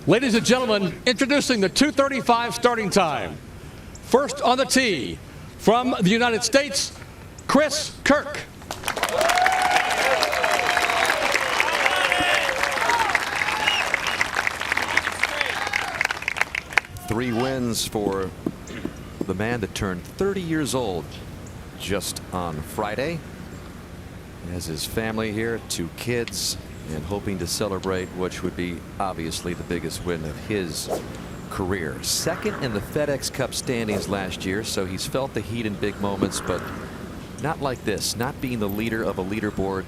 Ladies and gentlemen, introducing the 2:35 starting time. First on the tee, from the United States, Chris Kirk. Three wins for the man that turned 30 years old just on Friday. He has his family here, 2 kids, and hoping to celebrate which would be obviously the biggest win of his career. Second in the FedEx Cup standings last year, so he's felt the heat in big moments, but not like this, not being the leader of a leaderboard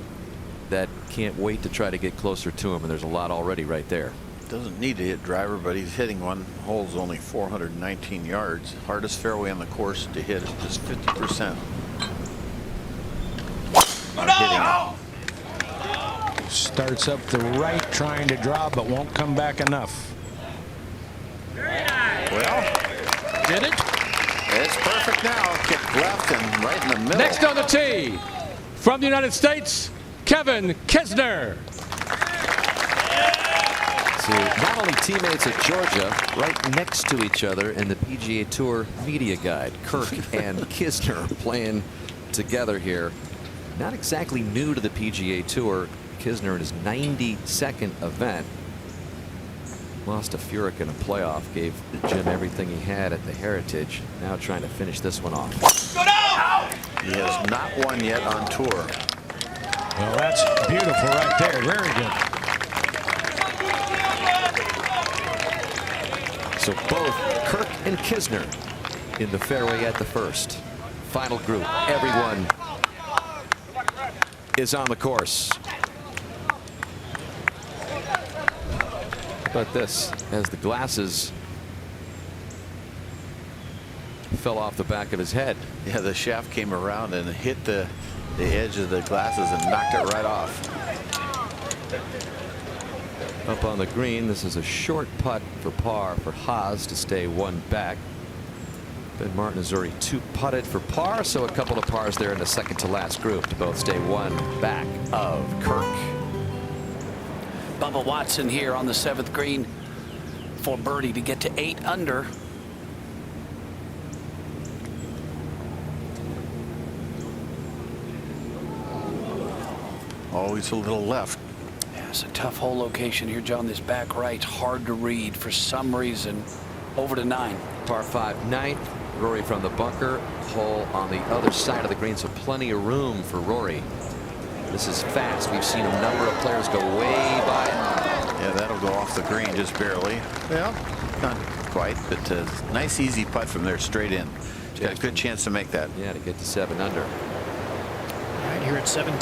that can't wait to try to get closer to him, and there's a lot already right there. Doesn't need to hit driver, but he's hitting one. Hole's only 419 yards. Hardest fairway on the course to hit is just 50%. Starts up the right, trying to draw, but won't come back enough. Well, Did it? it's perfect now. Kick left and right in the middle. Next on the tee, from the United States, Kevin Kisner. So not only teammates at Georgia, right next to each other in the PGA Tour media guide. Kirk and Kisner playing together here. Not exactly new to the PGA Tour. Kisner in his 92nd event. Lost to Furyk in a playoff. Gave Jim everything he had at the Heritage. Now trying to finish this one off. He has not won yet on tour. Well, that's beautiful right there. Very good. So both Kirk and Kisner in the fairway at the first. Final group. Everyone is on the course. How about this? As the glasses fell off the back of his head. Yeah, the shaft came around and hit the edge of the glasses and knocked it right off. Up on the green, this is a short putt for par for Haas to stay 1 back. Ben Martin has already 2 putted for par, so a couple of pars there in the second to last group to both stay 1 back of Kirk. Bubba Watson here on the 7th green for birdie to get to 8 under. Always a little left. Yeah, it's a tough hole location here, John. This back right, hard to read for some reason. Over to 9. Par 5, 9th. Rory from the bunker. Hole on the other side of the green, so plenty of room for Rory. This is fast. We've seen a number of players go way by. Yeah, that'll go off the green just barely. Well, not quite, but nice easy putt from there straight in. Got a good chance to make that. Yeah, to get to 7 under. Right here at 17,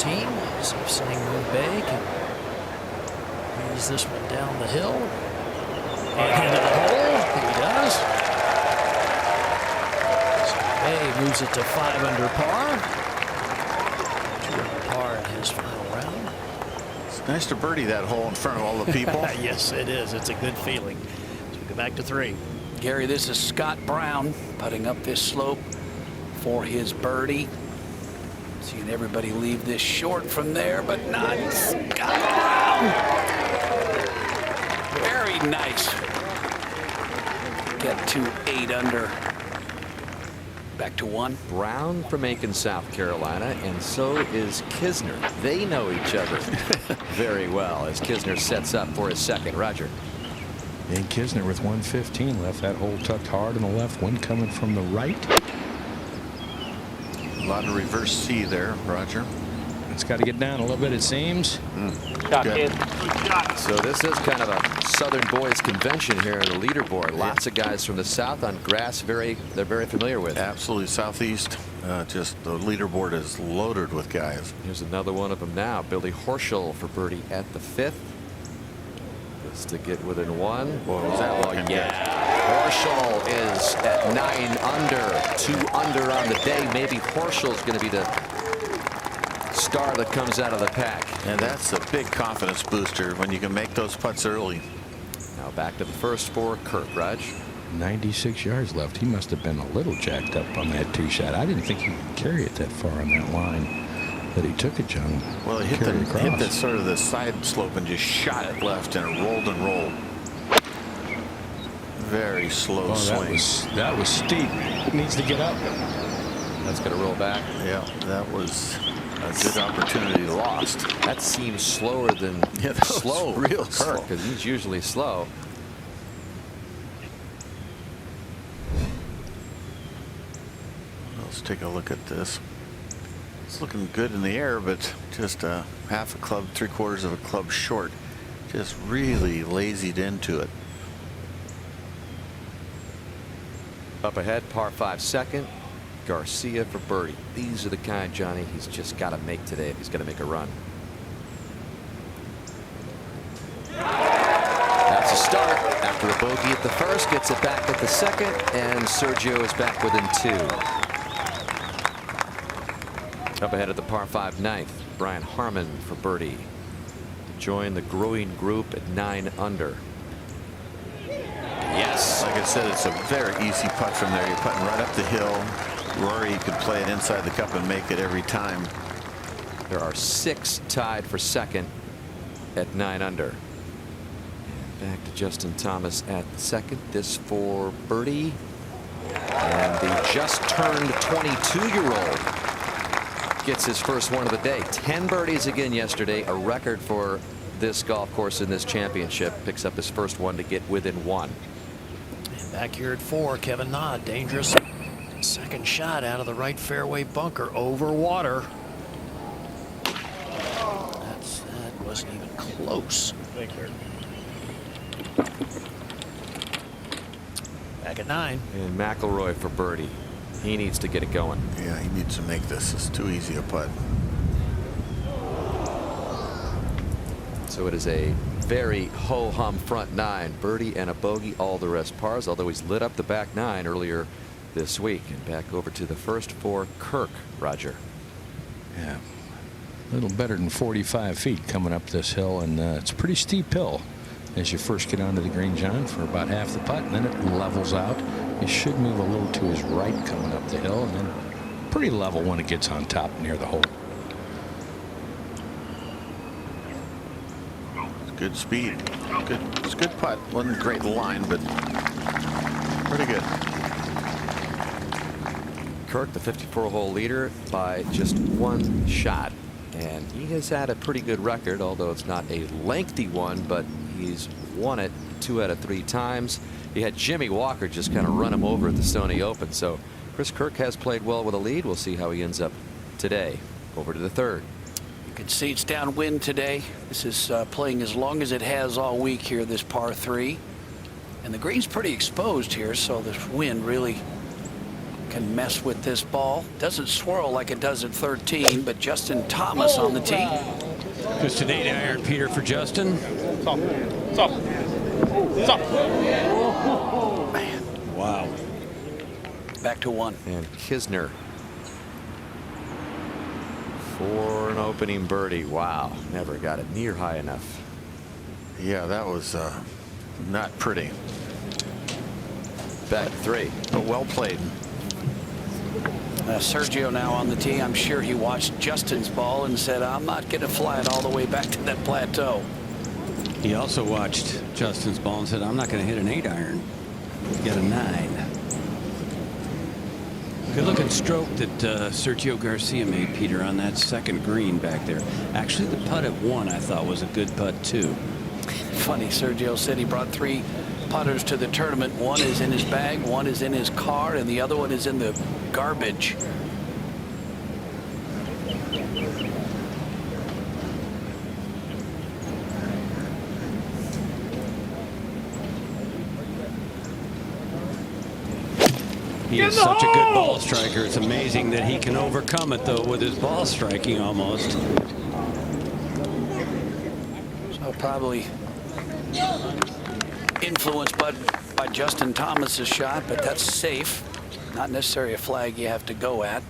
see if Sang Bay can ease this one down the hill and into the hole. He does. So Bay moves it to 5 under par. 2 under par in his final round. It's nice to birdie that hole in front of all the people. Yes, it is. It's a good feeling. So we go back to 3. Gary, this is Scott Brown putting up this slope for his birdie. Seeing everybody leave this short from there, but not Scott Brown. Very nice. Get to 8 under. Back to 1. Brown from Aiken, South Carolina, and so is Kisner. They know each other very well as Kisner sets up for his second. Roger. And Kisner with 115 left. That hole tucked hard on the left, one coming from the right. A lot of reverse C there, Roger. It's got to get down a little bit, it seems. Shot, kid. So this is kind of a Southern boys convention here at the leaderboard. Lots of guys from the south on grass. They're very familiar with. Absolutely. Southeast. Just the leaderboard is loaded with guys. Here's another one of them now. Billy Horschel for birdie at the 5th. Just to get within 1. Whoa, is that looking good? Horschel is at 9 under. 2 under on the day. Maybe Horschel's going to be the star that comes out of the pack. And that's a big confidence booster when you can make those putts early. Now back to the first for Kirk. Raj. 96 yards left. He must have been a little jacked up on that 2 shot. I didn't think he could carry it that far on that line that he took it, John. Well, he hit that sort of the side slope and just shot it left, and it rolled and rolled. Very slow swing. That was steep. Needs to get up. That's going to roll back. Yeah, that was a good opportunity lost. That seems slower than slow. Real Kirk, slow. because he's usually slow. Let's take a look at this. It's looking good in the air, but just half a club, 3/4 of a club short. Just really lazied into it. Up ahead, par 5 second. Garcia for birdie. These are the kind, Johnny, he's just got to make today if he's going to make a run. That's a start. After a bogey at the first, gets it back at the second, and Sergio is back within 2. Up ahead at the par 5 ninth, Brian Harman for birdie. Join the growing group at 9 under. Yes. Like I said, it's a very easy putt from there. You're putting right up the hill. Rory could play it inside the cup and make it every time. There are 6 tied for second at 9 under. And back to Justin Thomas at second. This for birdie. And the just turned 22-year-old gets his first one of the day. 10 birdies again yesterday, a record for this golf course in this championship. Picks up his first one to get within 1. And back here at 4, Kevin Na, dangerous second shot out of the right fairway bunker over water. That wasn't even close. Back at 9. And McIlroy for birdie. He needs to get it going. Yeah, he needs to make this. It's too easy a putt. So it is a very ho-hum front 9. Birdie and a bogey, all the rest pars, although he's lit up the back 9 earlier this week. And back over to the first for Kirk. Roger. Yeah, a little better than 45 feet coming up this hill, and it's a pretty steep hill as you first get onto the green, John, for about half the putt, and then it levels out. You should move a little to his right coming up the hill, and then pretty level when it gets on top near the hole. Good speed. It's a good putt. Wasn't a great line, but pretty good. Kirk, the 54-hole leader, by just 1 shot. And he has had a pretty good record, although it's not a lengthy one, but he's won it 2 out of 3 times. He had Jimmy Walker just kind of run him over at the Sony Open. So Chris Kirk has played well with a lead. We'll see how he ends up today. Over to the 3rd. You can see it's downwind today. This is playing as long as it has all week here, this par 3. And the green's pretty exposed here, so this wind really can mess with this ball. Doesn't swirl like it does at 13, but Justin Thomas on the tee. Just an 8-iron, Peter, for Justin. Stop. Man. Wow. Back to 1. And Kisner for an opening birdie. Wow. Never got it near high enough. Yeah, that was not pretty. Back to 3. But well played. Sergio now on the tee. I'm sure he watched Justin's ball and said, I'm not going to fly it all the way back to that plateau. He also watched Justin's ball and said, I'm not going to hit an 8-iron. Get a 9. Good looking stroke that Sergio Garcia made, Peter, on that second green back there. Actually, the putt at 1 I thought was a good putt too. Funny, Sergio said he brought 3 putters to the tournament. 1 is in his bag, 1 is in his car, and the other one is in the garbage. He is such a good ball striker. It's amazing that he can overcome it, though, with his ball striking almost. So probably influenced by Justin Thomas's shot, but that's safe. Not necessarily a flag you have to go at.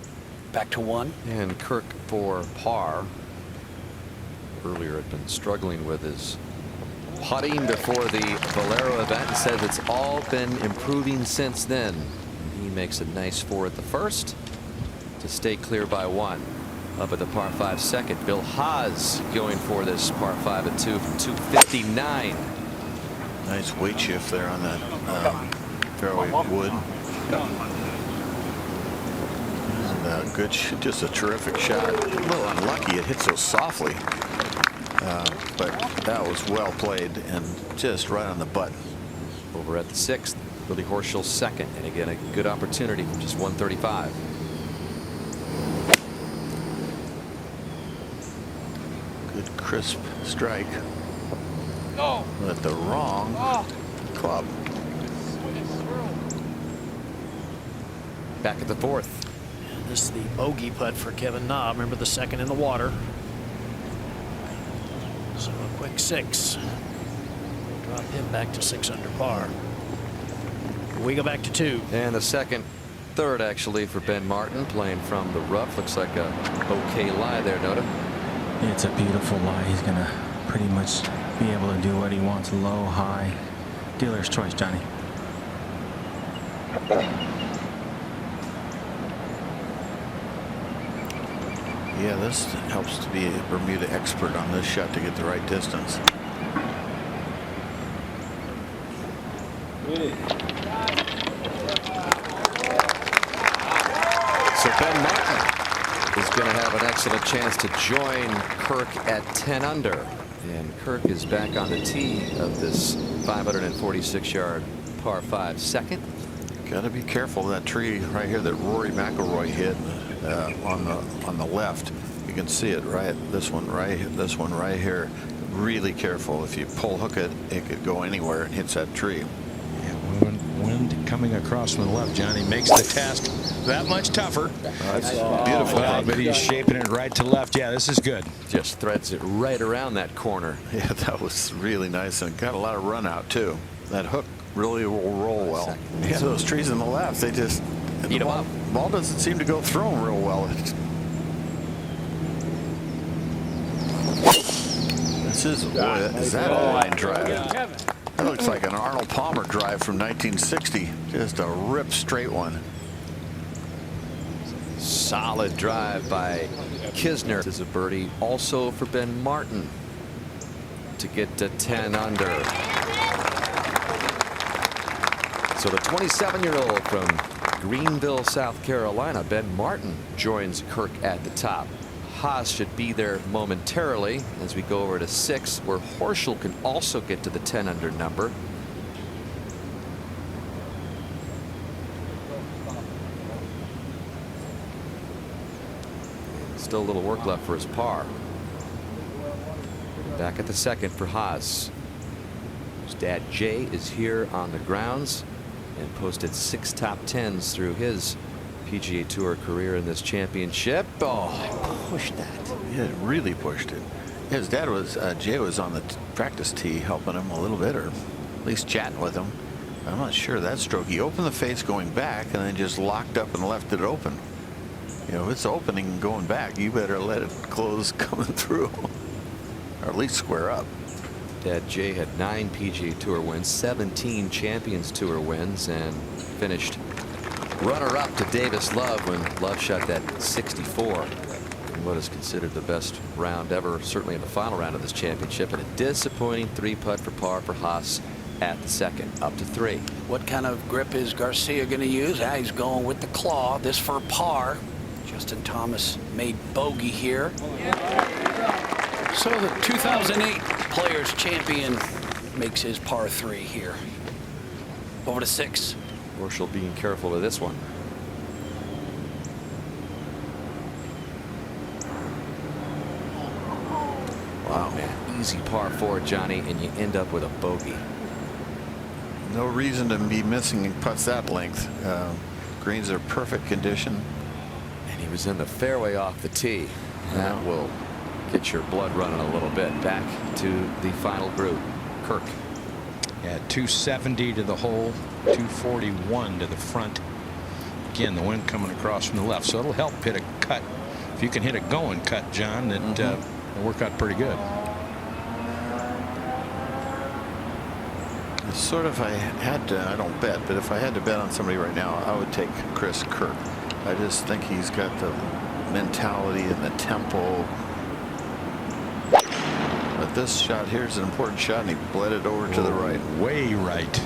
Back to 1. And Kirk for par. Earlier had been struggling with his putting before the Valero event and says it's all been improving since then. He makes a nice 4 at the first to stay clear by 1. Up at the par 5 second, Bill Haas going for this par 5 at 2 from 259. Nice weight shift there on that fairway wood. And good, just a terrific shot. A little unlucky, it hit so softly, but that was well played and just right on the button. Over at the 6th, Billy Horschel's second, and again a good opportunity from just 135. Good crisp strike. At the wrong club. Back at the 4th. And this is the bogey putt for Kevin Na. Remember the second in the water. So a quick 6. Drop him back to 6 under par. We go back to 2. And the third actually for Ben Martin, playing from the rough. Looks like a okay lie there, Noda. It's a beautiful lie. He's going to pretty much be able to do what he wants, low, high. Dealer's choice, Johnny. Yeah, this helps to be a Bermuda expert on this shot to get the right distance. So Ben Martin is going to have an excellent chance to join Kirk at 10 under. And Kirk is back on the tee of this 546-yard par 5 second. Got to be careful of that tree right here that Rory McIlroy hit on the left. You can see it right. This one right here. Really careful. If you pull hook it, it could go anywhere and hits that tree. Yeah, wind coming across from the left, Johnny, makes the task that much tougher. That's beautiful. But he's shaping it right to left. Yeah, this is good. Just threads it right around that corner. Yeah, that was really nice and got a lot of run out too. That hook really will roll well. Yeah, those trees on the left, they just eat them up. Ball doesn't seem to go through them real well. This is that a line drive? That looks like an Arnold Palmer drive from 1960. Just a rip straight one. Solid drive by Kisner. This is a birdie also for Ben Martin to get to 10 under. So the 27-year-old from Greenville, South Carolina, Ben Martin, joins Kirk at the top. Haas should be there momentarily as we go over to 6, where Horschel can also get to the 10 under number. Still a little work left for his par. Back at the 2nd for Haas. His dad Jay is here on the grounds and posted 6 top 10s through his PGA Tour career in this championship. Oh, pushed that. Yeah, it really pushed it. His dad was Jay was on the practice tee helping him a little bit, or at least chatting with him. I'm not sure that stroke. He opened the face going back and then just locked up and left it open. You know, if it's opening and going back, you better let it close coming through, or at least square up. Dad Jay had 9 PGA Tour wins, 17 Champions Tour wins, and finished runner-up to Davis Love when Love shot that 64 in what is considered the best round ever, certainly in the final round of this championship, and a disappointing 3-putt for par for Haas at the 2nd, up to 3. What kind of grip is Garcia going to use? He's going with the claw. This for par. Justin Thomas made bogey here. So the 2008 Players Champion makes his par 3 here. Over to 6. Horschel being careful with this one. Wow, man, easy par 4, Johnny, and you end up with a bogey. No reason to be missing putts that length. Greens are perfect condition. And he was in the fairway off the tee. That will get your blood running a little bit. Back to the final group. Kirk. Yeah, 270 to the hole, 241 to the front. Again, the wind coming across from the left, so it'll help hit a cut. If you can hit a going cut, John, that will work out pretty good. It's sort of, I had to, I don't bet, but if I had to bet on somebody right now, I would take Chris Kirk. I just think he's got the mentality and the tempo. But this shot here is an important shot, and he bled it over to the right. Way right.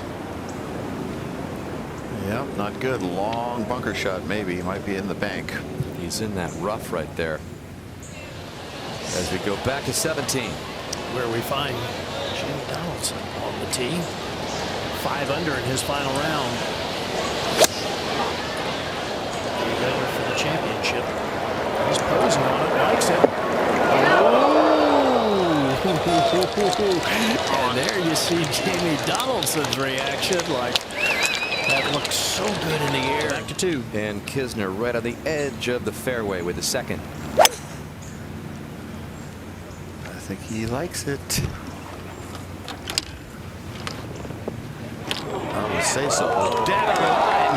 Yep, not good. Long bunker shot. Maybe he might be in the bank. He's in that rough right there. As we go back to 17. Where we find Jamie Donaldson on the tee. 5 under in his final round. 8 under for the championship. He's posing on it, likes it. And there you see Jamie Donaldson's reaction, like that looks so good in the air. Back to 2. And Kisner right on the edge of the fairway with the second. I think he likes it. I would say so. Dead on the line.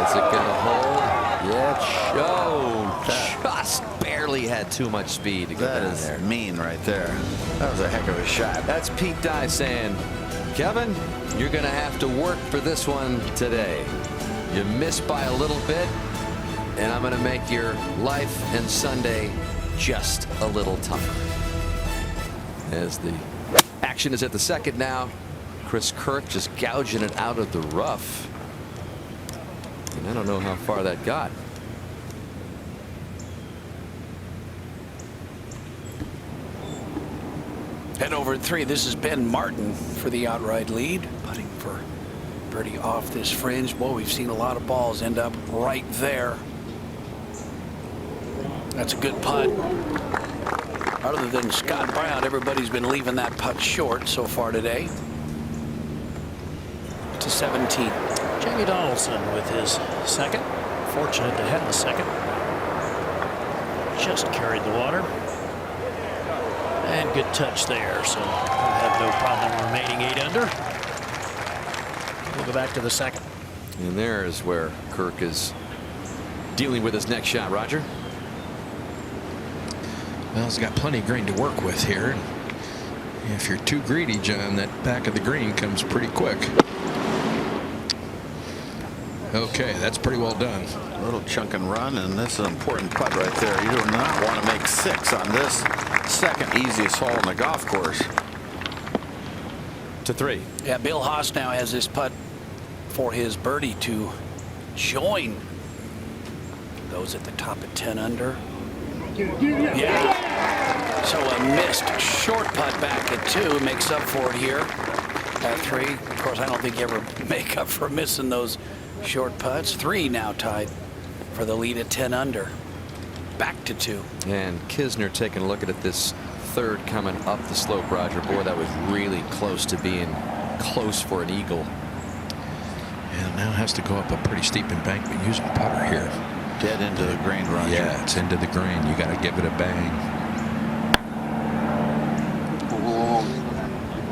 Is it going to hold? Yeah, it showed. Just barely had too much speed to get That down is there. mean right there. That was a heck of a shot. That's Pete Dye saying, Kevin, you're going to have to work for this one today. You missed by a little bit, and I'm going to make your life and Sunday just a little tougher. As the action is at the second now, Chris Kirk just gouging it out of the rough. And I don't know how far that got. Head over at 3. This is Ben Martin for the outright lead, putting for birdie off this fringe. Boy, we've seen a lot of balls end up right there. That's a good putt. Other than Scott Brown, everybody's been leaving that putt short so far today. To 17. Jamie Donaldson with his second. Fortunate to have the second. Just carried the water. And good touch there, so we'll have no problem remaining 8 under. We'll go back to the second. And there is where Kirk is dealing with his next shot. Roger. Well, he's got plenty of green to work with here. If you're too greedy, John, that back of the green comes pretty quick. Okay, that's pretty well done. A little chunk and run, and this is an important putt right there. You do not want to make 6 on this second easiest hole in the golf course. To 3. Yeah, Bill Haas now has this putt for his birdie to join those at the top at 10 under. Yeah. So a missed short putt back at 2 makes up for it here at 3. Of course, I don't think you ever make up for missing those short putts. 3 now tied for the lead at 10 under. Back to 2. And Kisner taking a look at this third coming up the slope. Roger, boy, that was really close to being close for an eagle. And now has to go up a pretty steep embankment using putter here. Dead into the green, Roger. Yeah, it's into the green. You got to give it a bang.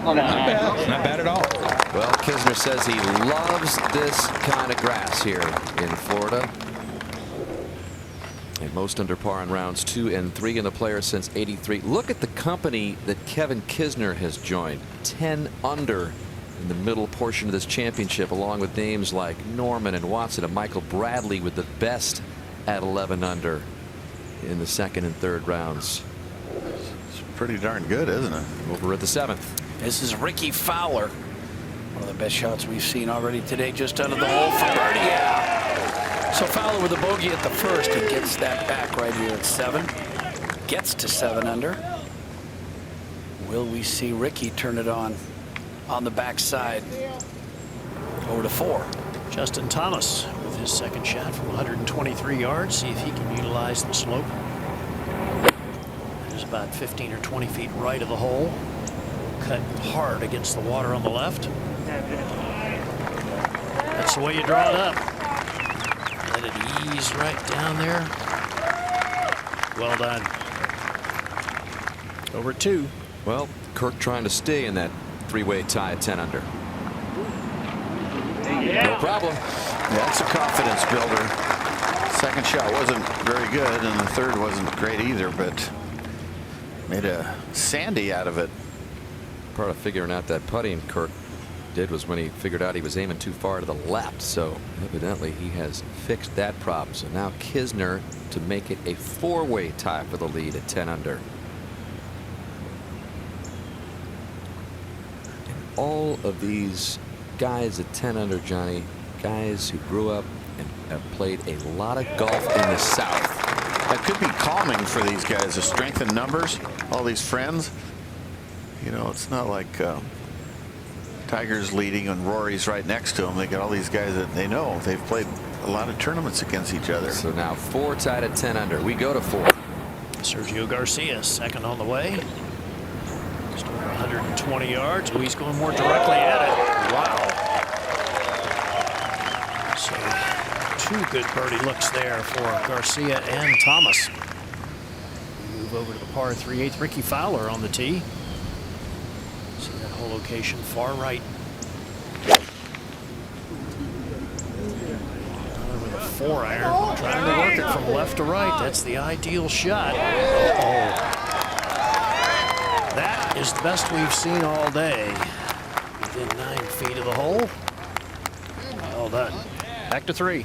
Not bad. Not bad at all. Well, Kisner says he loves this kind of grass here in Florida. And most under par in rounds 2 and 3 in the Players since '83. Look at the company that Kevin Kisner has joined. 10 under in the middle portion of this championship, along with names like Norman and Watson and Michael Bradley with the best at 11 under in the second and third rounds. It's pretty darn good, isn't it? Over at the 7th. This is Rickie Fowler. One of the best shots we've seen already today, just under the hole for birdie. Yeah. So Fowler with a bogey at the first. He gets that back right here at 7. Gets to 7 under. Will we see Rickie turn it on the backside? Over to 4. Justin Thomas with his second shot from 123 yards. See if he can utilize the slope. There's about 15 or 20 feet right of the hole. Cut hard against the water on the left. That's the way you draw it up. Let it ease right down there. Well done. Over 2. Well, Kirk trying to stay in that 3-way tie at 10 under. No problem. Yeah, it's a confidence builder. Second shot wasn't very good, and the third wasn't great either, but made a sandy out of it. Part of figuring out that putting Kirk did was when he figured out he was aiming too far to the left. So evidently he has fixed that problem. So now Kisner to make it a 4-way tie for the lead at 10 under. all of these guys at 10 under, Johnny, guys who grew up and have played a lot of golf in the South. That could be calming for these guys, the strength in numbers, all these friends. You know, it's not like Tiger's leading and Rory's right next to him. They got all these guys that they know. They've played a lot of tournaments against each other. So now 4 tied at 10 under. We go to 4. Sergio Garcia, second on the way. Just over 120 yards. Oh, he's going more directly at it. Wow. So 2 good birdie looks there for Garcia and Thomas. Move over to the par 3/8. Rickie Fowler on the tee. See that whole location far right. With a 4-iron, trying to work it from left to right. That's the ideal shot. That is the best we've seen all day. Within 9 feet of the hole. Well done. Back to 3.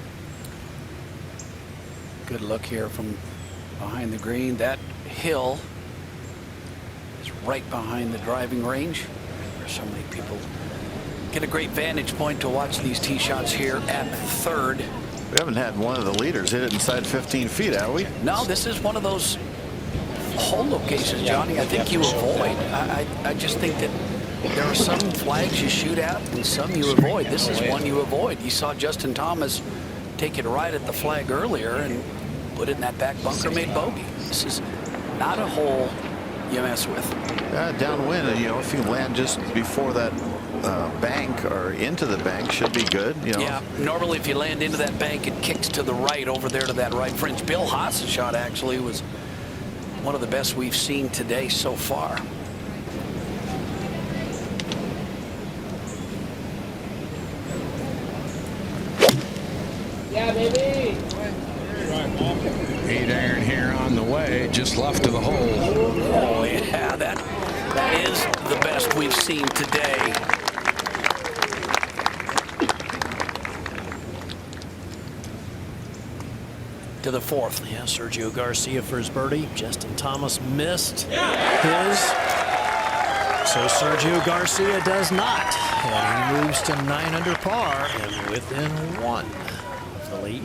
Good look here from behind the green. That hill is right behind the driving range, where so many people get a great vantage point to watch these tee shots here at 3rd. We haven't had one of the leaders hit it inside 15 feet, have we? No, this is one of those hole locations, Johnny, I think you avoid. I just think that there are some flags you shoot at and some you avoid. This is one you avoid. You saw Justin Thomas take it right at the flag earlier and put it in that back bunker, made bogey. This is not a hole you mess with. Downwind, you know, if you land just before that bank or into the bank, should be good. You know. Yeah, normally if you land into that bank, it kicks to the right over there to that right fringe. Bill Haas's shot actually was one of the best we've seen today so far. Yeah, baby. 8-iron here on the way, just left of the hole. Oh yeah, that is the best we've seen today. To the 4th. Yeah, Sergio Garcia for his birdie. Justin Thomas missed his. So Sergio Garcia does not. And he moves to 9 under par and within 1 of the lead.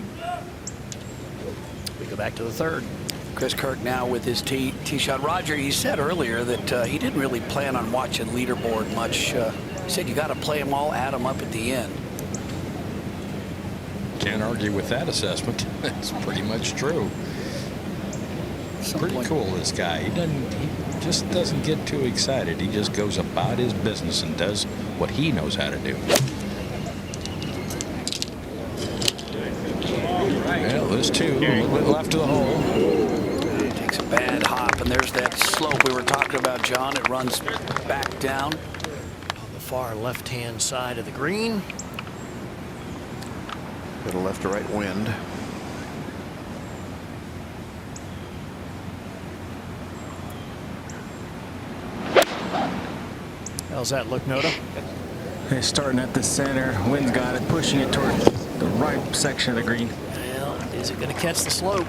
We go back to the 3rd. Chris Kirk now with his tee shot. Roger, he said earlier that he didn't really plan on watching leaderboard much. He said you got to play them all, add them up at the end. Can't argue with that assessment. It's pretty much true. Pretty cool, this guy. He just doesn't get too excited. He just goes about his business and does what he knows how to do. Well, this too, a little bit left of the hole. Takes a bad hop, and there's that slope we were talking about, John. It runs back down. On the far left-hand side of the green. Got a left to right wind. How's that look, Noda? It's starting at the center. Wind's got it, pushing it toward the right section of the green. Well, is it going to catch the slope?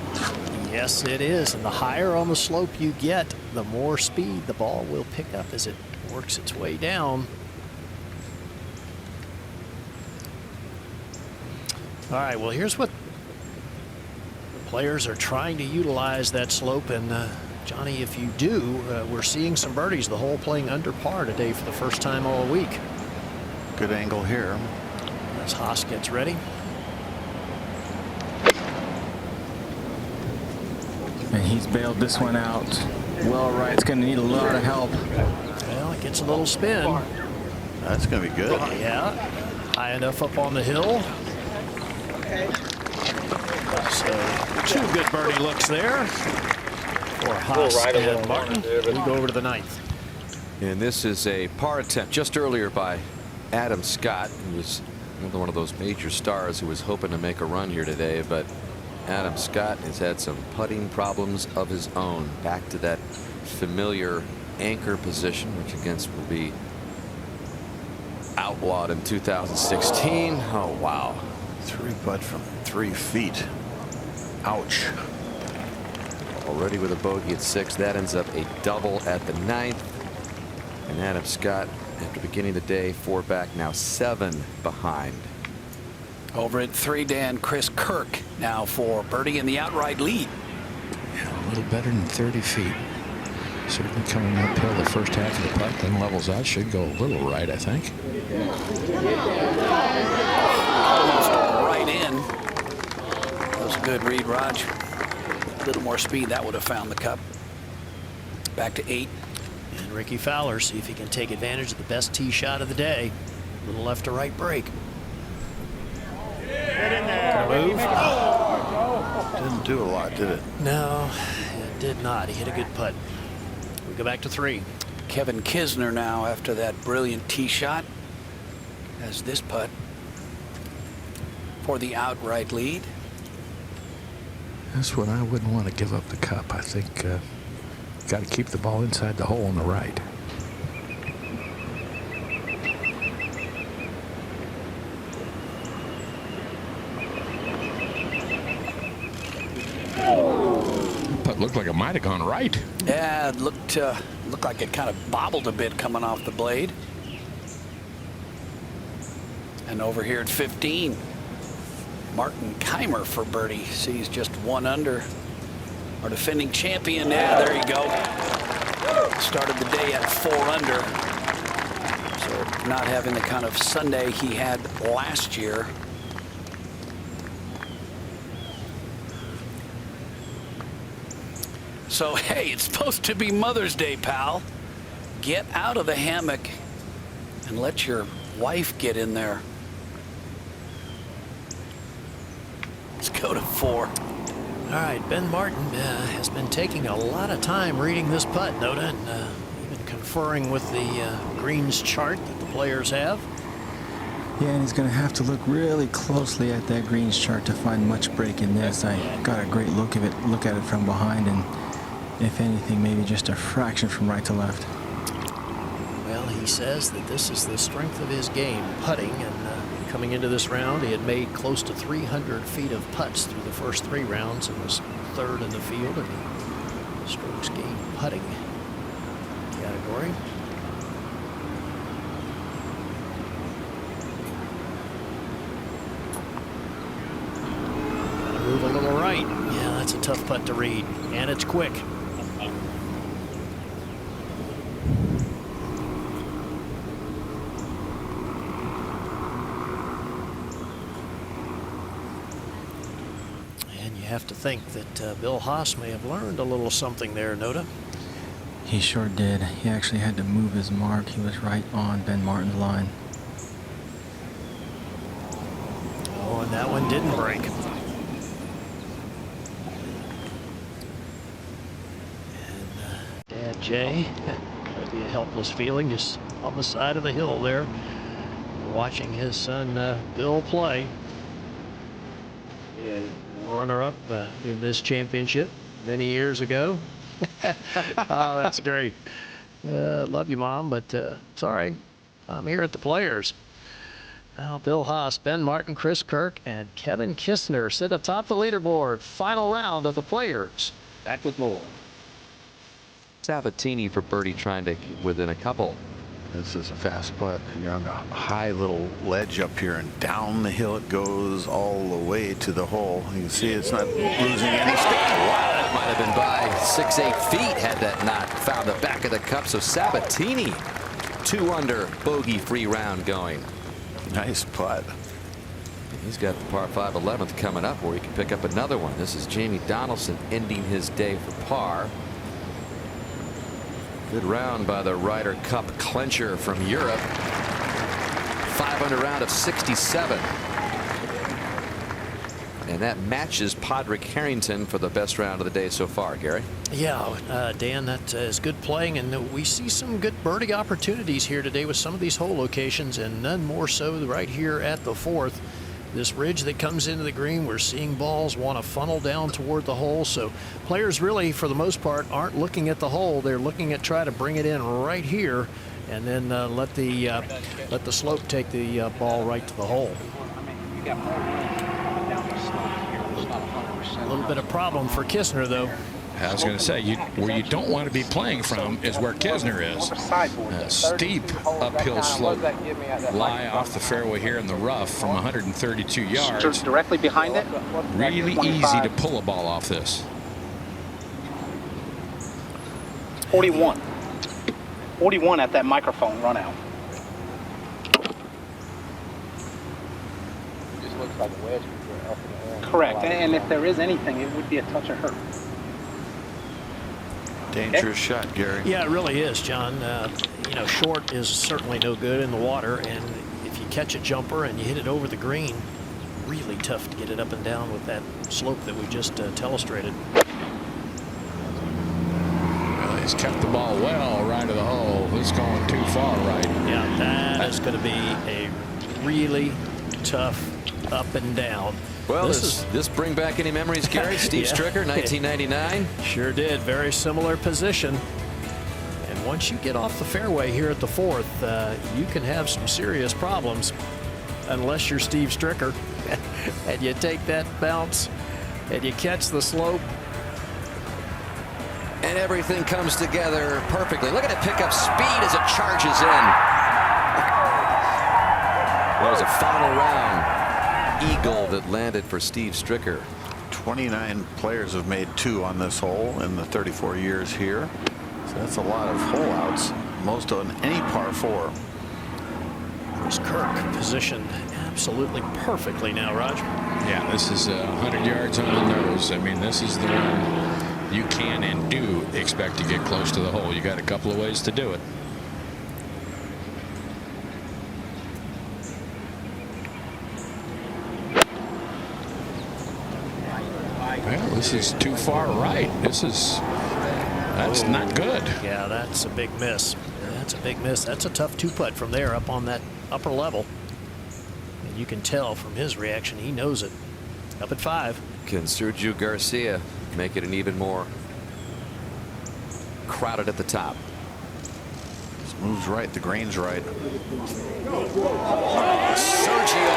Yes, it is. And the higher on the slope you get, the more speed the ball will pick up as it works its way down. All right, well, here's what the players are trying to utilize that slope. And, Johnny, if you do, we're seeing some birdies. The hole playing under par today for the first time all week. Good angle here. As Haas gets ready. And he's bailed this one out. Well, right, it's going to need a lot of help. Well, it gets a little spin. That's going to be good. Yeah, high enough up on the hill. So 2 good birdie looks there for Haas and Martin. We go over to the 9th. And this is a par attempt just earlier by Adam Scott, who was another one of those major stars who was hoping to make a run here today. But Adam Scott has had some putting problems of his own. Back to that familiar anchor position, which against will be outlawed in 2016. Oh, wow. 3-putt from 3 feet. Ouch. Already with a bogey at 6. That ends up a double at the 9th. And Adam Scott After beginning the day, 4 back, now 7 behind. Over at 3, Dan, Chris Kirk now for birdie in the outright lead. Yeah, a little better than 30 feet. Certainly coming uphill the first half of the putt, then levels out. Should go a little right, I think. Almost right in. That was a good read, Raj. A little more speed, that would have found the cup. Back to 8. And Rickie Fowler, see if he can take advantage of the best tee shot of the day. A little left to right break. Move. Didn't do a lot, did it? No, it did not. He hit a good putt. We go back to 3. Kevin Kisner now after that brilliant tee shot has this putt for the outright lead. That's what I wouldn't want to give up the cup. I think got to keep the ball inside the hole on the right. Putt looked like it might have gone right. Yeah, it looked like it kind of bobbled a bit coming off the blade. And over here at 15, Martin Keimer for birdie sees just 1 under. Our defending champion. Yeah, there you go. Started the day at 4 under. So not having the kind of Sunday he had last year. So, hey, it's supposed to be Mother's Day, pal. Get out of the hammock and let your wife get in there. Let's go to 4. All right, Ben Martin has been taking a lot of time reading this putt, Noda, and even conferring with the greens chart that the players have. Yeah, and he's going to have to look really closely at that greens chart to find much break in this. I got a great look at it from behind, and if anything, maybe just a fraction from right to left. Well, he says that this is the strength of his game, putting, and coming into this round, he had made close to 300 feet of putts through the first 3 rounds and was 3rd in the field in the strokes gained putting category. Gotta move a little right. Yeah, that's a tough putt to read, and it's quick. Have to think that Bill Haas may have learned a little something there, Noda. He sure did. He actually had to move his mark. He was right on Ben Martin's line. Oh, and that one didn't break. And Dad Jay, that'd be a helpless feeling just on the side of the hill there, watching his son Bill play. Yeah. Runner-up in this championship many years ago. Oh, that's great. Love you, Mom, but sorry, I'm here at the Players. Now, Bill Haas, Ben Martin, Chris Kirk, and Kevin Kisner sit atop the leaderboard. Final round of the Players. Back with more. Sabatini for birdie, trying to within a couple. This is a fast putt. You're on a high little ledge up here, and down the hill it goes all the way to the hole. You can see it's not losing any speed. Wow, that might have been by 6-8 feet had that not found the back of the cup. So Sabatini, 2 under, bogey-free round going. Nice putt. He's got the par 5 11th coming up where he can pick up another one. This is Jamie Donaldson ending his day for par. Good round by the Ryder Cup clincher from Europe. 5 under round of 67. And that matches Padraig Harrington for the best round of the day so far, Gary. Yeah, Dan, that is good playing, and we see some good birdie opportunities here today with some of these hole locations, and none more so right here at the 4th. This ridge that comes into the green, we're seeing balls want to funnel down toward the hole. So players really, for the most part, aren't looking at the hole. They're looking at try to bring it in right here, and then let the slope take the ball right to the hole. A little bit of problem for Kisner, though. I was going to say, where you don't want to be playing from is where Kisner is. Steep uphill slope lie off the fairway here in the rough from 132 yards. Directly behind it. Really easy to pull a ball off this. 41. 41 at that microphone run out. Just looks like a wedge. Correct. And if there is anything, it would be a touch of hurt. Dangerous shot, Gary. Yeah, it really is, John. You know, short is certainly no good in the water, and if you catch a jumper and you hit it over the green, really tough to get it up and down with that slope that we just illustrated. Well, he's kept the ball well right of the hole. It's going too far right. Yeah, that is going to be a really tough up and down. Well, does this bring back any memories, Gary? Steve Stricker, 1999. Sure did. Very similar position. And once you get off the fairway here at the fourth, you can have some serious problems unless you're Steve Stricker and you take that bounce and you catch the slope. And everything comes together perfectly. Look at it pick up speed as it charges in. Well, it was a final round eagle that landed for Steve Stricker. 29 players have made 2 on this hole in the 34 years here. So that's a lot of hole outs, most on any par 4. Chris Kirk positioned absolutely perfectly now, Roger. Yeah, this is 100 yards on the nose. I mean, this is the one you can and do expect to get close to the hole. You got a couple of ways to do it. Well, this is too far right. That's not good. Yeah, that's a big miss. That's a big miss. That's a tough 2-putt from there up on that upper level. And you can tell from his reaction, he knows it. Up at 5. Can Sergio Garcia make it an even more crowded at the top? This moves right. The green's right. Sergio,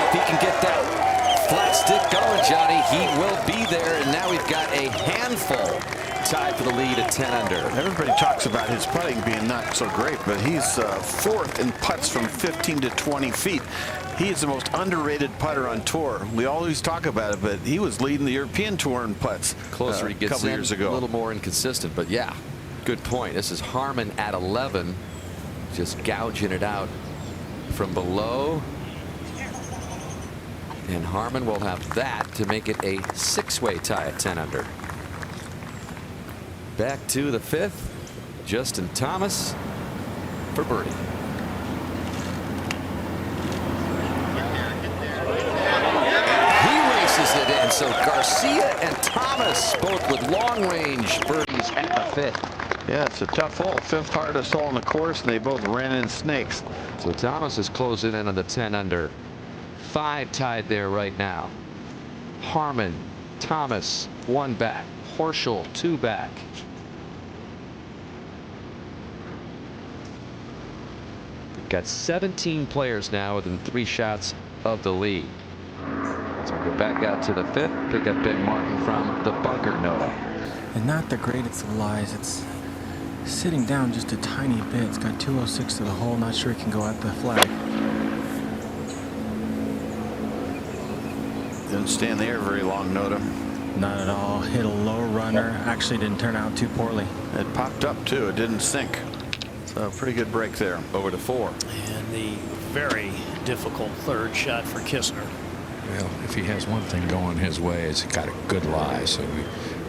if he can get that flat stick going, Johnny, he will be there. And now we've got a handful tied for the lead at 10 under. Everybody talks about his putting being not so great, but he's 4th in putts from 15 to 20 feet. He is the most underrated putter on tour. We always talk about it, but he was leading the European Tour in putts Closer he a gets couple years ago. A little more inconsistent, but yeah, good point. This is Harman at 11, just gouging it out from below. And Harman will have that to make it a 6-way tie at 10 under. Back to the 5th, Justin Thomas for birdie. He races it in, so Garcia and Thomas both with long range birdies at the 5th. Yeah, it's a tough hole. 5th hardest hole on the course, and they both ran in snakes. So Thomas is closing in on the 10 under. 5 tied there right now. Harman, Thomas, 1 back. Horschel, 2 back. We've got 17 players now within 3 shots of the lead. So we'll go back out to the 5th, pick up Ben Martin from the bunker node. And not the greatest of lies. It's sitting down just a tiny bit. It's got 206 to the hole. Not sure it can go at the flag. Didn't stay in the air very long, Noda. Not at all. Hit a low runner. Actually didn't turn out too poorly. It popped up too. It didn't sink. So pretty good break there. Over to 4. And the very difficult 3rd shot for Kisner. Well, if he has one thing going his way, it's got a good lie, so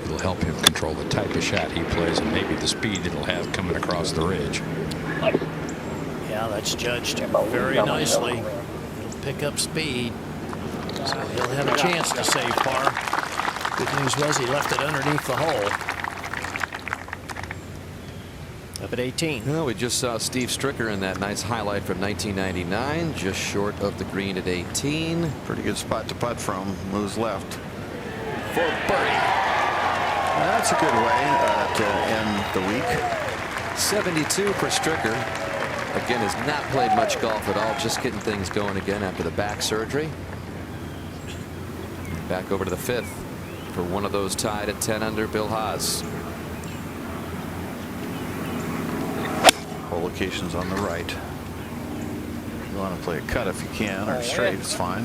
it'll help him control the type of shot he plays and maybe the speed it'll have coming across the ridge. Yeah, that's judged very nicely. It'll pick up speed, so he'll have a chance to save par. Good news was he left it underneath the hole. Up at 18. Well, we just saw Steve Stricker in that nice highlight from 1999, just short of the green at 18. Pretty good spot to putt from. Moves left. For birdie. That's a good way to end the week. 72 for Stricker. Again, has not played much golf at all, just getting things going again after the back surgery. Back over to the 5th for one of those tied at 10 under, Bill Haas. couple locations on the right. You want to play a cut if you can, or straight, it's fine.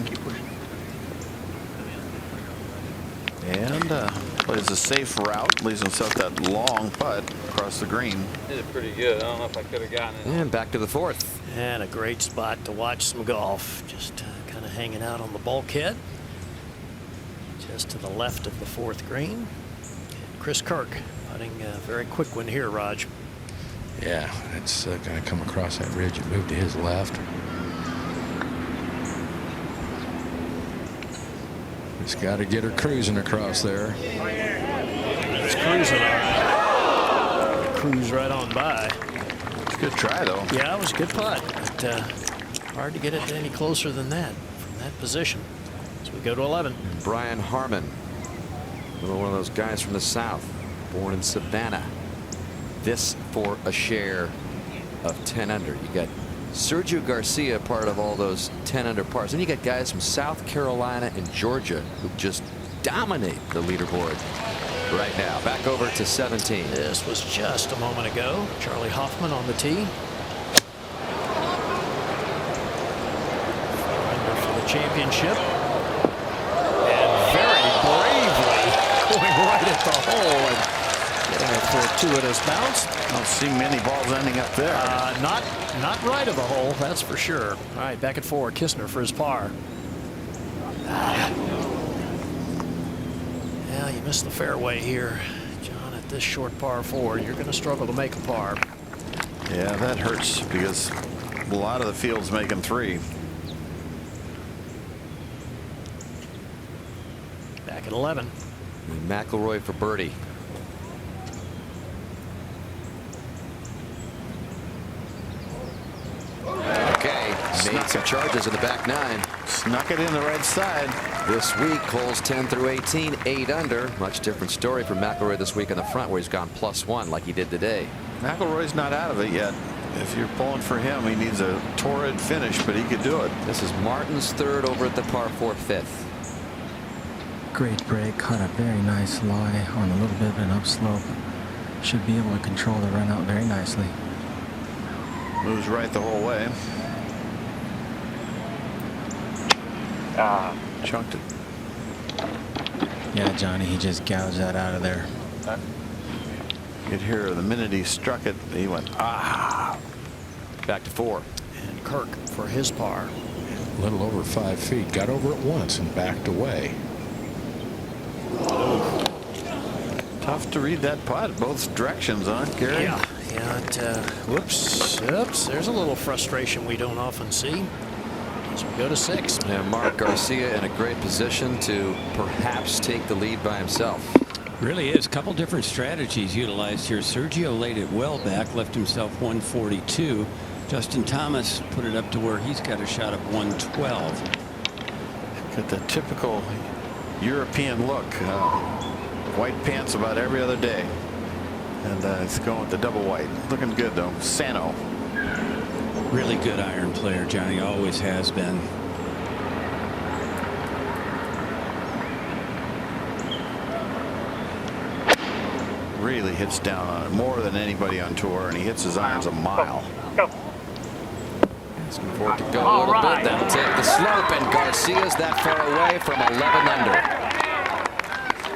And plays a safe route, leaves himself that long putt across the green. Did it pretty good. I don't know if I could have gotten it. And back to the fourth. And a great spot to watch some golf. Just kind of hanging out on the bulkhead. Just to the left of the fourth green. And Chris Kirk putting a very quick one here, Raj. Yeah, it's going to come across that ridge and move to his left. It's got to get her cruising across there. It's cruising on. Cruise right on by. It's a good try, though. Yeah, it was a good putt. But, hard to get it any closer than that from that position. So we go to 11. Brian Harmon, one of those guys from the South, born in Savannah. This for a share of 10 under. You got Sergio Garcia, part of all those 10 under pars. Then you got guys from South Carolina and Georgia who just dominate the leaderboard right now. Back over to 17. This was just a moment ago. Charlie Hoffman on the tee. Under for the championship. And very bravely going right at the hole and getting a fortuitous bounce. Don't see many balls ending up there. Not right of the hole, that's for sure. All right, back at 4. Kisner for his par. Yeah, you missed the fairway here, John. At this short par 4, you're going to struggle to make a par. Yeah, that hurts because a lot of the field's making 3. Back at 11. And McIlroy for birdie. Okay, made some charges in the back 9. Snuck it in the right side. This week, holes 10 through 18, 8 under. Much different story for McIlroy this week on the front, where he's gone +1 like he did today. McIlroy's not out of it yet. If you're pulling for him, he needs a torrid finish, but he could do it. This is Martin's third over at the par 4 5th. Great break, caught a very nice lie on a little bit of an upslope. Should be able to control the run out very nicely. Moves right the whole way. Chunked it. Yeah, Johnny, he just gouged that out of there. You could hear the minute he struck it, he went, ah. Back to 4. And Kirk for his par. A little over 5 feet. Got over it once and backed away. Tough to read that putt both directions, huh, Gary? Yeah. Whoops. Oops. There's a little frustration we don't often see. As we go to 6. And Mark Garcia in a great position to perhaps take the lead by himself. Really is. A couple different strategies utilized here. Sergio laid it well back, left himself 142. Justin Thomas put it up to where he's got a shot of 112. Got the typical European look. White pants about every other day. And it's going with the double white. Looking good, though. Sano. Really good iron player, Johnny. Always has been. Really hits down on it more than anybody on tour, and he hits his irons a mile. Asking for it to go a little bit. That'll take the slope, and Garcia's that far away from 11 under.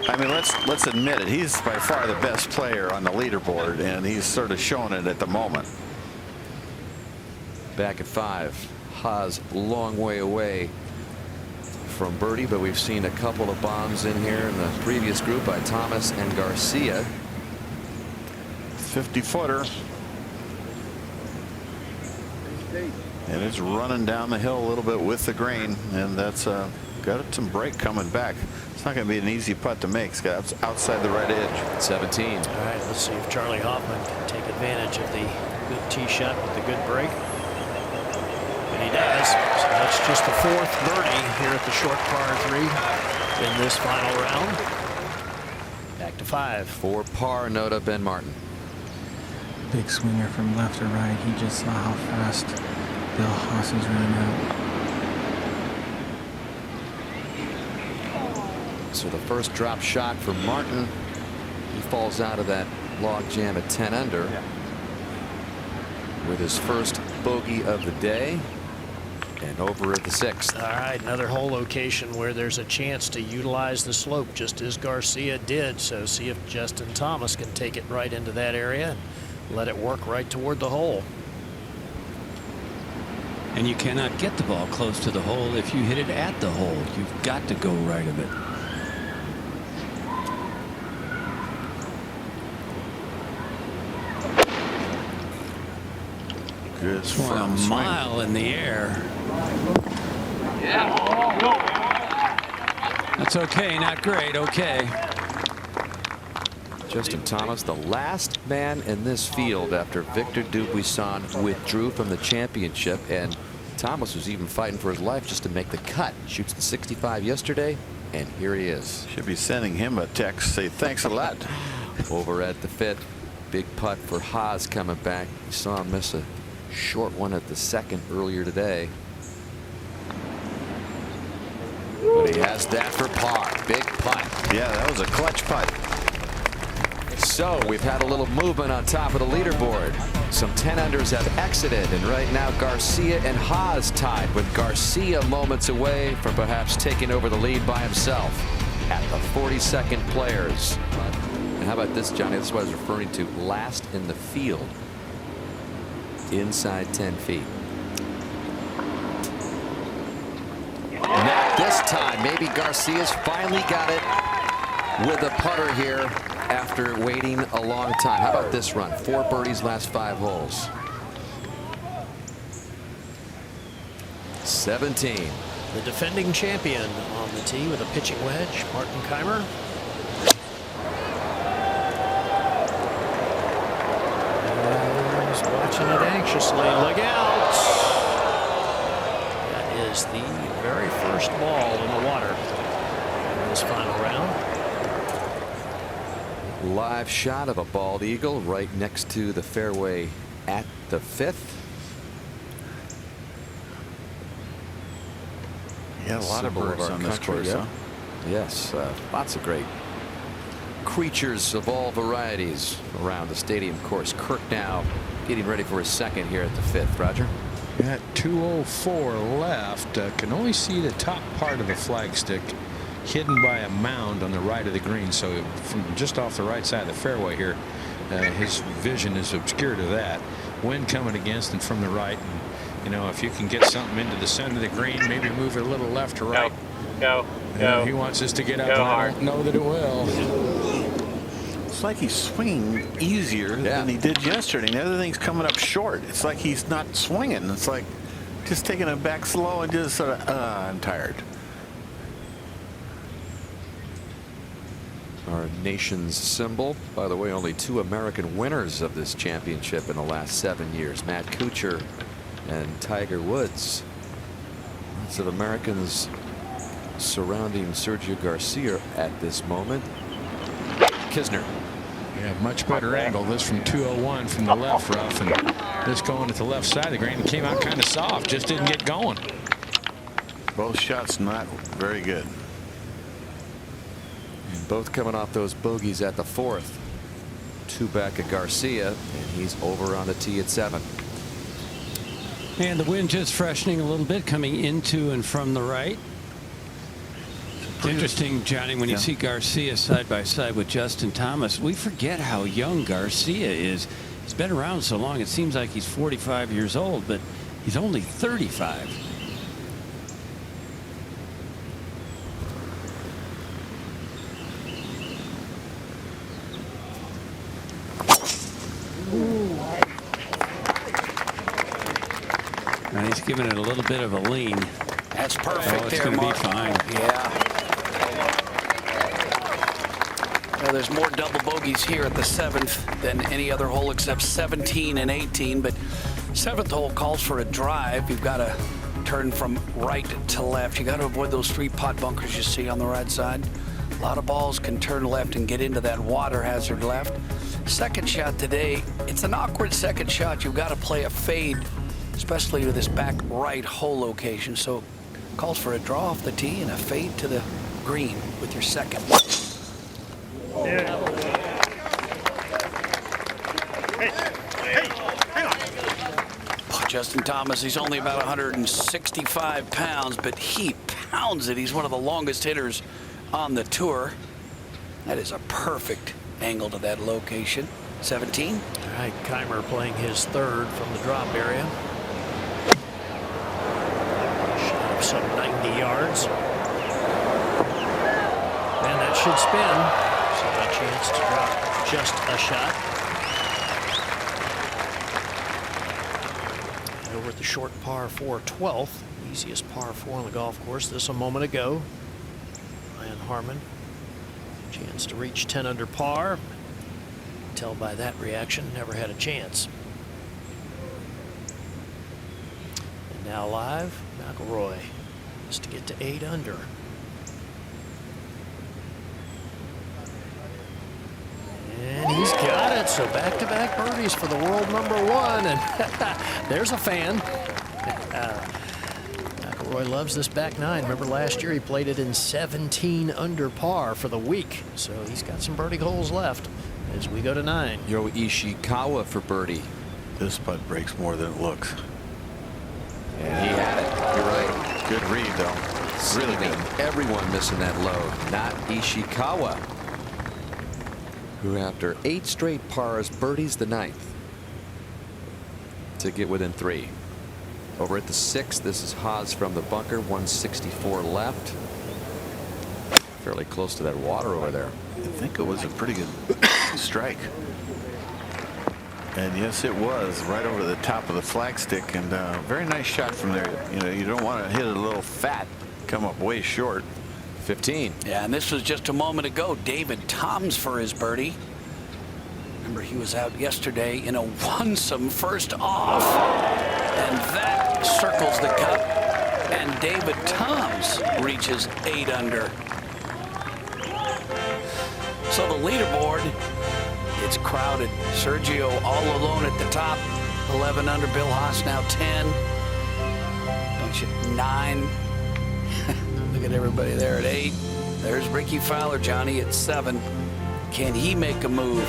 I mean, let's admit it. He's by far the best player on the leaderboard, and he's sort of showing it at the moment. Back at 5. Haas long way away from birdie, but we've seen a couple of bombs in here in the previous group by Thomas and Garcia. 50-footer. And it's running down the hill a little bit with the grain, and that's got some break coming back. It's not going to be an easy putt to make. It's got outside the right edge. 17. All right, let's see if Charlie Hoffman can take advantage of the good tee shot with the good break. And he does. So that's just the 4th birdie here at the short par 3 in this final round. Back to 5. For par, Nota Ben Martin. Big swinger from left to right. He just saw how fast Bill Haas's ran out. So the first drop shot for Martin. He falls out of that log jam at 10 under. with his first bogey of the day and over at the 6th. All right, another hole location where there's a chance to utilize the slope just as Garcia did. So see if Justin Thomas can take it right into that area and let it work right toward the hole. And you cannot get the ball close to the hole if you hit it at the hole. You've got to go right of it. Good Swung a swing. mile in the air. That's okay, not great, okay. Justin Thomas, the last man in this field after Victor Dubuisson withdrew from the championship, and Thomas was even fighting for his life just to make the cut. Shoots the 65 yesterday, and here he is. Should be sending him a text, say thanks a lot. Over at the 5th, big putt for Haas coming back. You saw him miss a short one at the 2nd earlier today. But he has that for par. Big putt. Yeah, that was a clutch putt. So we've had a little movement on top of the leaderboard. Some 10-unders have exited, and right now Garcia and Haas tied, with Garcia moments away from perhaps taking over the lead by himself at the 42nd players. And how about this, Johnny? This is what I was referring to. Last in the field. Inside 10 feet. Not this time. Maybe Garcia's finally got it with a putter here after waiting a long time. How about this run? 4 birdies last 5 holes. 17. The defending champion on the tee with a pitching wedge, Martin Keimer. He's watching it anxiously. Look out. That is the very first ball in the water in this final round. Live shot of a bald eagle right next to the fairway at the 5th. Yeah, a lot of Symbol birds our on this country, course, yeah. huh? Yes, lots of great creatures of all varieties around the stadium course. Kirk now getting ready for his 2nd here at the 5th. Roger. At 204 left, can only see the top part of the flagstick hidden by a mound on the right of the green. So from just off the right side of the fairway here, his vision is obscured to that. Wind coming against and from the right. And, you know, if you can get something into the center of the green, maybe move it a little left to right. Go. He wants us to get out. Go And I hard. don't know that it will. It's like he's swinging easier than he did yesterday. And the other thing's coming up short. It's like he's not swinging. It's like just taking it back slow and just sort of, I'm tired. Our nation's symbol. By the way, only 2 American winners of this championship in the last 7 years. Matt Kuchar and Tiger Woods. Lots of Americans surrounding Sergio Garcia at this moment. Kisner. Yeah, much better angle. This from 201 from the left rough, and this going at the left side of the green. It came out kind of soft, just didn't get going. Both shots not very good. Both coming off those bogeys at the 4th. 2 back at Garcia, and he's over on the tee at 7. And the wind just freshening a little bit, coming into and from the right. It's interesting, Johnny, when you see Garcia side by side with Justin Thomas, we forget how young Garcia is. He's been around so long, it seems like he's 45 years old, but he's only 35. And he's giving it a little bit of a lean. That's perfect. Oh, it's there, going to be Mark. fine. Yeah. Well, there's more double bogeys here at the 7th than any other hole except 17 and 18. But 7th hole calls for a drive. You've got to turn from right to left. You got to avoid those 3 pot bunkers you see on the right side. A lot of balls can turn left and get into that water hazard left. Second shot today, it's an awkward second shot. You've got to play a fade, especially with this back right hole location. So calls for a draw off the tee and a fade to the green with your second. Justin Thomas, he's only about 165 pounds, but he pounds it. He's one of the longest hitters on the tour. That is a perfect angle to that location. 17. All right, Kisner playing his third from the drop area. Shot of some 90 yards. And that should spin. So a chance to drop just a shot. And over at the short par 4 12th, easiest par 4 on the golf course. This a moment ago. Ryan Harmon. Chance to reach 10 under par. Tell by that reaction, never had a chance. And now live, McIlroy just to get to 8 under. And he's got it. So back-to-back birdies for the world #1. And there's a fan. McIlroy loves this back 9. Remember last year he played it in 17 under par for the week. So he's got some birdie holes left as we go to 9. Yo Ishikawa for birdie. This putt breaks more than it looks. And he had it. You're right. Good read, though. Really good. Everyone missing that load. Not Ishikawa, who after 8 straight pars birdies the 9th to get within 3. Over at the 6th, this is Haas from the bunker, 164 left. Fairly close to that water over there. I think it was a pretty good strike. And yes, it was right over the top of the flagstick, and very nice shot from there. You know, you don't want to hit it a little fat, come up way short. 15. Yeah, and this was just a moment ago. David Toms for his birdie. Remember, he was out yesterday in a one-some first off, and that circles the cup, and David Toms reaches 8 under. So the leaderboard, it's crowded. Sergio all alone at the top, 11 under. Bill Haas now 10. Bunch of 9. Look at everybody there at 8. There's Rickie Fowler, Johnny, at 7. Can he make a move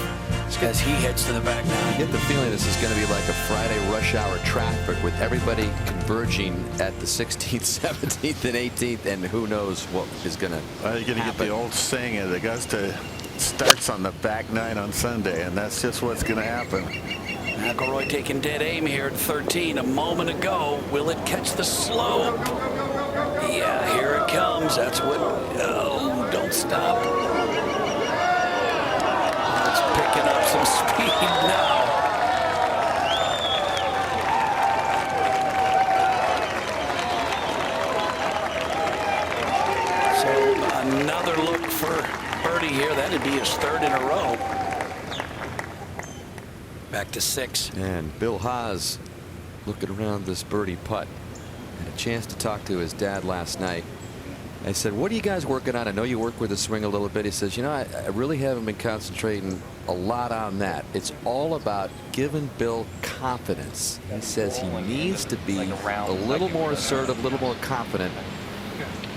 as he heads to the back 9? I get the feeling this is going to be like a Friday rush hour traffic with everybody converging at the 16th, 17th, and 18th, and who knows what is going to Well, you're going to get the old saying of Augusta starts on the back 9 on Sunday, and that's just what's going to happen. McIlroy taking dead aim here at 13 a moment ago. Will it catch the slope? Yeah, here it comes. That's what. Oh, don't stop. It's picking up some speed now. So another look for birdie here. That'd be his 3rd in a row. Back to 6. And Bill Haas looking around this birdie putt. Had a chance to talk to his dad last night. I said, what are you guys working on? I know you work with the swing a little bit. He says, you know, I really haven't been concentrating a lot on that. It's all about giving Bill confidence. He says he needs to be a little more assertive, a little more confident.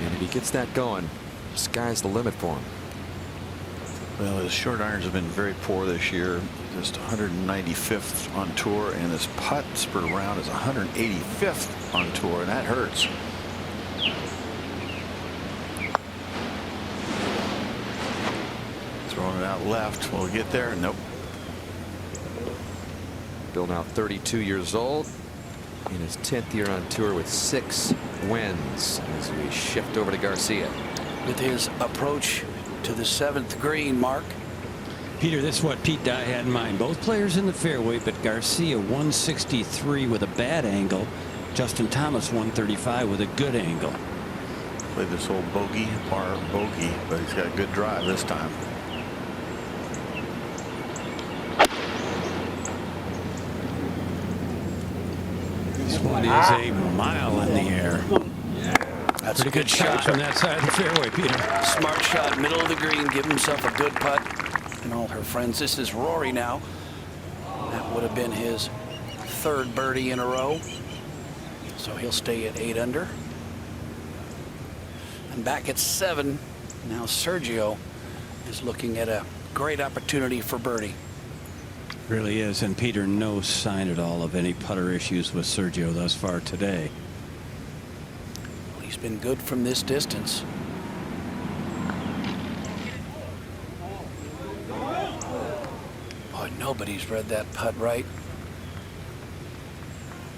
And if he gets that going, the sky's the limit for him. Well, his short irons have been very poor this year. Just 195th on tour, and his putts per round is 185th on tour, and that hurts. Throwing it out left. Will we get there? Nope. Bill now 32 years old. In his 10th year on tour with 6 wins as we shift over to Garcia. With his approach to the 7th green, Mark. Peter, this is what Pete Dye had in mind. Both players in the fairway, but Garcia 163 with a bad angle. Justin Thomas 135 with a good angle. Played this whole bogey, par bogey, but he's got a good drive this time. This one is a mile in the air. That's Pretty a good shot from that side of the fairway, Peter. Smart shot, middle of the green, give himself a good putt. And all her friends. This is Rory now. That would have been his 3rd birdie in a row. So he'll stay at 8 under. And back at 7. Now Sergio is looking at a great opportunity for birdie. Really is. And Peter, no sign at all of any putter issues with Sergio thus far today. He's been good from this distance. Boy, nobody's read that putt right.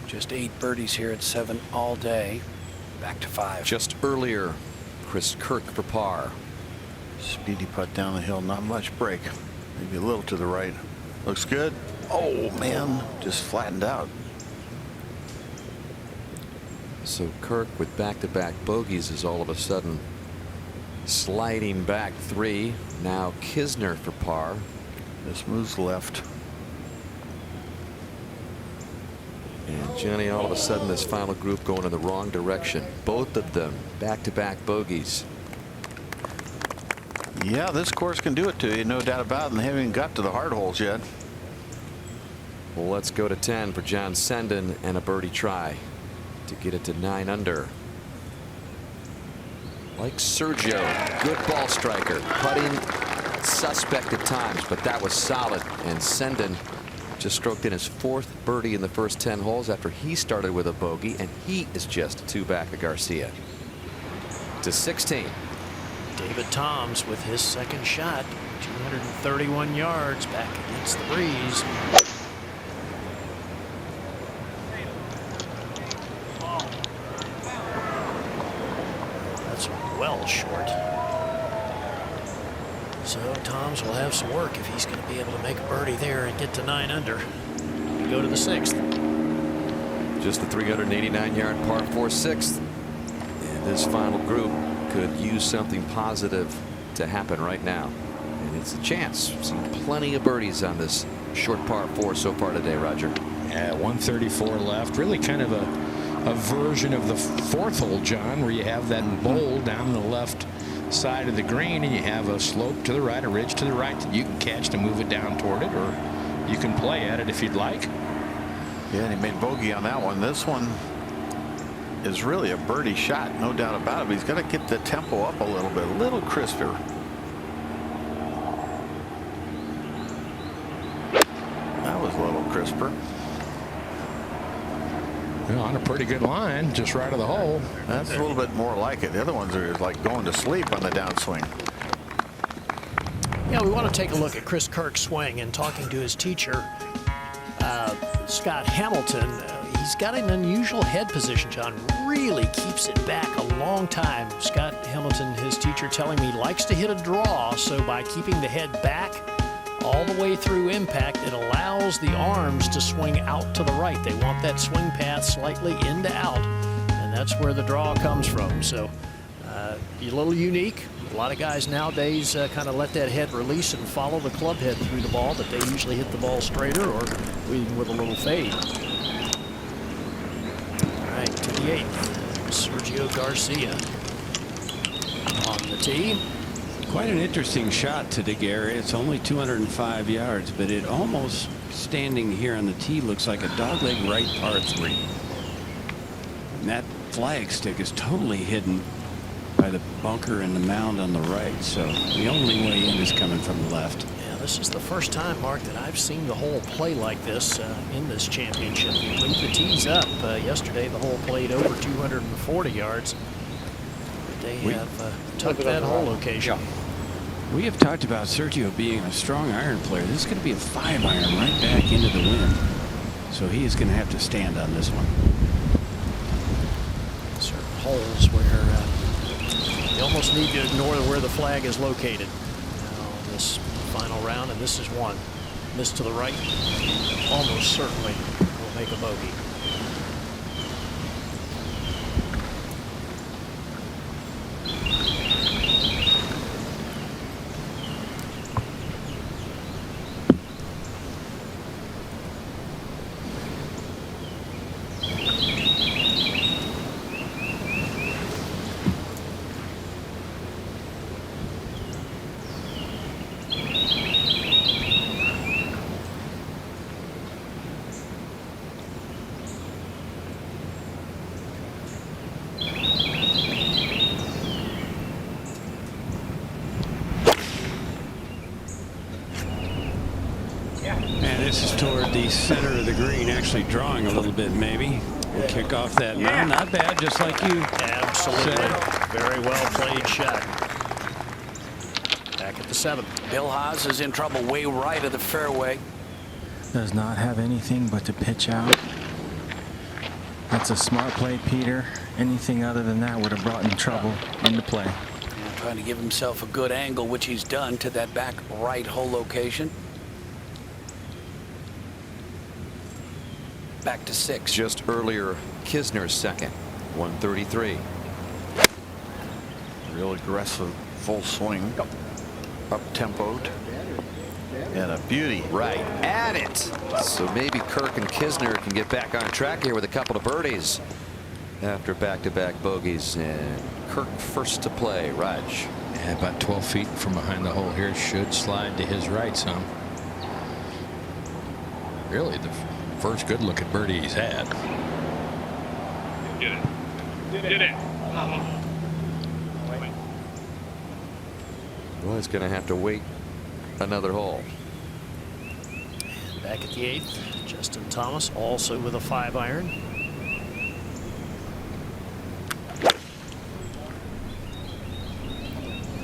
Just 8 birdies here at 7 all day. Back to 5. Just earlier, Chris Kirk for par. Speedy putt down the hill, not much break. Maybe a little to the right. Looks good. Oh man, just flattened out. So Kirk with back-to-back bogeys is all of a sudden sliding back 3. Now Kisner for par. This moves left. And Johnny, all of a sudden this final group going in the wrong direction. Both of them back-to-back bogeys. Yeah, this course can do it to you, no doubt about it, and they haven't even got to the hard holes yet. Well, let's go to 10 for John Senden and a birdie try to get it to 9 under. Like Sergio, good ball striker, putting suspect at times, but that was solid. And Senden just stroked in his 4th birdie in the first 10 holes after he started with a bogey, and he is just 2 back of Garcia. To 16. David Toms with his second shot, 231 yards back against the breeze. That's well short. So Toms will have some work if he's going to be able to make a birdie there and get to 9 under. We go to the 6th. Just the 389-yard par 4 6th. And this final group could use something positive to happen right now. And it's a chance. We've seen plenty of birdies on this short par 4 so far today, Roger. Yeah, 134 left. Really kind of a version of the 4th hole, John, where you have that bowl down the left side of the green and you have a slope to the right, a ridge to the right that you can catch to move it down toward it, or you can play at it if you'd like. Yeah, and he made bogey on that one. This one is really a birdie shot, no doubt about it, but he's got to get the tempo up a little crisper. That was a little crisper. On a pretty good line, just right of the hole. That's a little bit more like it. The other ones are like going to sleep on the downswing. Yeah, we want to take a look at Chris Kirk's swing, and talking to his teacher, Scott Hamilton. He's got an unusual head position, John. Really keeps it back a long time. Scott Hamilton, his teacher, telling me likes to hit a draw, so by keeping the head back all the way through impact, it allows the arms to swing out to the right. They want that swing path slightly in to out, and that's where the draw comes from. So a little unique. A lot of guys nowadays kind of let that head release and follow the club head through the ball, but they usually hit the ball straighter or leading with a little fade. All right, to the 8th, Sergio Garcia on the tee. Quite an interesting shot to dig area. It's only 205 yards, but it almost, standing here on the tee, looks like a dogleg right par 3. And that flagstick is totally hidden by the bunker and the mound on the right, so the only way in is coming from the left. Yeah, this is the first time, Mark, that I've seen the hole play like this in this championship. We moved the tees up. Yesterday, the hole played over 240 yards. But they have tucked that hole location. Yeah. We have talked about Sergio being a strong iron player. This is going to be a 5-iron right back into the wind. So he is going to have to stand on this one. Certain holes where you almost need to ignore where the flag is located. Now this final round, and this is one. Missed to the right. Almost certainly will make a bogey. this is toward the center of the green, actually drawing a little bit maybe. We'll kick off that. No, not bad, just like you. Absolutely. said. Very well played shot. Back at the 7th. Bill Haas is in trouble way right of the fairway. Does not have anything but to pitch out. That's a smart play, Peter. Anything other than that would have brought him trouble into play. And trying to give himself a good angle, which he's done, to that back right hole location. Back to 6. Just earlier, Kisner's second, 133. Real aggressive full swing. Up-tempoed. And a beauty. Right at it. So maybe Kirk and Kisner can get back on track here with a couple of birdies after back-to-back bogeys. And Kirk first to play. Raj. Yeah, about 12 feet from behind the hole here. Should slide to his right some. Really the first good look at birdie he's had. Get it. Get it. Well, he's going to have to wait another hole. Back at the 8th, Justin Thomas also with a 5-iron.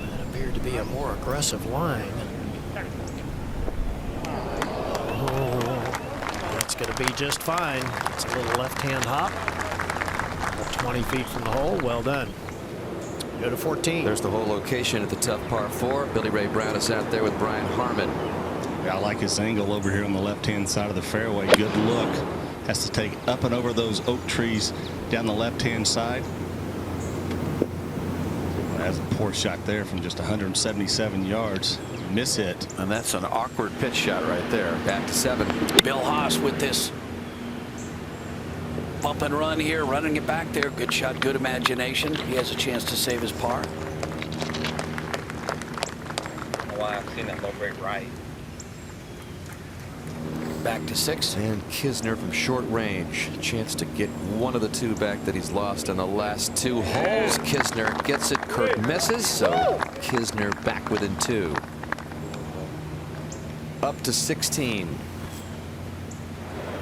That appeared to be a more aggressive line. That's going to be just fine. It's a little left-hand hop. 20 feet from the hole. Well done. Go to 14. There's the hole location at the tough par 4. Billy Ray Brown is out there with Brian Harmon. I like his angle over here on the left-hand side of the fairway. Good look. Has to take up and over those oak trees down the left-hand side. That's a poor shot there from just 177 yards. Miss hit. And that's an awkward pitch shot right there. Back to 7. Bill Haas with this bump and run here, running it back there. Good shot, good imagination. He has a chance to save his par. Why I've seen that low break right. Back to 6. And Kisner from short range. Chance to get one of the 2 back that he's lost in the last 2 holes. Kisner gets it. Kirk misses. So Kisner back within 2. Up to 16.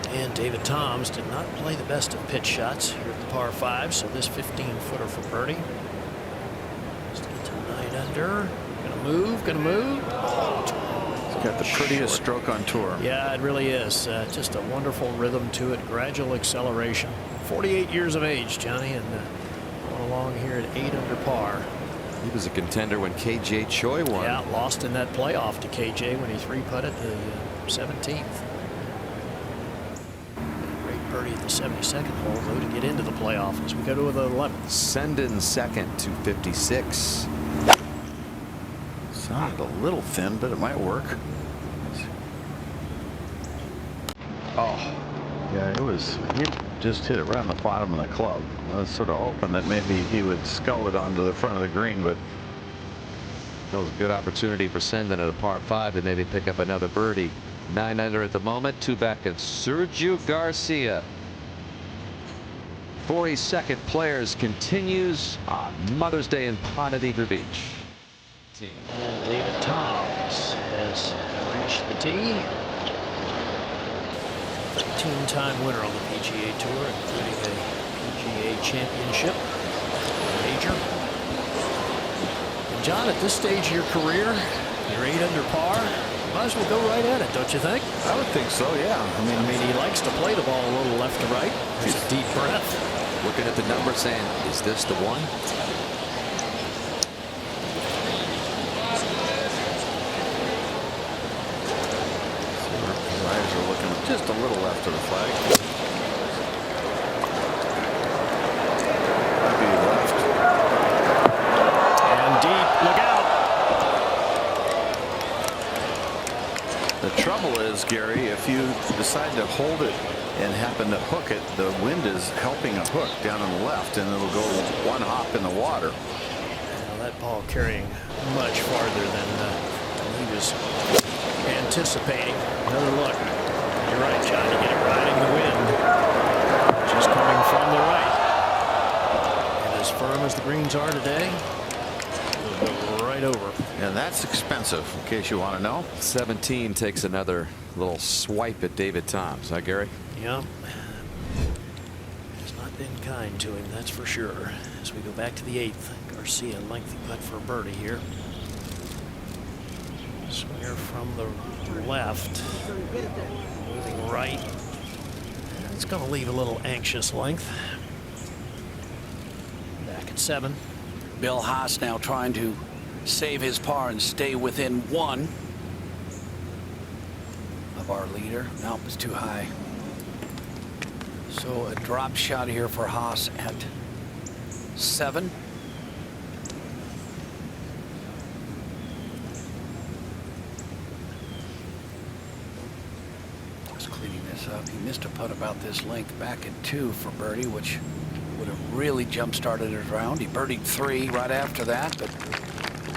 And David Toms did not play the best of pitch shots here at the par 5, so this 15-footer for birdie. Just get to 9 under. Gonna move, gonna move. He's got the prettiest stroke on tour. Yeah, it really is. Just a wonderful rhythm to it. Gradual acceleration. 48 years of age, Johnny, and going along here at 8 under par. He was a contender when KJ Choi won. Yeah, lost in that playoff to KJ when he 3-putted the 17th. Birdie at the 72nd hole, though, to get into the playoff as we go to the 11th. Sendin second, 256. Sounded a little thin, but it might work. Oh, yeah, it was. He just hit it right on the bottom of the club. I was sort of hoping that maybe he would scull it onto the front of the green, but That was a good opportunity for Sendin at a par 5 to maybe pick up another birdie. 9 under at the moment. 2 back at Sergio Garcia. 42nd Players continues on Mother's Day in Ponte Vedra Beach. And David Toms has reached the tee. 13-time winner on the PGA Tour, including a PGA Championship major. And John, at this stage of your career, you're 8 under par. Might as well go right at it, don't you think? I would think so, yeah. I mean, he likes to play the ball a little left to right. There's a deep breath. Looking at the numbers saying, is this the one? His eyes are looking just a little left of the flag. Maybe left. And deep. Look out. The trouble is, Gary, if you decide to hold it and happen to hook it, the wind is helping a hook down on the left, and it'll go one hop in the water. Well, that ball carrying much farther than he was anticipating. Another look. You're right, John. You get it riding the wind. Just coming from the right. And as firm as the greens are today, it'll go right over. And that's expensive, in case you want to know. 17 takes another little swipe at David Toms. Huh, Gary? Yeah. Has not been kind to him, that's for sure. As we go back to the 8th, Garcia, lengthy putt for a birdie here. Swinger from the left, moving right. It's going to leave a little anxious length. Back at 7. Bill Haas now trying to save his par and stay within 1 of our leader. No, it's too high. So a drop shot here for Haas at 7. Just cleaning this up. He missed a putt about this length back at 2 for birdie, which would have really jump-started his round. He birdied 3 right after that, but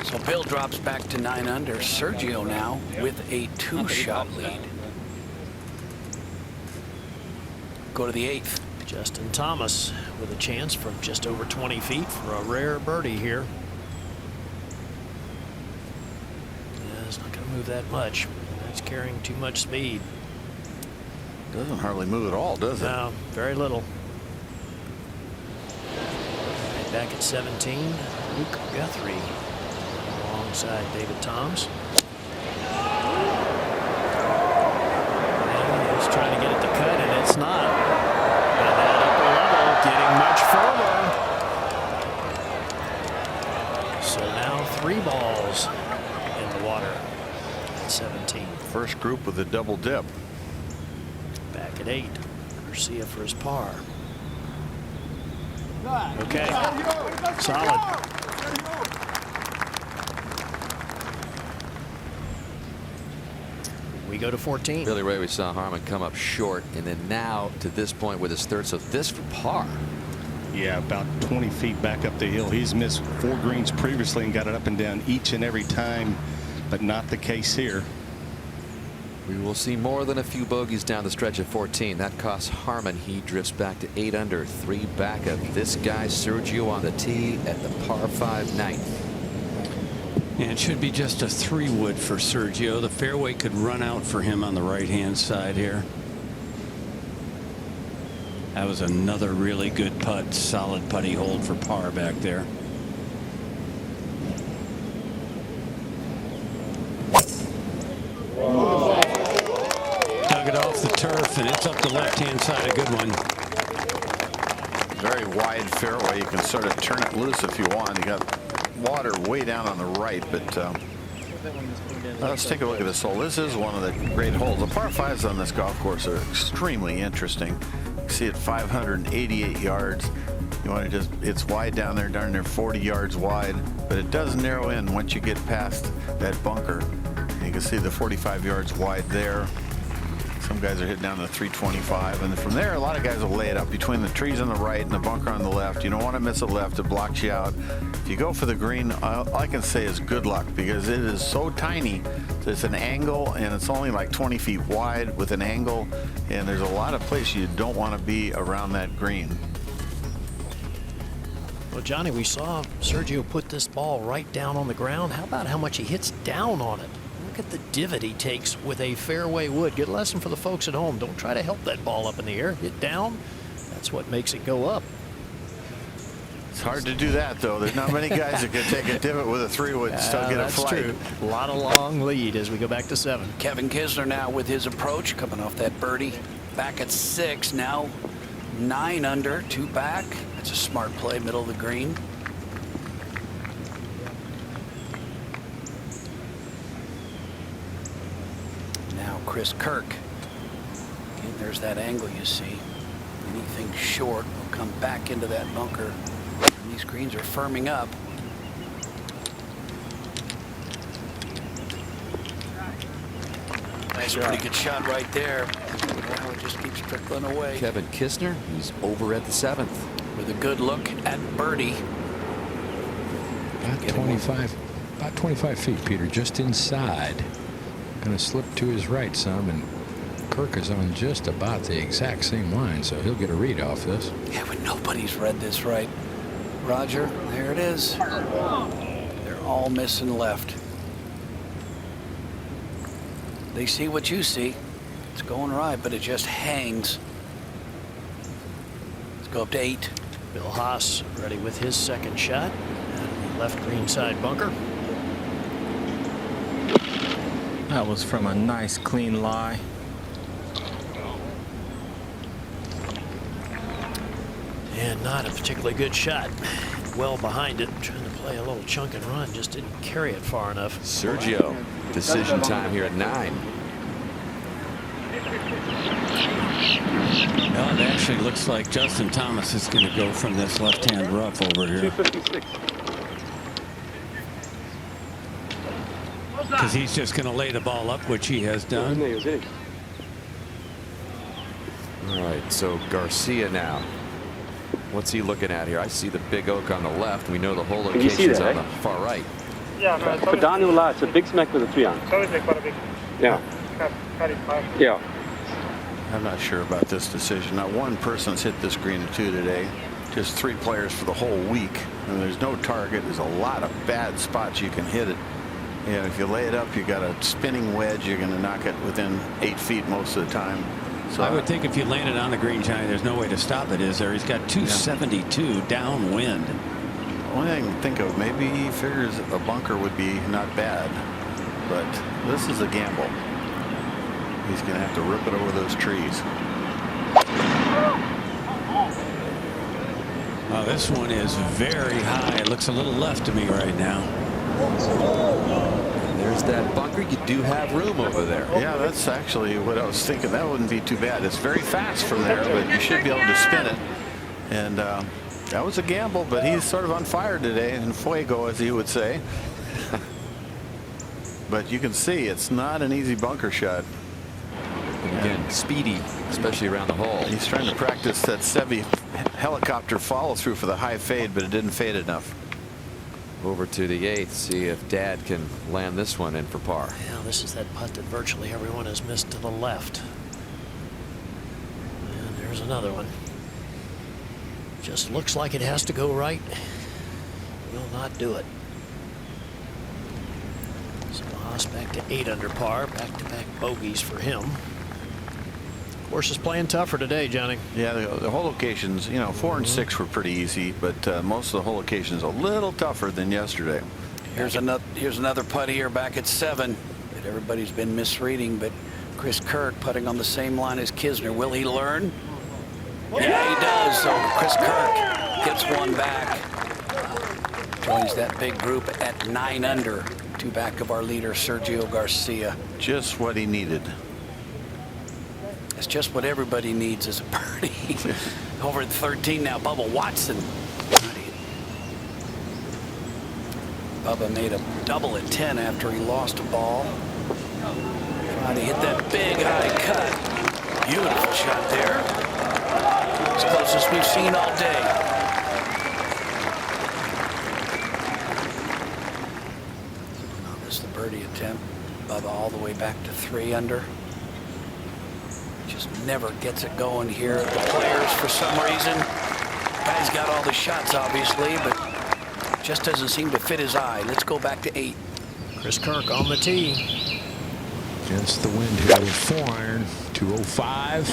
so Bill drops back to 9 under. Sergio now with a 2-shot lead. Go to the 8th. Justin Thomas with a chance from just over 20 feet for a rare birdie here. Yeah, it's not going to move that much. That's carrying too much speed. Doesn't hardly move at all, does it? No, very little. Right back at 17, Luke Guthrie alongside David Toms. And he's trying to get it to cut, and it's not. And that upper level getting much further. So now 3 balls in the water at 17. First group with a double dip. Back at 8, Garcia for his par. Okay, solid. We go to 14. Billy Ray, we saw Harman come up short, and then now to this point with his third. So this for par. Yeah, about 20 feet back up the hill. He's missed 4 greens previously and got it up and down each and every time, but not the case here. We will see more than a few bogeys down the stretch at 14. That costs Harman. He drifts back to 8 under, 3 back of this guy Sergio on the tee at the par 5 9th. And it should be just a 3-wood for Sergio. The fairway could run out for him on the right-hand side here. That was another really good putt. Solid putty hold for par back there. Dug it off the turf, and it's up the left-hand side. A good one. Very wide fairway. You can sort of turn it loose if you want. You got water way down on the right, but let's take a look at this hole. This is one of the great holes. The par 5s on this golf course are extremely interesting. You see it 588 yards. You want to just, it's wide down there, darn near 40 yards wide, but it does narrow in once you get past that bunker. You can see the 45 yards wide there. Some guys are hitting down to 325, and from there a lot of guys will lay it up between the trees on the right and the bunker on the left. You don't want to miss a left. It blocks you out. If you go for the green, all I can say is good luck, because it is so tiny. It's an angle, and it's only like 20 feet wide with an angle, and there's a lot of places you don't want to be around that green. Well, Johnny, we saw Sergio put this ball right down on the ground. How about how much he hits down on it? Look at the divot he takes with a fairway wood. Good lesson for the folks at home. Don't try to help that ball up in the air. Hit down. That's what makes it go up. It's hard to do that, though. There's not many guys that can take a divot with a 3-wood and still get a flight. That's true. A lot of long lead as we go back to 7. Kevin Kisner now with his approach, coming off that birdie. Back at 6, now 9 under, 2 back. That's a smart play, middle of the green. Now Chris Kirk. Again, there's that angle you see. Anything short will come back into that bunker. And these greens are firming up. Nice, pretty good shot right there. Now it just keeps trickling away. Kevin Kisner, he's over at the 7th. With a good look at birdie. About 25 feet, Peter, just inside. Going to slip to his right some, and Kirk is on just about the exact same line, so he'll get a read off this. Yeah, but nobody's read this right. Roger, there it is. They're all all missing left. They see what you see. It's going right, but it just hangs. Let's go up to 8. Bill Haas ready with his second shot. Left green side bunker. That was from a nice clean lie. And not a particularly good shot. Well behind it, trying to play a little chunk and run, just didn't carry it far enough. Sergio, decision time here at 9. Well, it actually looks like Justin Thomas is going to go from this left-hand rough over here. Because he's just going to lay the ball up, which he has done. All right, so Garcia now. What's he looking at here? I see the big oak on the left. We know the hole location's on the far right. For Daniel La, it's a big smack with a 3-iron. Yeah. Yeah. I'm not sure about this decision. Not one person's hit this green or 2 today. Just 3 players for the whole week. And there's no target. There's a lot of bad spots you can hit it. And if you lay it up, you got a spinning wedge. You're going to knock it within 8 feet most of the time. So I would think if you land it on the green, Johnny, there's no way to stop it, is there? He's got 272 downwind. Only thing I can think of, maybe he figures a bunker would be not bad, but this is a gamble. He's going to have to rip it over those trees. Oh, this one is very high. It looks a little left to me right now. There's that bunker. You do have room over there. Yeah, that's actually what I was thinking. That wouldn't be too bad. It's very fast from there, but you should be able to spin it. And that was a gamble, but he's sort of on fire today, in fuego, as he would say. But you can see it's not an easy bunker shot. And again, speedy, especially around the hole. He's trying to practice that Seve helicopter follow through for the high fade, but it didn't fade enough. Over to the 8th, see if Dad can land this one in for par. Yeah, this is that putt that virtually everyone has missed to the left. And there's another one. Just looks like it has to go right. Will not do it. So Haas back to 8 under par. Back-to-back bogeys for him. Course is playing tougher today, Johnny. Yeah, the hole locations, you know, 4 and 6 were pretty easy, but most of the hole locations a little tougher than yesterday. Here's another putt here back at 7 that everybody's been misreading, but Chris Kirk putting on the same line as Kisner. Will he learn? Yeah, he does. So Chris Kirk gets one back. Joins that big group at 9 under, 2 back of our leader Sergio Garcia. Just what he needed. It's just what everybody needs is a birdie. Over at 13 now, Bubba Watson. Bubba made a double at 10 after he lost a ball. Trying to hit that big high cut. Beautiful shot there. It's the closest we've seen all day. Now this is the birdie attempt. Bubba all the way back to 3 under. Just never gets it going here. The players, for some reason, guy's got all the shots, obviously, but just doesn't seem to fit his eye. Let's go back to 8. Chris Kirk on the tee. Against the wind here with 4-iron, 205.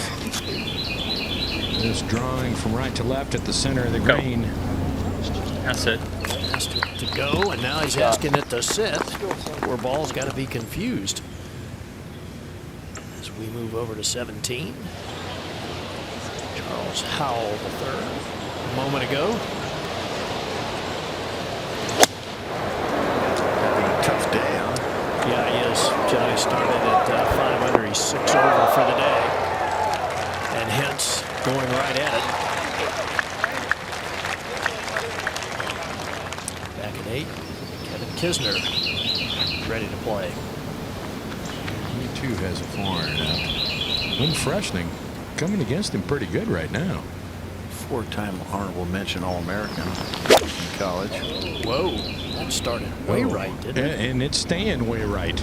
This drawing from right to left at the center of the green. That's it. Asked it to go, and now he's asking it to sit. Poor ball's got to be confused. As we move over to 17. Charles Howell III a moment ago. Having a tough day, huh? Yeah, he is. Johnny started at 5 under. He's 6 over for the day. And hence going right at it. Back at 8. Kevin Kisner ready to play. He too has a 4-iron out. Wind freshening coming against him pretty good right now. 4-time honorable mention All-American in college. Whoa, that started way right, didn't it? And it's staying way right.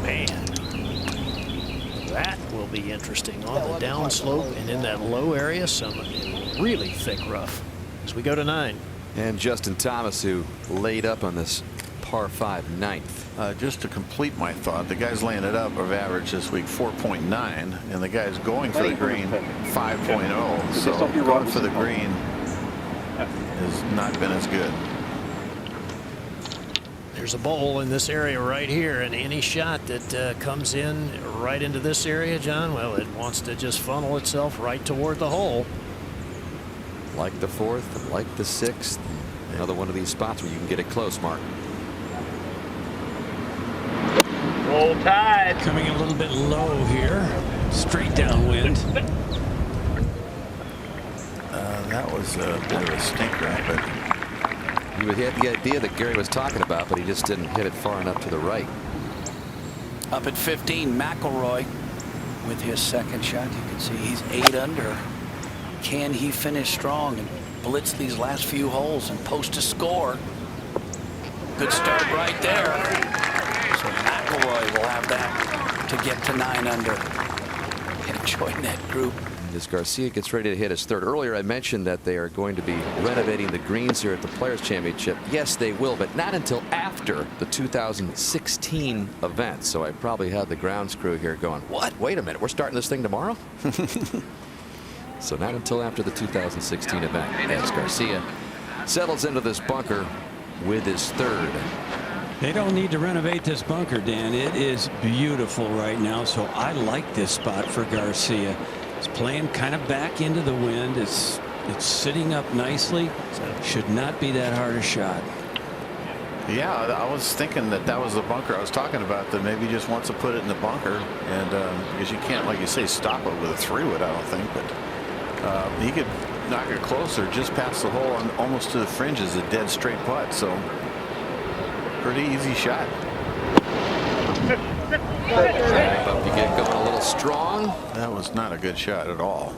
Man, that will be interesting on the downslope and in that low area. Some really thick rough as we go to 9. And Justin Thomas, who laid up on this par 5 ninth. Just to complete my thought, the guys laying it up have averaged this week 4.9, and the guys going for the green 5.0. So going for the green has not been as good. There's a bowl in this area right here, and any shot that comes in right into this area, John, well, it wants to just funnel itself right toward the hole. Like the 4th, like the 6th. Another one of these spots where you can get it close, Mark. Roll tide. Coming a little bit low here. Straight downwind. That was a bit of a stinker, but He had the idea that Gary was talking about, but he just didn't hit it far enough to the right. Up at 15, McIlroy with his second shot. You can see he's 8 under. Can he finish strong and blitz these last few holes and post a score? Good start right there. So McIlroy will have that to get to 9 under. And join that group. As Garcia gets ready to hit his 3rd. Earlier I mentioned that they are going to be renovating the greens here at the Players Championship. Yes, they will, but not until after the 2016 event. So I probably had the grounds crew here going, what? Wait a minute, we're starting this thing tomorrow? So not until after the 2016 event as Garcia settles into this bunker with his 3rd. They don't need to renovate this bunker, Dan. It is beautiful right now, so I like this spot for Garcia. It's playing kind of back into the wind. It's sitting up nicely. Should not be that hard a shot. yeah, I was thinking that was the bunker I was talking about, that maybe he just wants to put it in the bunker, and because you can't, like you say, stop it with a 3-wood, I don't think, but he could knock it closer just past the hole and almost to the fringe is a dead straight putt. So pretty easy shot. Up you get going a little strong. That was not a good shot at all.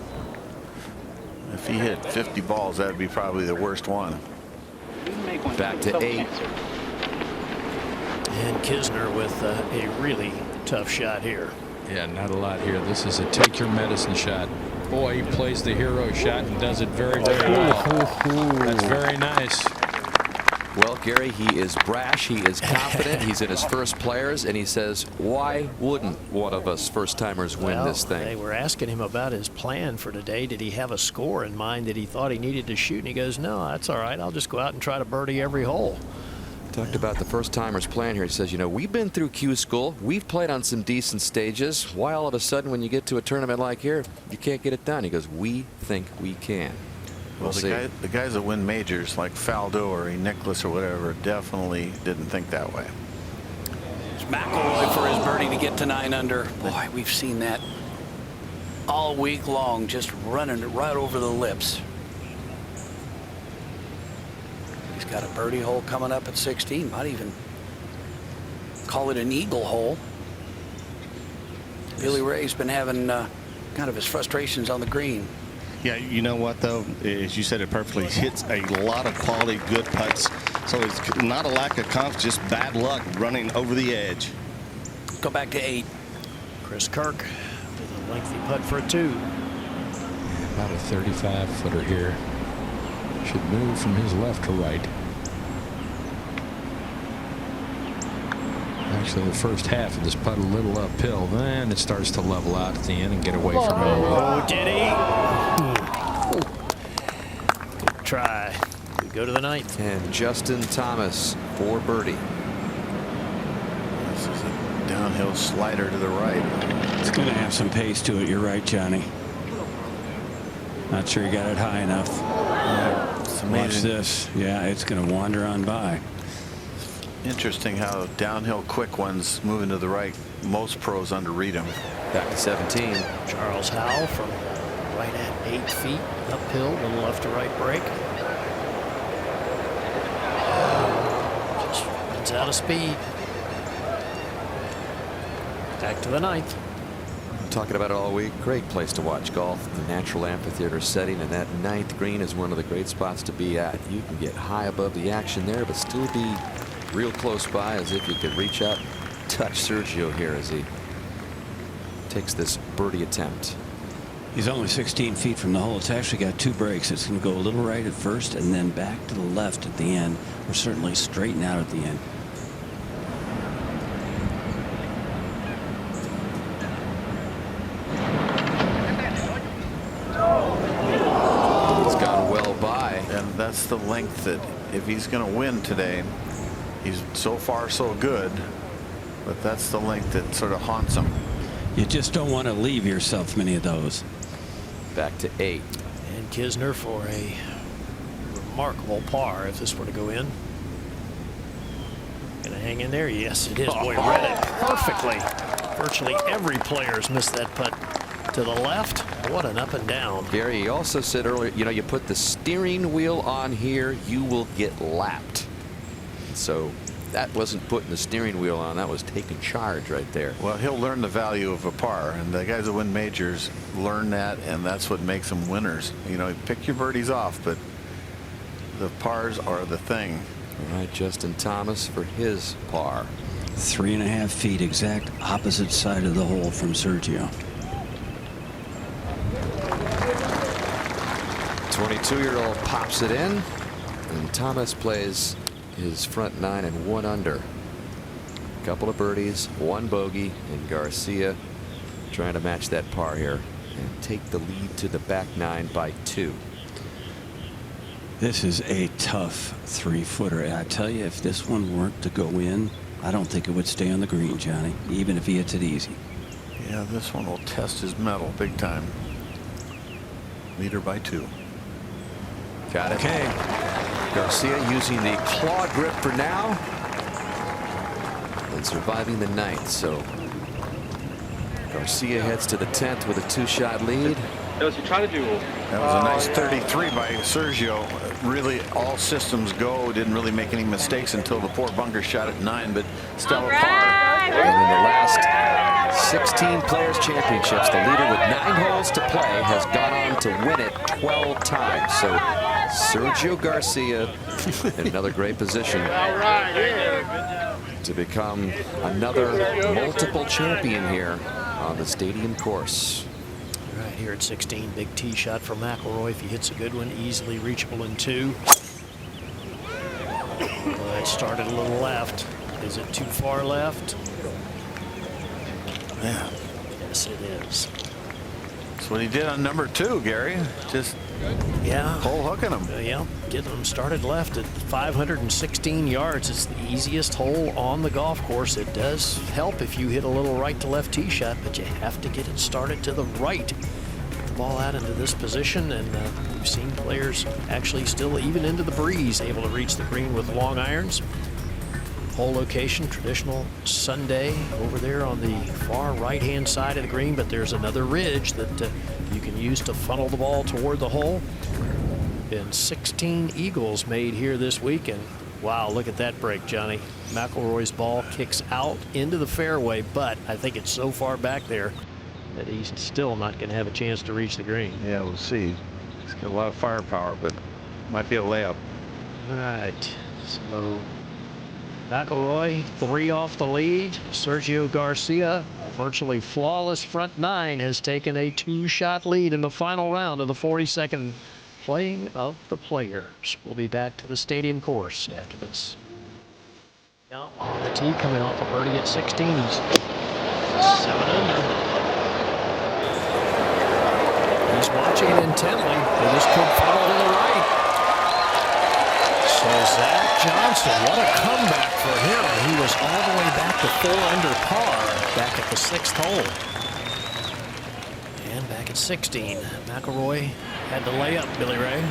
If he hit 50 balls, that would be probably the worst one. Back to 8. And Kisner with a really tough shot here. Yeah, not a lot here. This is a take your medicine shot. Boy, he plays the hero shot and does it very, very well. That's very nice. Well, Gary, he is brash. He is confident. He's in his first Players, and he says, why wouldn't one of us first-timers win this thing? They were asking him about his plan for today. Did he have a score in mind that he thought he needed to shoot? And he goes, no, that's all right. I'll just go out and try to birdie every hole. Talked about the first-timers plan here. He says, you know, we've been through Q school. We've played on some decent stages. Why all of a sudden when you get to a tournament like here, you can't get it done? He goes, we think we can. Well, the guys that win majors like Faldo or Nicholas or whatever definitely didn't think that way. It's McIlroy for his birdie to get to 9 under. Boy, we've seen that all week long, just running it right over the lips. He's got a birdie hole coming up at 16. Might even call it an eagle hole. Billy Ray's been having kind of his frustrations on the green. Yeah, you know what, though? As you said it perfectly, he hits a lot of quality, good putts. So it's not a lack of confidence, just bad luck running over the edge. Go back to 8. Chris Kirk with a lengthy putt for a 2. About a 35-footer here. Should move from his left to right. Actually, the first half of this putt a little uphill. Then it starts to level out at the end and get away from him. Oh, did he? Good try. We go to the 9th. And Justin Thomas for birdie. This is a downhill slider to the right. It's going to have some pace to it. You're right, Johnny. Not sure he got it high enough. Watch this. Yeah, it's going to wander on by. Interesting how downhill quick ones moving to the right. Most pros underread them. Back to 17. Charles Howell from right at 8 feet uphill, little left to right break. Just runs out of speed. Back to the 9th. Talking about it all week. Great place to watch golf. The natural amphitheater setting, and that 9th green is one of the great spots to be at. You can get high above the action there, but still be real close by, as if you could reach out and touch Sergio here as he takes this birdie attempt. He's only 16 feet from the hole. It's actually got 2 breaks. It's going to go a little right at first and then back to the left at the end, or certainly straighten out at the end. He's gone well by. And that's the length that if he's going to win today, he's so far so good. But that's the length that sort of haunts him. You just don't want to leave yourself many of those. Back to 8. And Kisner for a remarkable par if this were to go in. Gonna hang in there? Yes, it is. Boy, read it perfectly. Virtually every player's missed that putt to the left. What an up and down. Gary, you also said earlier, you know, you put the steering wheel on here, you will get lapped. So that wasn't putting the steering wheel on, that was taking charge right there. Well, he'll learn the value of a par, and the guys that win majors learn that, and that's what makes them winners. You know, pick your birdies off, but the pars are the thing. All right, Justin Thomas for his par. 3.5 feet, exact opposite side of the hole from Sergio. 22-year-old pops it in, and Thomas plays his front 9 and 1 under. Couple of birdies, 1 bogey, and Garcia trying to match that par here and take the lead to the back 9 by 2. This is a tough 3-footer. I tell you, if this one weren't to go in, I don't think it would stay on the green, Johnny, even if he hits it easy. Yeah, this one will test his mettle big time. Leader by 2. Got it. Okay. Garcia using the claw grip for now and surviving the 9th. So Garcia heads to the 10th with a 2-shot lead. That was you trying to do. That was a nice 33 by Sergio. Really, all systems go. Didn't really make any mistakes until the poor bunker shot at 9, but still a par. And in the last 16 Players Championships, the leader with 9 holes to play has gone on to win it 12 times. So Sergio Garcia in another great position to become another multiple champion here on the stadium course. Right here at 16, big tee shot from McIlroy. If he hits a good one, easily reachable in 2. Well, it started a little left. Is it too far left? Yeah. Yes, it is. That's what he did on number 2, Gary. Just hole hooking him. Yeah, getting them started left at 516 yards. It's the easiest hole on the golf course. It does help if you hit a little right to left tee shot, but you have to get it started to the right. Get the ball out into this position, and we've seen players actually still, even into the breeze, able to reach the green with long irons. Hole location, traditional Sunday over there on the far right-hand side of the green, but there's another ridge that you can use to funnel the ball toward the hole. Been 16 eagles made here this week, and wow, look at that break, Johnny. McIlroy's ball kicks out into the fairway, but I think it's so far back there that he's still not going to have a chance to reach the green. Yeah, we'll see. He's got a lot of firepower, but might be a layup. All right, so McIlroy 3 off the lead. Sergio Garcia, virtually flawless front 9, has taken a 2-shot lead in the final round of the 42nd playing of the Players. We'll be back to the stadium course after this. Now on the tee, coming off a birdie at 16. He's 7 under. He's watching intently. This could fall to the right. So Zach Johnson, what a comeback for him. He was all the way back to 4 under par back at the 6th hole. And back at 16, McIlroy had to lay up, Billy Ray.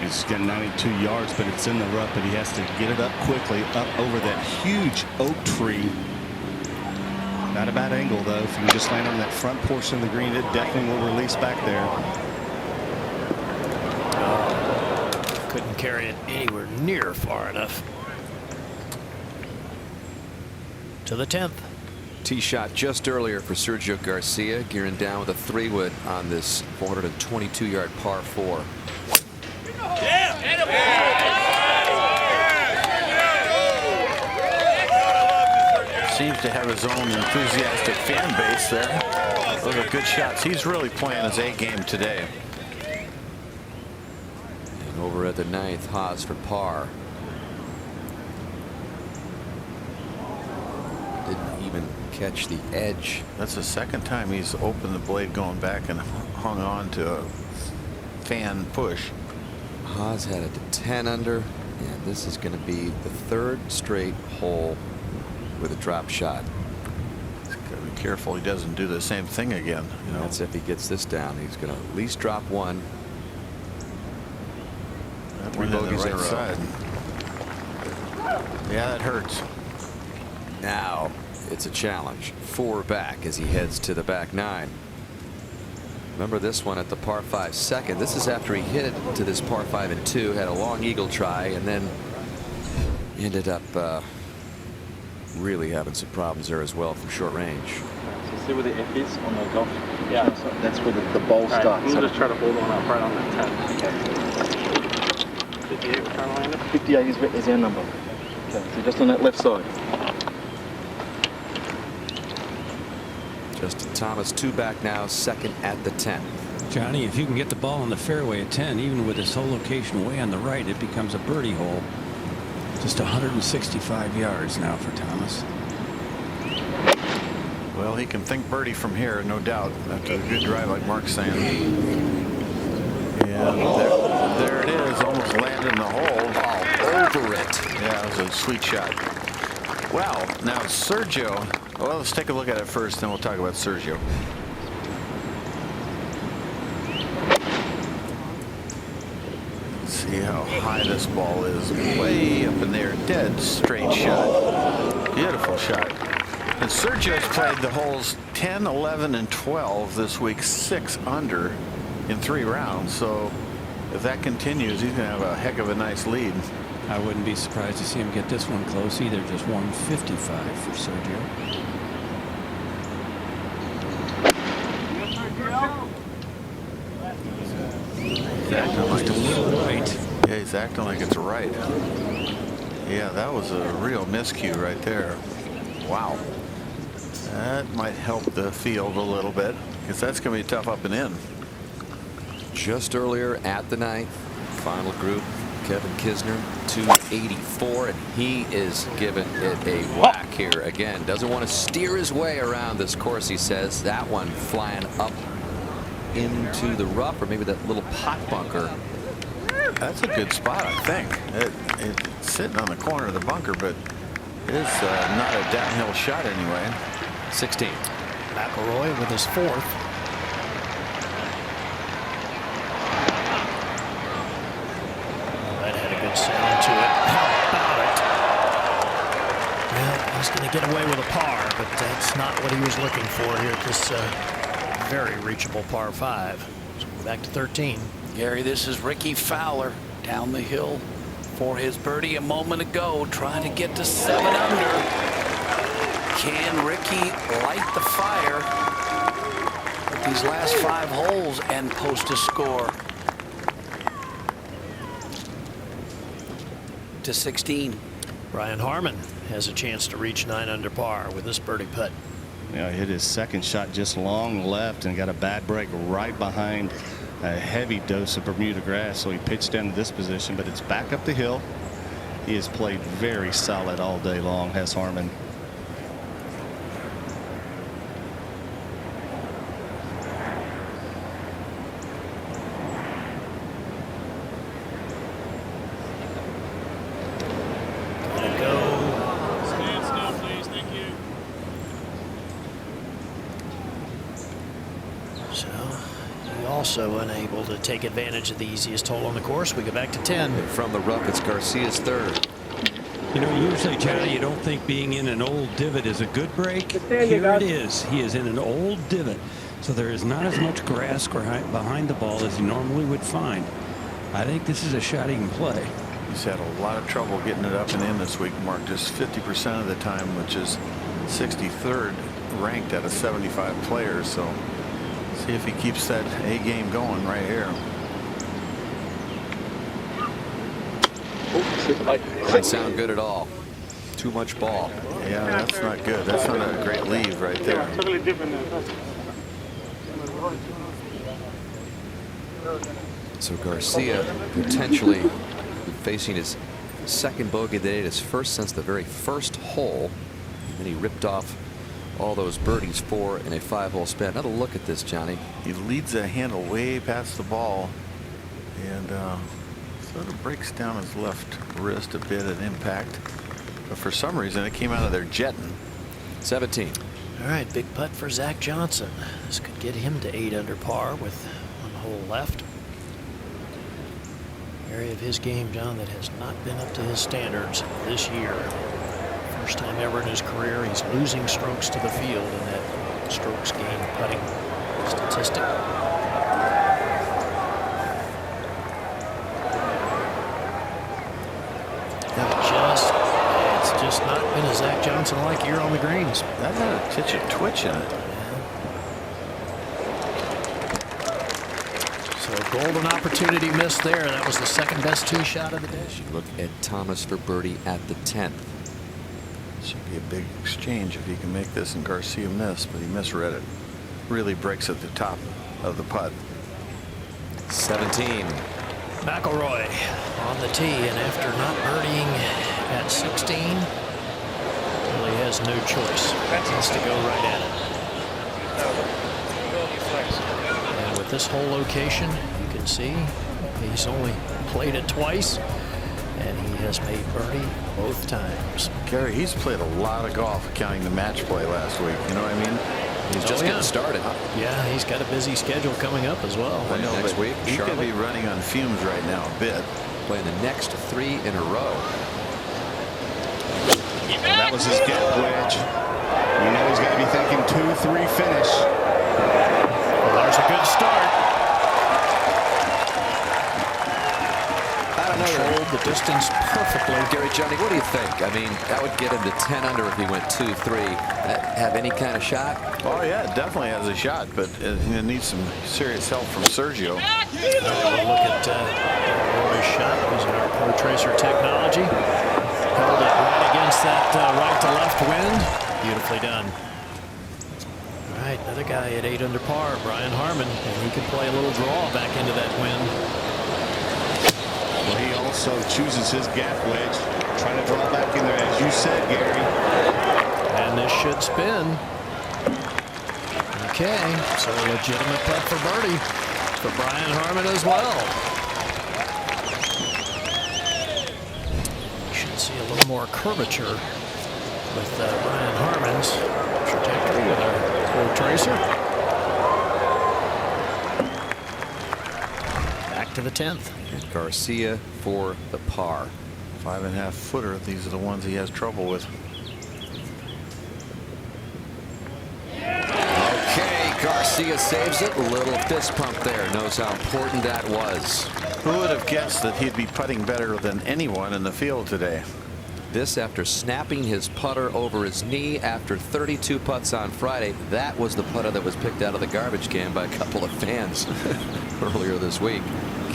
He's got 92 yards, but it's in the rough, but he has to get it up quickly, up over that huge oak tree. Not a bad angle, though. If you can just land on that front portion of the green, it definitely will release back there. Couldn't carry it anywhere near far enough. To the 10th. Tee shot just earlier for Sergio Garcia, gearing down with a 3-wood on this 422-yard par 4. Seems to have his own enthusiastic fan base there. Those are good shots. He's really playing his A game today. And over at the 9th, Haas for par. Didn't even catch the edge. That's the second time he's opened the blade going back and hung on to a fan push. Haas had it to 10 under, and this is going to be the 3rd straight hole with a drop shot. He's got to be careful he doesn't do the same thing again. You know? That's if he gets this down. He's going to at least drop one. That 3 went in the bogeys in a right row. side. Yeah, that hurts. Now it's a challenge. 4 back as he heads to the back 9. Remember this one at the par 5 second. This is after he hit it to this par 5 and 2, had a long eagle try, and then ended up really having some problems there as well from short range. So see where the F is on the golf? Yeah, so that's where the ball Right, starts. we'll just try to hold on up right on that 10. 58 we're trying to land it. 58 is our number. Okay, so just on that left side. Justin Thomas 2 back now, 2nd at the 10th. Johnny, if you can get the ball in the fairway at 10, even with this whole location way on the right, it becomes a birdie hole. Just 165 yards now for Thomas. Well, he can think birdie from here, no doubt, after a good drive like Mark's saying. And there it is, almost landed in the hole. All over it. Yeah, it was a sweet shot. Well, now Sergio. Well, let's take a look at it first, then we'll talk about Sergio. Let's see how high this ball is. Way up in there. Dead straight shot. Beautiful shot. And Sergio's played the holes 10, 11, and 12 this week, 6 under in 3 rounds. So if that continues, he's going to have a heck of a nice lead. I wouldn't be surprised to see him get this one close either. Just 155 for Sergio. Just a little right. Yeah, he's acting like it's right. Yeah, that was a real miscue right there. Wow. That might help the field a little bit, because that's going to be tough up and in. Just earlier at the 9th, final group, Kevin Kisner 284, and he is giving it a whack here again. Doesn't want to steer his way around this course, he says. That one flying up into the rough, or maybe that little pot bunker. That's a good spot, I think. It's sitting on the corner of the bunker, but it's not a downhill shot anyway. 16. McIlroy with his 4th. That had a good sound to it. How about it? Well, he's going to get away with a par, but that's not what he was looking for here at this very reachable par 5. So we're back to 13. Gary, this is Rickie Fowler down the hill for his birdie a moment ago, trying to get to 7 under. Can Rickie light the fire with these last 5 holes and post a score? To 16. Brian Harman has a chance to reach 9 under par with this birdie putt. Yeah, he hit his 2nd shot just long left and got a bad break right behind a heavy dose of Bermuda grass, so he pitched down to this position, but it's back up the hill. He has played very solid all day long, has Harman. Also unable to take advantage of the easiest hole on the course. We go back to 10. And from the rough, it's Garcia's 3rd. You know, usually, Johnny, you don't think being in an old divot is a good break. Here it is. He is in an old divot, so there is not as much grass behind the ball as you normally would find. I think this is a shot he can play. He's had a lot of trouble getting it up and in this week, Mark. Just 50% of the time, which is 63rd ranked out of 75 players. So see if he keeps that A game going right here. Doesn't sound good at all. too much ball. Yeah, that's not good. That's not a great leave right there. Totally different. So Garcia potentially facing his second bogey of the day, his first since the very first hole. And then he ripped off all those birdies, 4 in a 5-hole span. Another look at this, Johnny. He leads the handle way past the ball and sort of breaks down his left wrist a bit at impact. But for some reason, it came out of there jetting. 17. All right, big putt for Zach Johnson. This could get him to 8 under par with 1 hole left. Area of his game, John, that has not been up to his standards this year. First time ever in his career he's losing strokes to the field in that strokes gained putting statistic. It's just not been a Zach Johnson-like year on the greens. That had a touch of twitch in it. So a golden opportunity missed there. That was the second best tee shot of the day. Look at Thomas for birdie at the 10th. Should be a big exchange if he can make this, and Garcia missed, but he misread it. Really breaks at the top of the putt. 17. McIlroy on the tee, and after not birdieing at 16, really has no choice. He has to go right at it. And with this whole location, you can see he's only played it twice, and he has made birdie both times. Gary, he's played a lot of golf, counting the match play last week. You know what I mean? He's just getting started. Yeah, he's got a busy schedule coming up as well. I know, next week, he could be running on fumes right now a bit. Playing the next 3 in a row. Well, that was his gap wedge. You know he's got to be thinking 2-3 finish. Well, there's a good start. Controlled the distance perfectly. Gary, Johnny, what do you think? I mean, that would get him to 10 under if he went 2-3. Have any kind of shot? Oh, yeah, it definitely has a shot, but it needs some serious help from Sergio. We'll look at Roy's shot using our Pro Tracer technology. Held it right against that right to left wind. Beautifully done. All right, another guy at 8 under par, Brian Harman, and he can play a little draw back into that wind. Well, he also chooses his gap wedge, trying to draw back in there, as you said, Gary. And this should spin. Okay, so a legitimate putt for birdie for Brian Harman as well. You should see a little more curvature with Brian Harman's trajectory with our Pro Tracer. Back to the 10th. And Garcia for the par. 5.5 footer. These are the ones he has trouble with. Okay, Garcia saves it. A little fist pump there. Knows how important that was. Who would have guessed that he'd be putting better than anyone in the field today? This after snapping his putter over his knee after 32 putts on Friday. That was the putter that was picked out of the garbage can by a couple of fans earlier this week.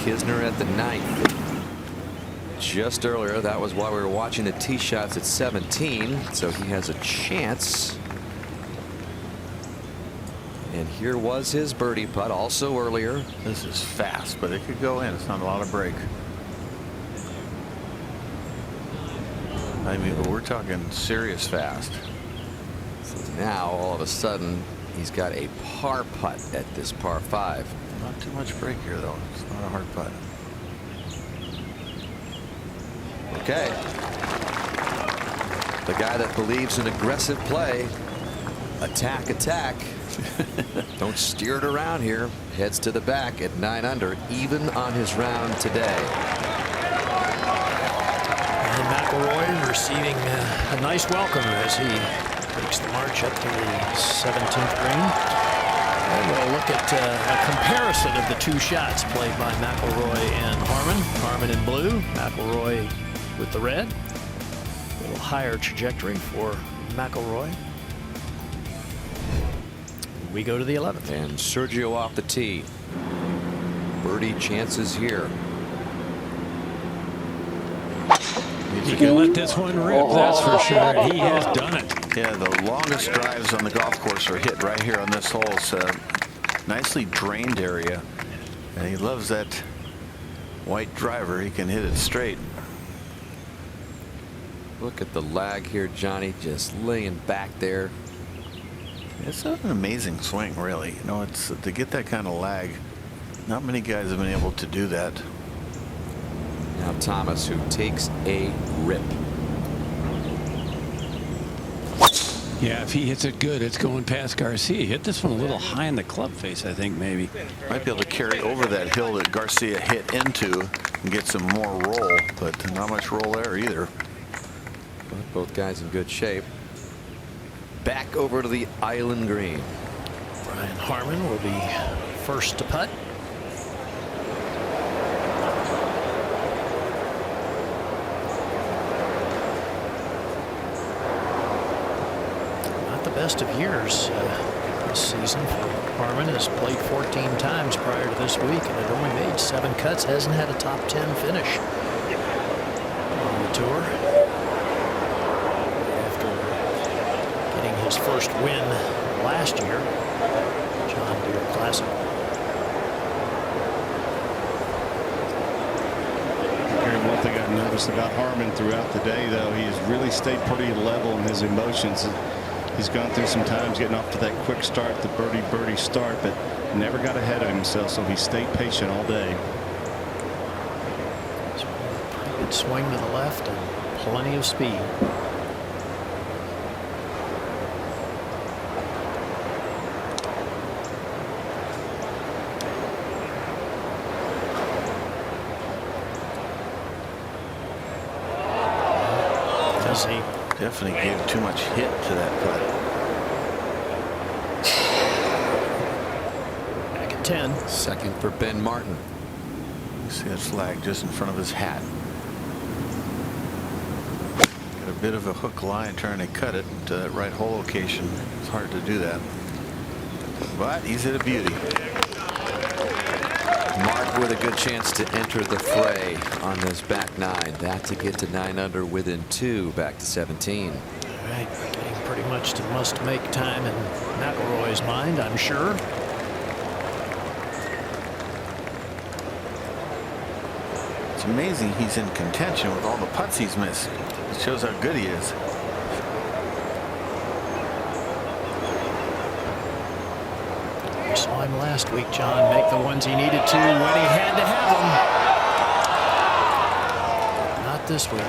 Kisner at the 9th. Just earlier, that was while we were watching the tee shots at 17. So he has a chance. And here was his birdie putt also earlier. This is fast, but it could go in. It's not a lot of break. I mean, we're talking serious fast. So now all of a sudden he's got a par putt at this par 5. Not too much break here, though. It's not a hard putt. Okay. The guy that believes in aggressive play. Attack, attack. Don't steer it around here. Heads to the back at 9 under, even on his round today. And McIlroy receiving a nice welcome as he takes the march up to the 17th green. And we'll look at a comparison of the 2 shots played by McIlroy and Harman. Harman in blue, McIlroy with the red. A little higher trajectory for McIlroy. We go to the 11th. And Sergio off the tee. Birdie chances here. He He can let this one rip, that's for sure. And he has done it. Yeah, the longest drives on the golf course are hit right here on this hole. It's a nicely drained area. And he loves that white driver. He can hit it straight. Look at the lag here, Johnny, just laying back there. It's an amazing swing, really. You know, it's to get that kind of lag. Not many guys have been able to do that. Now Thomas, who takes a rip. Yeah, if he hits it good, it's going past Garcia. He hit this one a little high in the club face, I think, maybe. Might be able to carry over that hill that Garcia hit into and get some more roll, but not much roll there either. But both guys in good shape. Back over to the island green. Brian Harman will be first to putt. Not the best of years this season for Harman. Has played 14 times prior to this week and had only made 7 cuts. Hasn't had a top 10 finish on the tour. His first win last year, John Deere Classic. Gary, one thing I've noticed about Harman throughout the day, though, he has really stayed pretty level in his emotions. He's gone through some times getting off to that quick start, the birdie start, but never got ahead of himself, so he stayed patient all day. Pretty good swing to the left and plenty of speed. He definitely gave too much hit to that putt. Back at 10. Second for Ben Martin. You see that flag just in front of his hat. Got a bit of a hook line trying to cut it to that right hole location. It's hard to do that. But he's hit a beauty. Mark with a good chance to enter the fray on this back 9. That to get to 9 under within 2, back to 17. All right, getting pretty much to must-make time in McIlroy's mind, I'm sure. It's amazing he's in contention with all the putts he's missed. It shows how good he is. We saw him last week, John, make the ones he needed to when he had to have them. Not this week.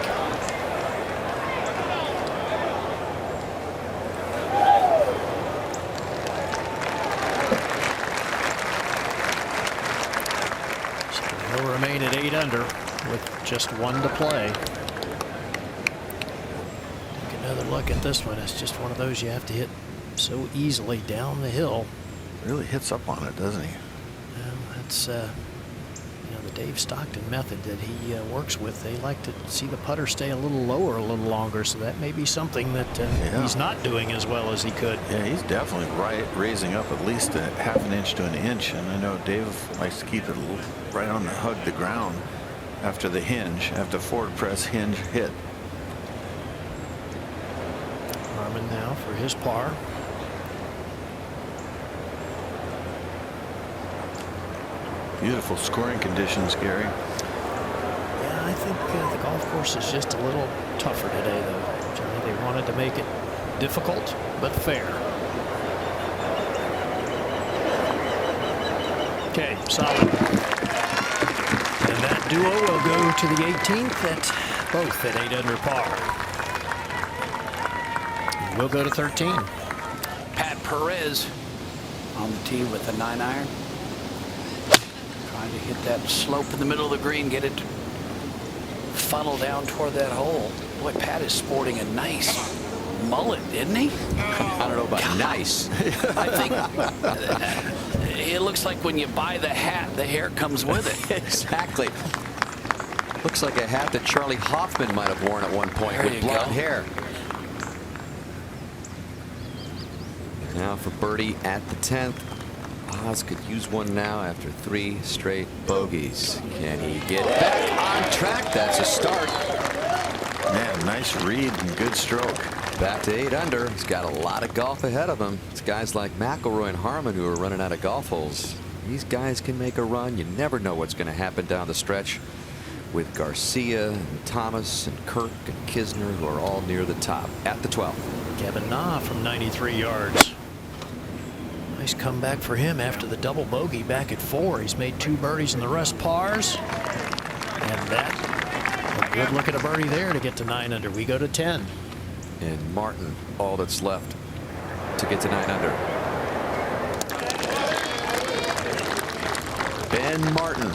So he'll remain at 8 under with just 1 to play. Take another look at this one. It's just one of those you have to hit so easily down the hill. Really hits up on it, doesn't he? Well, that's you know, the Dave Stockton method that he works with. They like to see the putter stay a little lower a little longer, so that may be something that he's not doing as well as he could. Yeah, he's definitely raising up at least a half an inch to an inch, and I know Dave likes to keep it right on the ground after the hinge, after forward press hinge hit. Harman now for his par. Beautiful scoring conditions, Gary. Yeah, I think the golf course is just a little tougher today, though. Johnny, they wanted to make it difficult but fair. Okay, solid. And that duo will go to the 18th at both at 8 under par. We'll go to 13. Pat Perez on the tee with a 9-iron. Trying to hit that slope in the middle of the green, get it funnel down toward that hole. Boy, Pat is sporting a nice mullet, isn't he? I don't know about nice. I think it looks like when you buy the hat, the hair comes with it. Exactly. Looks like a hat that Charlie Hoffman might have worn at one point with blonde hair. Now for birdie at the 10th. Oz could use one now after 3 straight bogeys. Can he get back on track? That's a start. nice read and good stroke. Back to 8 under. He's got a lot of golf ahead of him. It's guys like McIlroy and Harmon who are running out of golf holes. These guys can make a run. You never know what's going to happen down the stretch with Garcia and Thomas and Kirk and Kisner, who are all near the top at the 12th. Kevin Na from 93 yards. Nice comeback for him after the double bogey back at 4. He's made 2 birdies and the rest pars. And that, a good look at a birdie there to get to 9 under. We go to 10. And Martin, all that's left to get to 9 under. Ben Martin,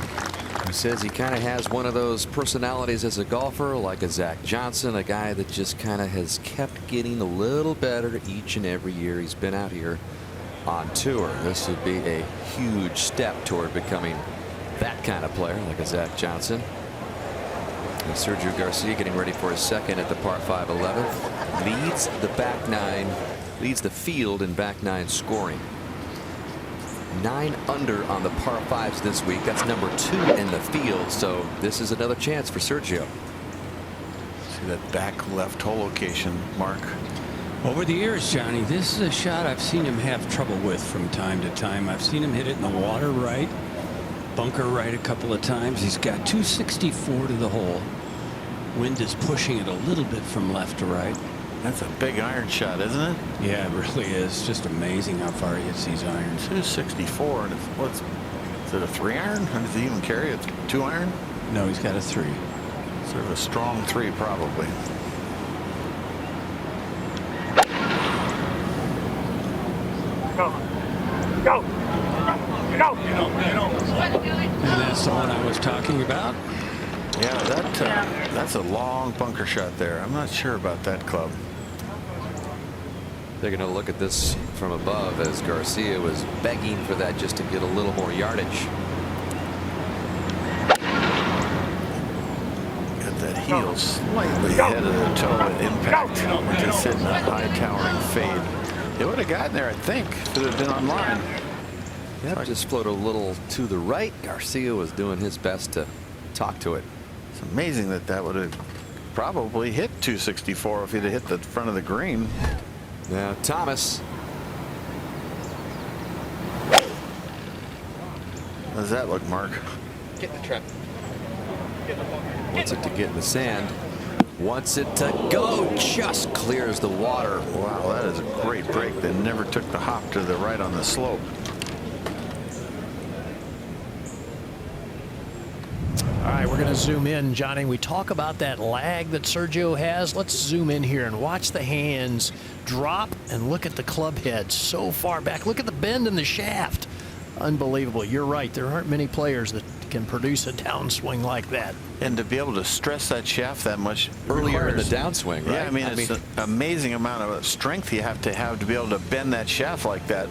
who says he kind of has one of those personalities as a golfer, like a Zach Johnson, a guy that just kind of has kept getting a little better each and every year he's been out here on tour. This would be a huge step toward becoming that kind of player, like a Zach Johnson. And Sergio Garcia getting ready for his second at the par 5 11th. Leads the back 9, leads the field in back 9 scoring. 9 under on the par 5s this week. That's number 2 in the field. So this is another chance for Sergio. See that back left hole location, Mark. Over the years, Johnny, this is a shot I've seen him have trouble with from time to time. I've seen him hit it in the water right, bunker right a couple of times. He's got 264 to the hole. Wind is pushing it a little bit from left to right. That's a big iron shot, isn't it? Yeah, it really is. Just amazing how far he hits these irons. 264. And what's is it, a 3 iron? Or does he even carry a 2 iron? No, he's got a 3. Sort of a strong 3, probably. Go. Go. Go. And that's the one I was talking about. Yeah, that's a long bunker shot there. I'm not sure about that club. Taking a look at this from above as Garcia was begging for that just to get a little more yardage. Got that heel slightly ahead of the toe at impact. Just hitting a high towering fade. It would have gotten there, I think, if it had been on line. Yep, just floated a little to the right. Garcia was doing his best to talk to it. It's amazing that that would have probably hit 264 if he'd have hit the front of the green. Now Thomas. How does that look, Mark? Get the trap. Wants it to get in the sand. Wants it to go. Just clears the water. Wow, that is a great break. They never took the hop to the right on the slope. All right, we're going to zoom in, Johnny. We talk about that lag that Sergio has. Let's zoom in here and watch the hands drop and look at the club head so far back. Look at the bend in the shaft. Unbelievable. You're right. There aren't many players that can produce a downswing like that. And to be able to stress that shaft that much Earlier in the downswing, right? Yeah, I mean, it's an amazing amount of strength you have to be able to bend that shaft like that.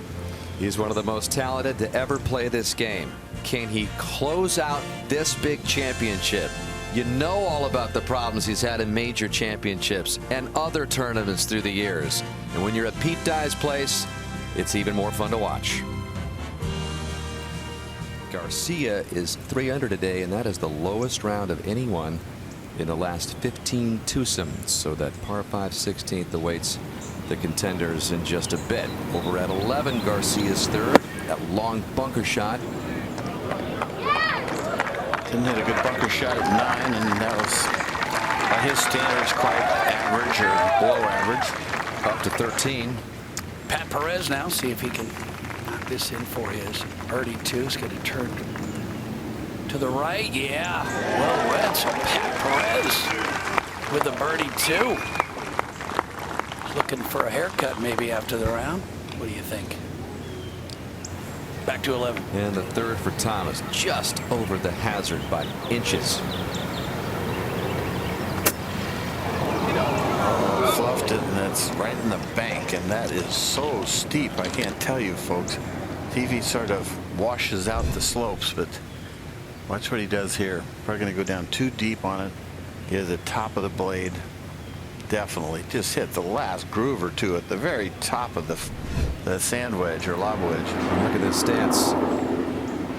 He's one of the most talented to ever play this game. Can he close out this big championship? You know all about the problems he's had in major championships and other tournaments through the years. And when you're at Pete Dye's place, it's even more fun to watch. Garcia is 3 under today, and that is the lowest round of anyone in the last 15 twosomes. So that par 5 16th awaits the contenders in just a bit. Over at 11, Garcia's third. That long bunker shot. Didn't hit a good bunker shot at 9, and that was, by his standards, quite average or below average. Up to 13. Pat Perez now, see if he can knock this in for his birdie 2. He's going to turn to the right. Yeah, well read. So Pat Perez with a birdie 2. Looking for a haircut maybe after the round. What do you think? Back to 11. And the third for Thomas, just over the hazard by inches. Fluffed it, and that's right in the bank, and that is so steep. I can't tell you, folks. TV sort of washes out the slopes, but watch what he does here. Probably going to go down too deep on it. He has the top of the blade. Definitely just hit the last groove or two at the very top of the sand wedge or lob wedge. Look at this stance.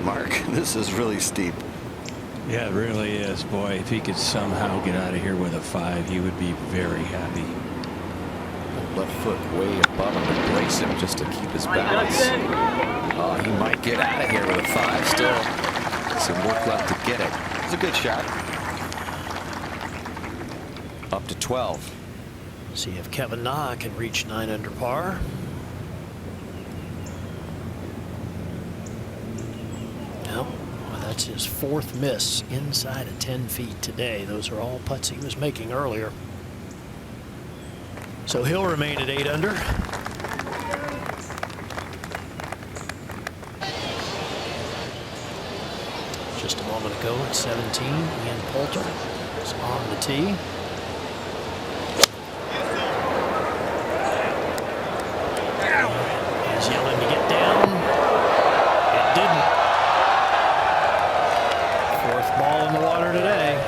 Mark, this is really steep. Yeah, it really is. Boy, if he could somehow get out of here with a 5, he would be very happy. Left foot way above him to brace him just to keep his balance. Oh, he might get out of here with a 5 still. Some work left to get it. It's a good shot. Up to 12. See if Kevin Na can reach 9 under par. Nope. Well, that's his 4th miss inside of 10 feet today. Those are all putts he was making earlier. So he'll remain at 8 under. Just a moment ago at 17, Ian Poulter is on the tee. He's yelling to get down. It didn't. 4th ball in the water today.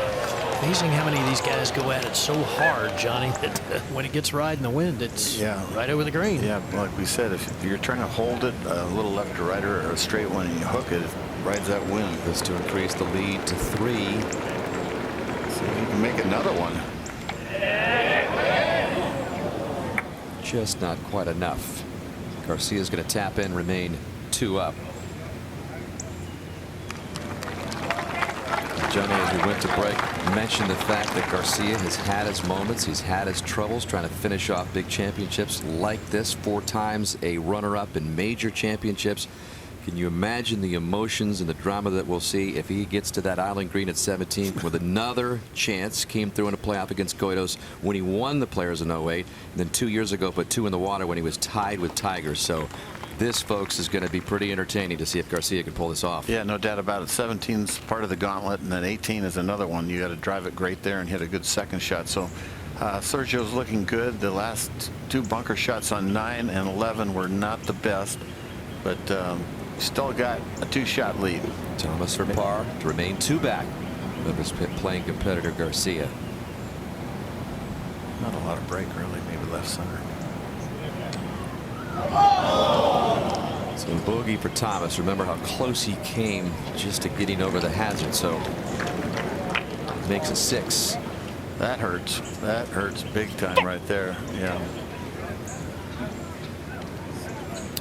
Amazing how many of these guys go at it so hard, Johnny, that when it gets right in the wind, it's right over the green. Yeah, like we said, if you're trying to hold it a little left or right or a straight one and you hook it, it rides that wind. This to increase the lead to 3. So you can make another one. Just not quite enough. Garcia's going to tap in, remain 2 up. Johnny, as we went to break, mentioned the fact that Garcia has had his moments. He's had his troubles trying to finish off big championships like this. 4 times a runner-up in major championships. Can you imagine the emotions and the drama that we'll see if he gets to that island green at 17 with another chance? Came through in a playoff against Goitos when he won the Players in 08, and then 2 years ago put 2 in the water when he was tied with Tiger. So this, folks, is going to be pretty entertaining to see if Garcia can pull this off. Yeah, no doubt about it. 17's part of the gauntlet, and then 18 is another one. You got to drive it great there and hit a good second shot. So Sergio's looking good. The last 2 bunker shots on 9 and 11 were not the best, but still got a 2-shot lead. Thomas for par to remain 2 back of his playing competitor Garcia. Not a lot of break, really. Maybe left center. So bogey for Thomas. Remember how close he came just to getting over the hazard. So makes it 6. That hurts. That hurts big time right there. Yeah.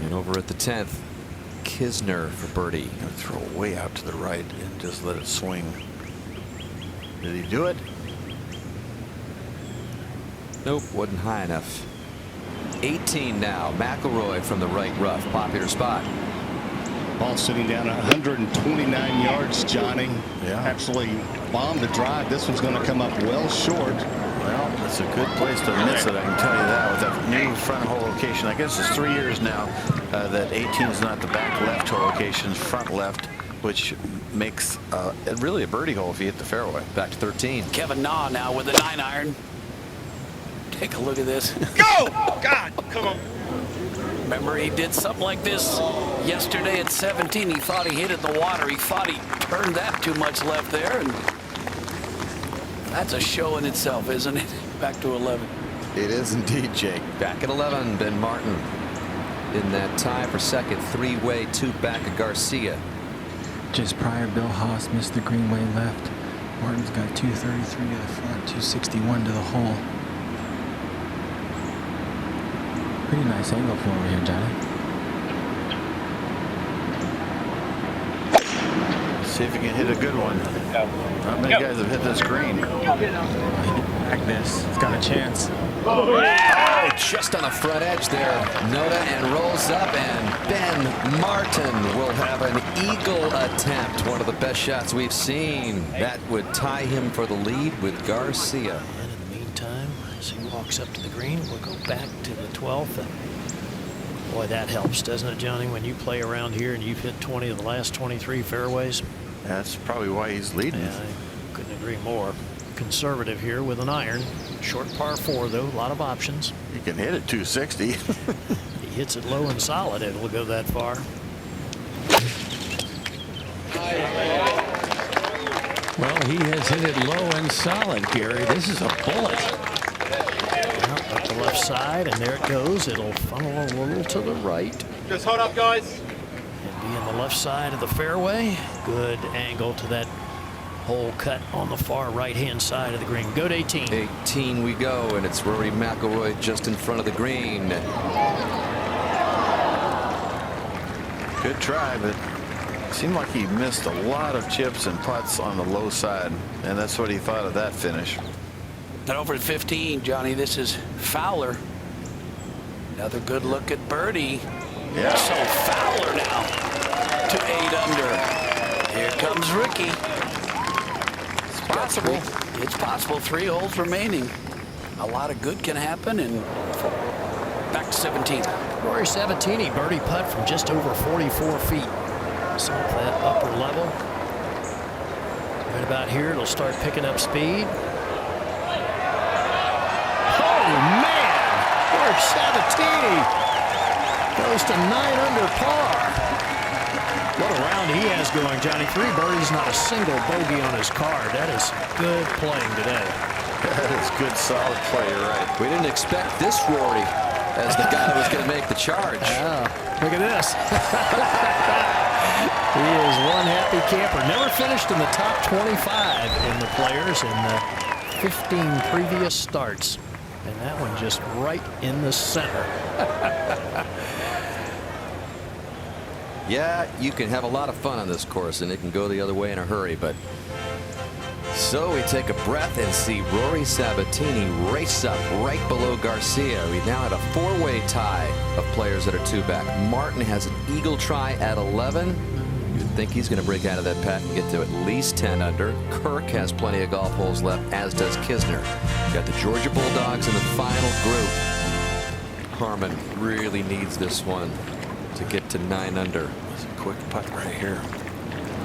And over at the 10th, Kisner for birdie. Gonna throw it way out to the right and just let it swing. Did he do it? Nope, wasn't high enough. 18 now. McIlroy from the right rough. Popular spot. Ball sitting down 129 yards, Johnny. Yeah. Absolutely bombed the drive. This one's going to come up well short. Well, it's a good place to miss it, I can tell you that, with that new front hole location. I guess it's 3 years now that 18 is not the back left hole location, front left, which makes really a birdie hole if you hit the fairway. Back to 13. Kevin Na now with a 9-iron. Take a look at this. Go! God, come on. Remember, he did something like this yesterday at 17. He thought he hit it in the water. He thought he turned that too much left there, and that's a show in itself, isn't it? Back to 11. It is indeed, Jake. Back at 11, Ben Martin in that tie for second. 3-way, 2 back of Garcia. Just prior, Bill Haas missed the greenway left. Martin's got 233 to the front, 261 to the hole. Pretty nice angle from over here, Johnny. See if you can hit a good one. Not many guys have hit this green. Like this, it's got a chance. Oh, just on the front edge there. Noda and rolls up, and Ben Martin will have an eagle attempt. One of the best shots we've seen. That would tie him for the lead with Garcia. And in the meantime, as he walks up to the green, we'll go back to the 12th. And boy, that helps, doesn't it, Johnny, when you play around here and you've hit 20 of the last 23 fairways? That's probably why he's leading. Yeah, I couldn't agree more. Conservative here with an iron. Short par 4, though. A lot of options. You can hit it 260. He hits it low and solid. It will go that far. Well, he has hit it low and solid, Gary. This is a bullet. Well, up the left side, and there it goes. It'll funnel a little to the right. Just hold up, guys. And be on the left side of the fairway. Good angle to that hole cut on the far right-hand side of the green. Go to 18. 18 we go, and it's Rory McIlroy just in front of the green. Good try, but it seemed like he missed a lot of chips and putts on the low side, and that's what he thought of that finish. And over at 15, Johnny, this is Fowler. Another good look at birdie. Yeah. So Fowler now to 8 under. Here comes Rickie. It's possible. It's possible. 3 holes remaining. A lot of good can happen, and back to 17. Rory Sabatini, birdie putt from just over 44 feet. So that upper level. Right about here, it'll start picking up speed. Oh, man! Rory Sabatini goes to 9 under par. What a round he has going, Johnny. 3 birdies, not a single bogey on his card. That is good playing today. That is good, solid play, you're right. We didn't expect this Rory as the guy who was going to make the charge. Look at this. He is one happy camper. Never finished in the top 25 in the Players in the 15 previous starts. And that one just right in the center. Yeah, you can have a lot of fun on this course, and it can go the other way in a hurry, but so we take a breath and see Rory Sabatini race up right below Garcia. We now have a 4-way tie of players that are 2 back. Martin has an eagle try at 11. You'd think he's going to break out of that pack and get to at least 10 under. Kirk has plenty of golf holes left, as does Kisner. Got the Georgia Bulldogs in the final group. Harman really needs this one to get to 9 under. It's a quick putt right here.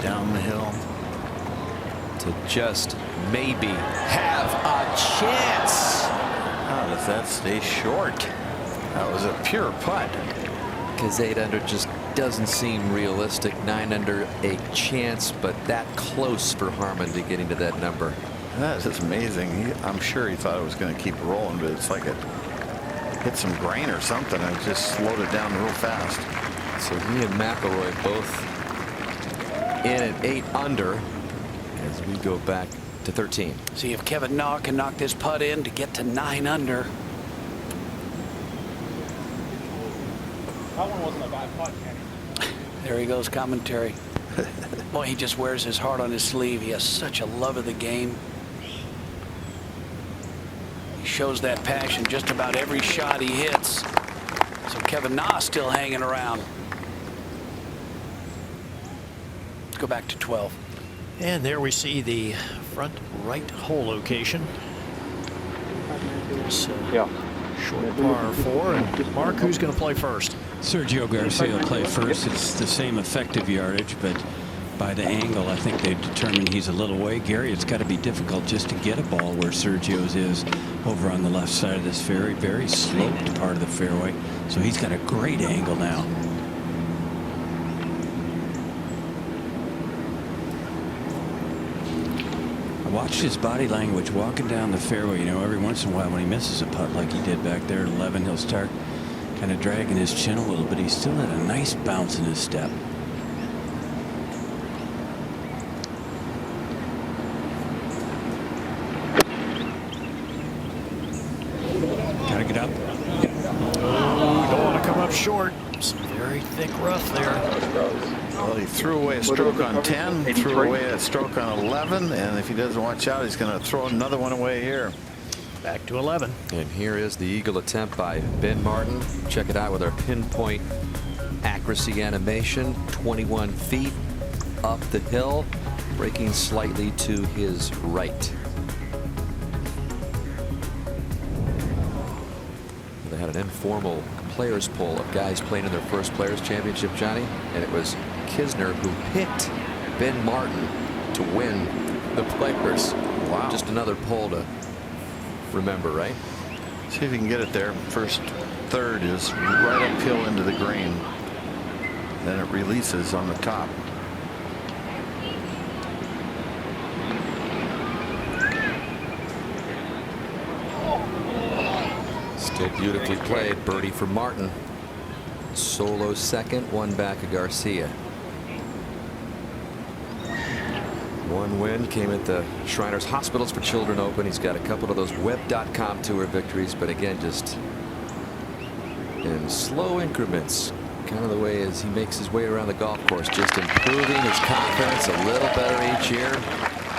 Down the hill. To just maybe have a chance. How does that stay short? That was a pure putt. Because 8 under just doesn't seem realistic. 9 under a chance, but that close for Harman to getting to that number. That is amazing. I'm sure he thought it was going to keep rolling, but it's like it hit some grain or something and just slowed it down real fast. So he and McIlroy both in at 8 under as we go back to 13. See if Kevin Na can knock this putt in to get to 9 under. That one wasn't a bad putt, Kenny. There he goes, commentary. Boy, he just wears his heart on his sleeve. He has such a love of the game. He shows that passion just about every shot he hits. So Kevin Na still hanging around. Let's go back to 12. And there we see the front right hole location. So, short par 4. And Mark, who's going to play first? Sergio Garcia will play first. It's the same effective yardage, but by the angle, I think they've determined he's a little way. Gary, it's got to be difficult just to get a ball where Sergio's is over on the left side of this fairway. Very sloped part of the fairway. So he's got a great angle now. I watched his body language walking down the fairway. You know, every once in a while when he misses a putt like he did back there at 11, he'll start kind of dragging his chin a little bit. He's still had a nice bounce in his step. Gotta get up. Don't want to come up short. Some very thick rough there. Well, he threw away a stroke on 10, threw away a stroke on 11, and if he doesn't watch out, he's going to throw another one away here. Back to 11. And here is the eagle attempt by Ben Martin. Check it out with our pinpoint accuracy animation. 21 feet up the hill, breaking slightly to his right. They had an informal players poll of guys playing in their first Players Championship, Johnny, and it was Kisner who picked Ben Martin to win the Players. Wow. Just another poll to remember, right? See if he can get it there. First third is right uphill into the green. Then it releases on the top. Still beautifully played. Birdie for Martin. Solo second, 1 back of Garcia. One win came at the Shriners Hospitals for Children Open. He's got a couple of those web.com tour victories, but again, just in slow increments, kind of the way as he makes his way around the golf course, just improving his confidence a little better each year.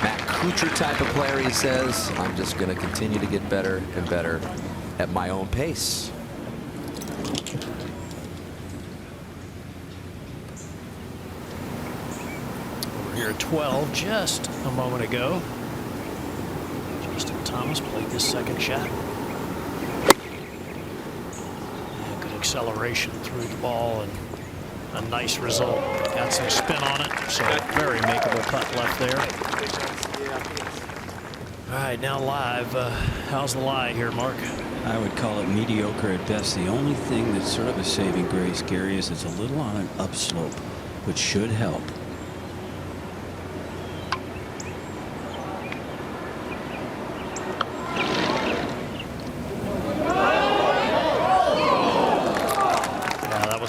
Matt Kuchar type of player, he says. I'm just going to continue to get better and better at my own pace. Here at 12 just a moment ago. Justin Thomas played this second shot. And good acceleration through the ball and a nice result. Got some spin on it, so very makeable putt left there. All right, now live. How's the lie here, Mark? I would call it mediocre at best. The only thing that's sort of a saving grace, Gary, is it's a little on an upslope, which should help.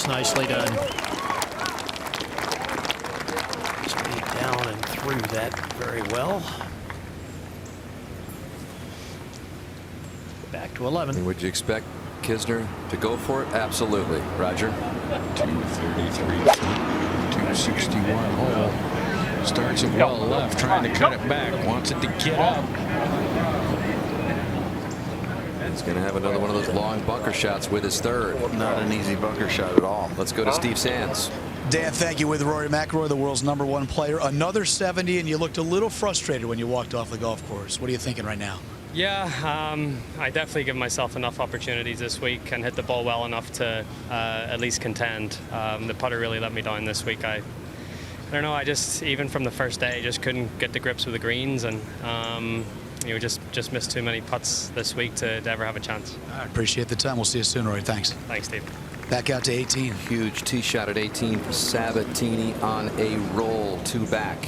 Nicely done. Speed down and through that very well. Back to 11. And would you expect Kisner to go for it? Absolutely. Roger. 233 feet, 261 hole. Starts it well left, trying to cut it back. Wants it to get up. He's going to have another one of those long bunker shots with his third. Not an easy bunker shot at all. Let's go to Steve Sands. Dan, thank you. With Rory McIlroy, the world's #1 player. Another 70, and you looked a little frustrated when you walked off the golf course. What are you thinking right now? Yeah, I definitely give myself enough opportunities this week and hit the ball well enough to at least contend. The putter really let me down this week. I don't know. I just, even from the first day, just couldn't get to grips with the greens, and you know, just missed too many putts this week to ever have a chance. I appreciate the time. We'll see you soon, Rory. Thanks. Thanks, Steve. Back out to 18. Huge tee shot at 18 for Sabatini on a roll, 2 back.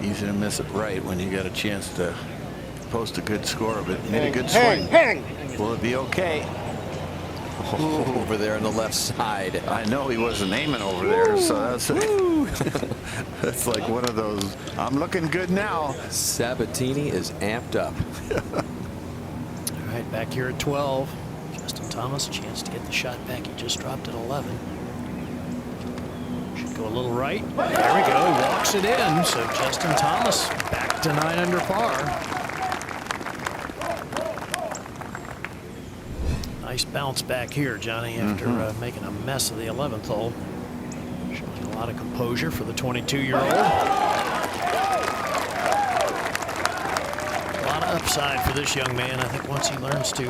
Easy to miss it right when you got a chance to post a good score, but made a good swing. Will it be okay? Over there on the left side. I know he wasn't aiming over there, so that's that's like one of those. I'm looking good now. Sabatini is amped up. All right, back here at 12. Justin Thomas, a chance to get the shot back. He just dropped at 11. Should go a little right. There we go. He walks it in. So Justin Thomas back to 9 under par. Nice bounce back here, Johnny, after making a mess of the 11th hole. Showing a lot of composure for the 22-year-old. A lot of upside for this young man. I think once he learns to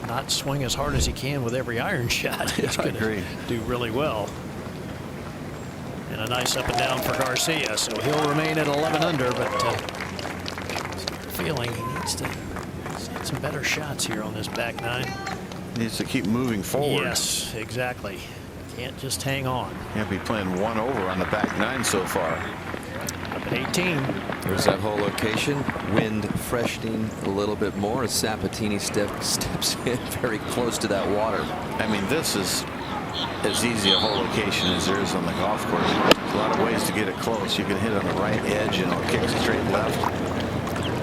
not swing as hard as he can with every iron shot, he's going to do really well. And a nice up and down for Garcia, so he'll remain at 11 under, but feeling he needs to hit some better shots here on this back 9. Needs to keep moving forward. Yes, exactly. Can't just hang on. Can't be playing 1 over on the back 9 so far. Up at 18. There's that whole location. Wind freshening a little bit more as Sabatini steps in very close to that water. I mean, this is as easy a whole location as there is on the golf course. There's a lot of ways to get it close. You can hit on the right edge and it'll kick straight left.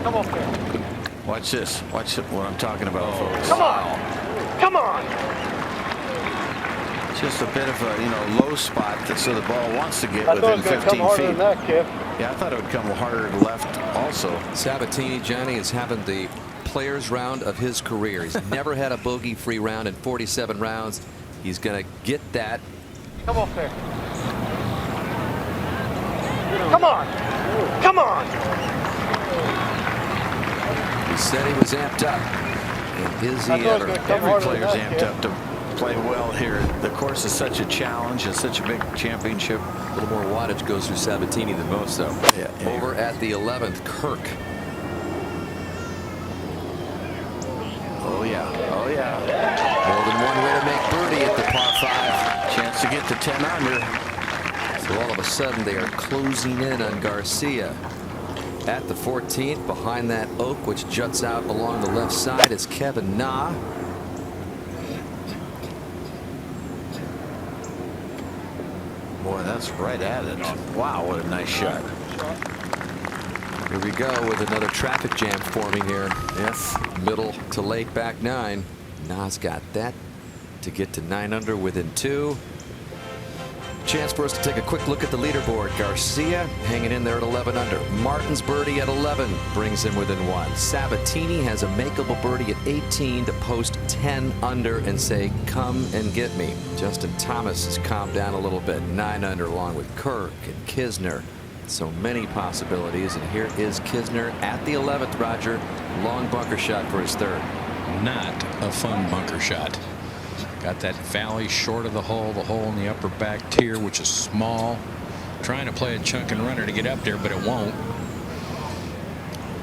Come on, man. Watch this. Watch what I'm talking about, folks. Come on. Come on. Just a bit of a low spot so the ball wants to get within 15 come harder feet. Than that, kid. Yeah, I thought it would come harder left also. Sabatini, Johnny, is having the players round of his career. He's never had a bogey-free round in 47 rounds. He's going to get that. Come off there. Come on. Come on. He said he was amped up. And is he ever? Every player's amped up to play well here. The course is such a challenge. It's such a big championship. A little more wattage goes through Sabatini than most, though. Yeah. Over at the 11th, Kirk. Oh, yeah. Oh, yeah. More than one way to make birdie at the par 5. Chance to get to 10 under. So all of a sudden, they are closing in on Garcia. At the 14th, behind that oak, which juts out along the left side, is Kevin Na. Boy, that's right at it. Wow, what a nice shot. Here we go with another traffic jam forming here. Yes, middle to late back 9. Na's got that to get to 9 under within 2. Chance for us to take a quick look at the leaderboard. Garcia hanging in there at 11 under. Martin's birdie at 11 brings him within 1. Sabatini has a makeable birdie at 18 to post 10 under and say, come and get me. Justin Thomas has calmed down a little bit. 9 under along with Kirk and Kisner. So many possibilities, and here is Kisner at the 11th, Roger. Long bunker shot for his 3rd. Not a fun bunker shot. Got that valley short of the hole in the upper back tier, which is small. Trying to play a chunk and runner to get up there, but it won't.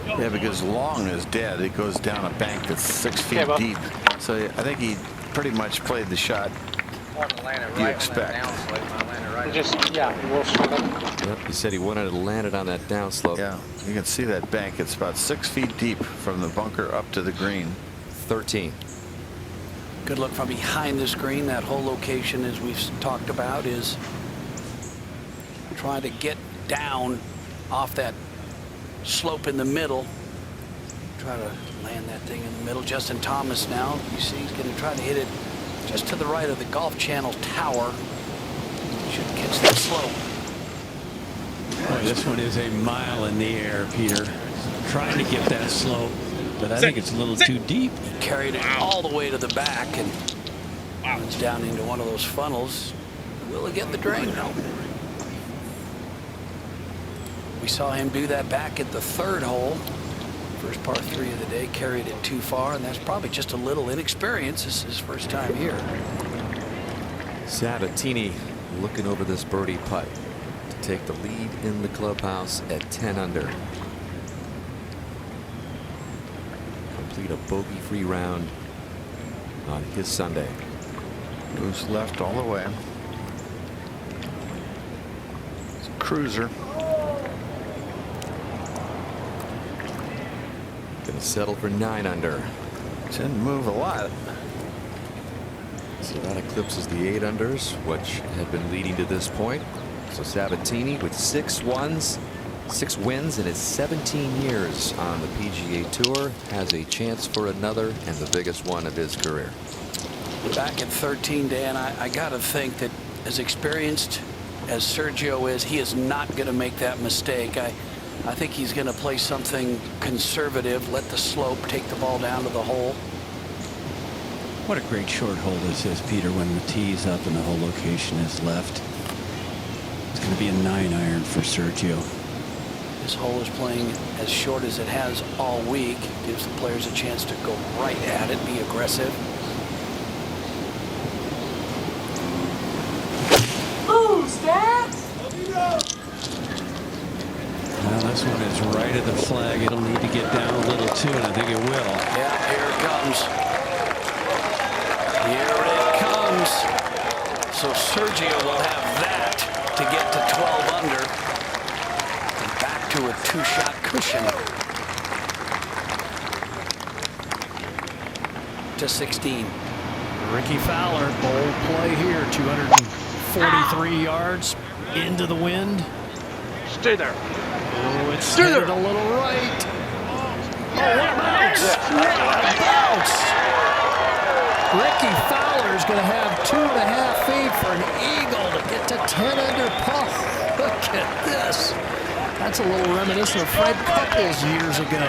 Yeah, because long is dead. It goes down a bank that's 6 feet deep. So I think he pretty much played the shot you expect. Yep, he said he wanted to land it on that downslope. Yeah, you can see that bank. It's about 6 feet deep from the bunker up to the green. 13. Good look from behind the screen. That whole location, as we've talked about, is trying to get down off that slope in the middle. Try to land that thing in the middle. Justin Thomas now, you see, he's going to try to hit it just to the right of the Golf Channel tower. Should catch that slope. Boy, this one is a mile in the air, Peter. Trying to get that slope, but I think it's a little too deep. He carried it all the way to the back and runs down into one of those funnels. Will he get the drain? No. We saw him do that back at the 3rd hole. First par 3 of the day, carried it too far, and that's probably just a little inexperience. This is his first time here. Sabatini looking over this birdie putt to take the lead in the clubhouse at 10 under. Complete a bogey-free round on his Sunday. Moves left all the way. It's a cruiser. Going to settle for 9 under. Didn't move a lot. So that eclipses the 8 unders, which had been leading to this point. So Sabatini with 6 wins in his 17 years on the PGA Tour has a chance for another and the biggest one of his career. Back at 13, Dan, I got to think that as experienced as Sergio is, he is not going to make that mistake. I think he's going to play something conservative, let the slope take the ball down to the hole. What a great short hole this is, Peter, when the tee's up and the whole location is left. It's going to be a 9-iron for Sergio. This hole is playing as short as it has all week. Gives the players a chance to go right at it, be aggressive. Ooh, stats! Well, this one is right at the flag. It'll need to get down a little too, and I think it will. Yeah, here it comes. Here it comes. So Sergio will have that to get to 12 under. And back to a 2-shot cushion. To 16. Rickie Fowler, bold play here. 243 yards into the wind. Stay there. Oh, it's headed a little right. Oh, what a bounce! What a bounce! Rickie Fowler is going to have 2.5 feet for an eagle to get to 10 under par. Look at this. That's a little reminiscent of Fred Couples years ago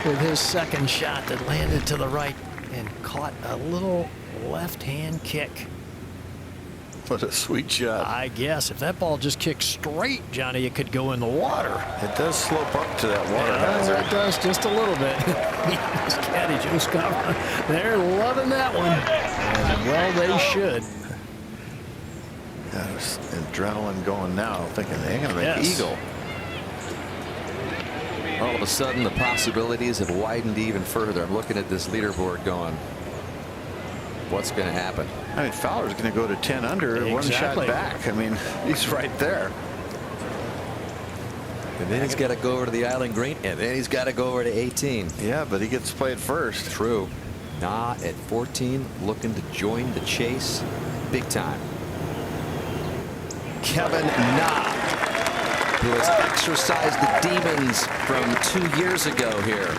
with his second shot that landed to the right and caught a little left-hand kick. What a sweet shot. I guess if that ball just kicked straight, Johnny, it could go in the water. It does slope up to that water hazard. hazard. It does just a little bit. His caddy, Joe Scott, they're loving that one. And well, they should. Yeah, there's adrenaline going now, thinking they're going to make eagle. All of a sudden, the possibilities have widened even further. I'm looking at this leaderboard going, what's going to happen? I mean, Fowler's going to go to 10 under, one shot back. I mean, he's right there. And then he's got to go over to the island green, and then he's got to go over to 18. Yeah, but he gets played first. True. Nah at 14, looking to join the chase big time. Kevin Na who has exorcised the demons from 2 years ago here.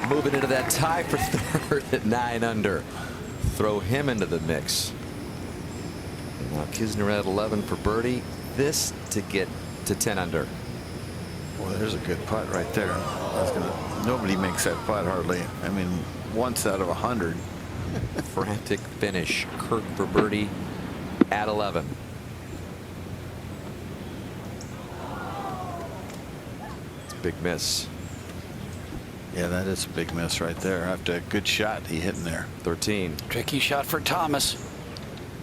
Moving into that tie for third at 9 under. Throw him into the mix. And now Kisner at 11 for birdie. This to get to 10 under. Well, there's a good putt right there. Nobody makes that putt hardly. I mean, once out of 100. Frantic finish. Kirk for birdie at 11. It's a big miss. Yeah, that is a big miss right there. After a good shot he hit in there. 13. Tricky shot for Thomas.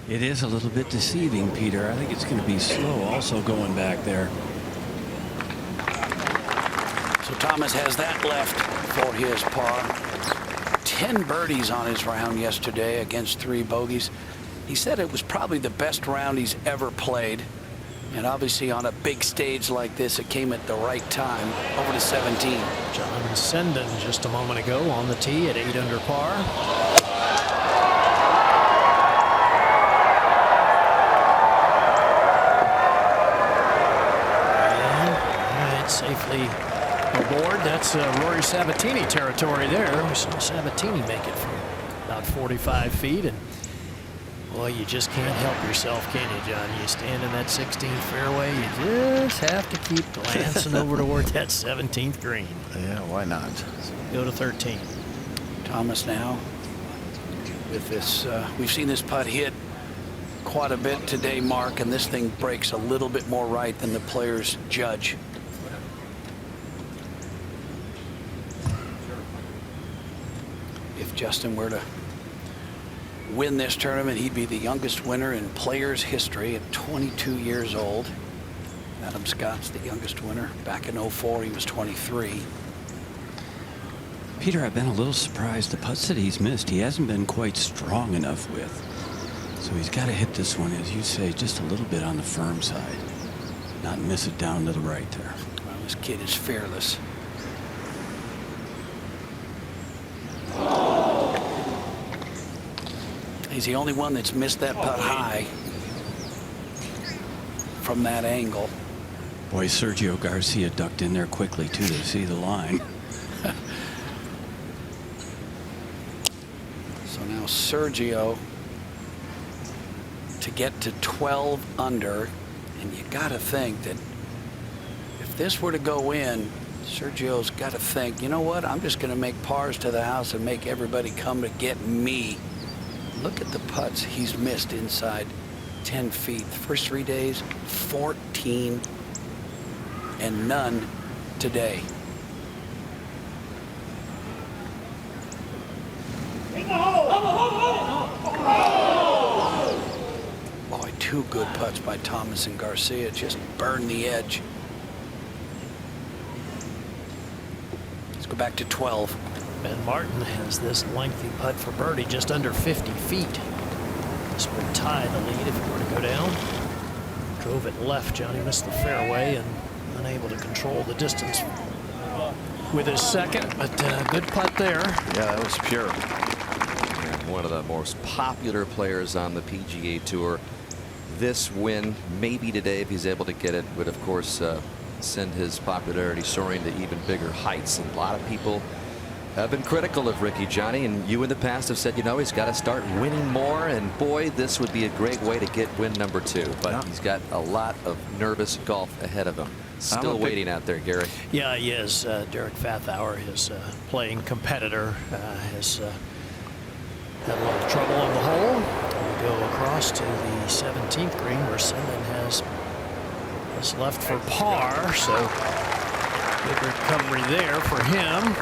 It is a little bit deceiving, Peter. I think it's going to be slow also going back there. So Thomas has that left for his par. 10 birdies on his round yesterday against 3 bogeys. He said it was probably the best round he's ever played. And obviously on a big stage like this, it came at the right time. Over to 17. John Senden just a moment ago on the tee at 8 under par. And safely aboard. That's Rory Sabatini territory there. We saw Sabatini make it from about 45 feet. And boy, you just can't help yourself, can you, John? You stand in that 16th fairway, you just have to keep glancing over toward that 17th green. Yeah, why not? So go to 13. Thomas now with this. We've seen this putt hit quite a bit today, Mark, and this thing breaks a little bit more right than the players judge. If Justin were to win this tournament, he'd be the youngest winner in players history at 22 years old. Adam Scott's the youngest winner. Back in 04, he was 23. Peter, I've been a little surprised. The putts that he's missed, he hasn't been quite strong enough with. So he's got to hit this one, as you say, just a little bit on the firm side. Not miss it down to the right there. Well, this kid is fearless. He's the only one that's missed that putt high from that angle. Boy, Sergio Garcia ducked in there quickly, too, to see the line. So now Sergio to get to 12 under, and you got to think that if this were to go in, Sergio's got to think, you know what, I'm just going to make pars to the house and make everybody come to get me. Look at the putts he's missed inside 10 feet. The first 3 days, 14 and none today. Boy, 2 good putts by Thomas and Garcia. Just burned the edge. Let's go back to 12. Ben Martin has this lengthy putt for birdie just under 50 feet. This would tie the lead if it were to go down. Drove it left. Johnny missed the fairway and unable to control the distance with his second, but good putt there. Yeah, that was pure. And one of the most popular players on the PGA Tour. This win, maybe today, if he's able to get it, would of course send his popularity soaring to even bigger heights. And a lot of people have been critical of Rickie, Johnny, and you in the past have said, you know, he's got to start winning more, and boy, this would be a great way to get win number 2. But he's got a lot of nervous golf ahead of him. Still waiting out there, Gary. Yeah, he is. Derek Fathauer, his playing competitor, has had a little trouble on the hole. We go across to the 17th green where Senden has left for par, so good recovery there for him.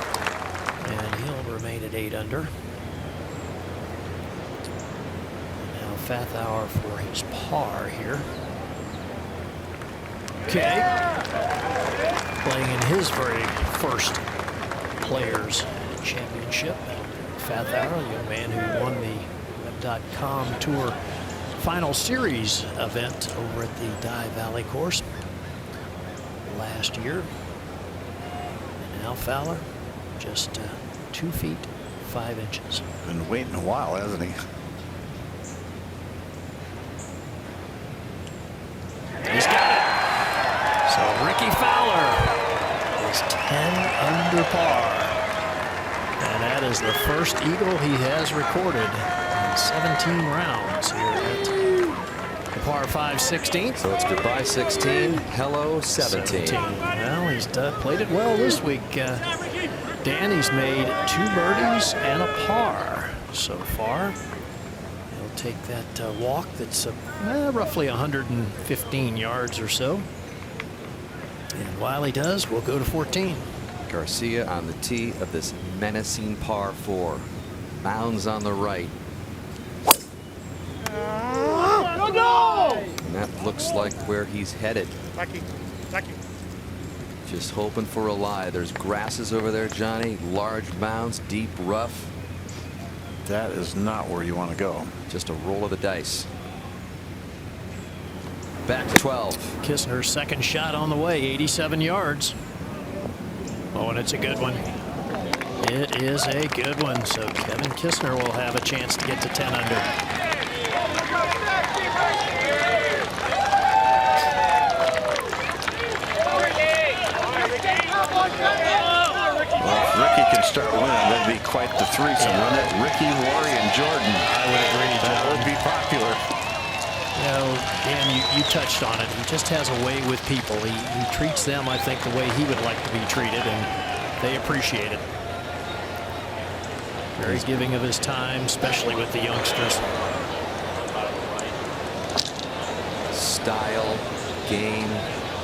And he'll remain at 8 under. And now Fathauer for his par here. Okay. Playing in his very first Players Championship. Fathauer, the young man who won the Web.com Tour Final Series event over at the Dye Valley course last year. And now Fowler, just 2 feet 5 inches. Been waiting a while, hasn't he? He's got it. is 10 under par. And that is the first eagle he has recorded in 17 rounds here at the par 5 16th. So it's goodbye 16, hello 17. Well, he's played it well this week. Dan, he's made 2 birdies and a par so far. He'll take that walk that's roughly 115 yards or so. And while he does, we'll go to 14. Garcia on the tee of this menacing par 4. Mounds on the right. And that looks like where he's headed. Just hoping for a lie. There's grasses over there, Johnny. Large mounds, deep rough. That is not where you want to go. Just a roll of the dice. Back to 12. Kisner's second shot on the way, 87 yards. Oh, and it's a good one. It is a good one. So Kevin Kisner will have a chance to get to 10 under. Well, if Rickie can start winning, that'd be quite the threesome, wouldn't it? Rickie, Rory, and Jordan. I would agree. That would be popular. You know, Dan, you touched on it. He just has a way with people. He treats them, I think, the way he would like to be treated, and they appreciate it. Very giving of his time, especially with the youngsters. Style, game,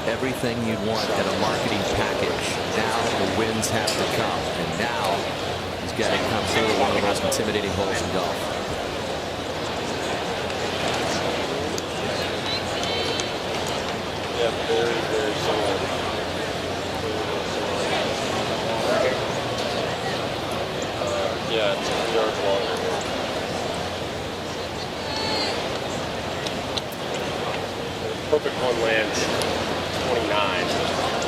everything you'd want at a marketing package. Now the wins have to come, and now he's got to come through one of the most intimidating holes in golf. Yeah, very, very similar. Yeah, it's 3 yards longer. Perfect one lands 29.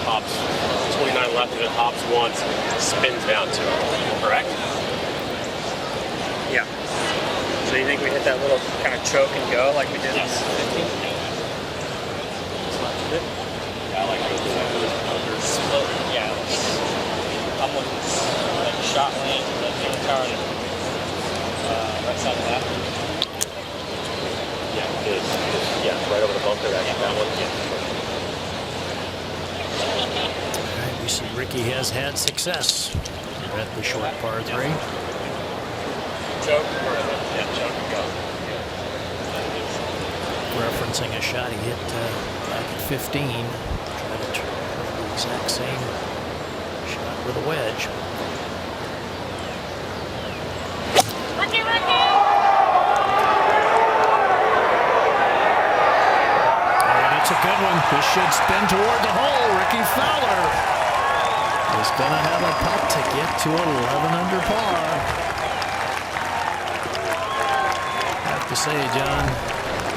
Hops 29 left of it, hops once, spins down to it. Correct? Yeah. So you think we hit that little kind of choke and go like we did on 15? I like it. Split, yeah. I'm looking like shot lane, the tower, right side of that. Yeah, yeah, right over the bunker. That one. All right, we see Rickie has had success at the short par 3. Choke, yeah, choke and go. Referencing a shot he hit back at 15. Try to try the exact same shot with a wedge. Rickie, Rickie! And it's a good one. This should spin toward the hole. Rickie Fowler is going to have a putt to get to 11 under par. I have to say, John,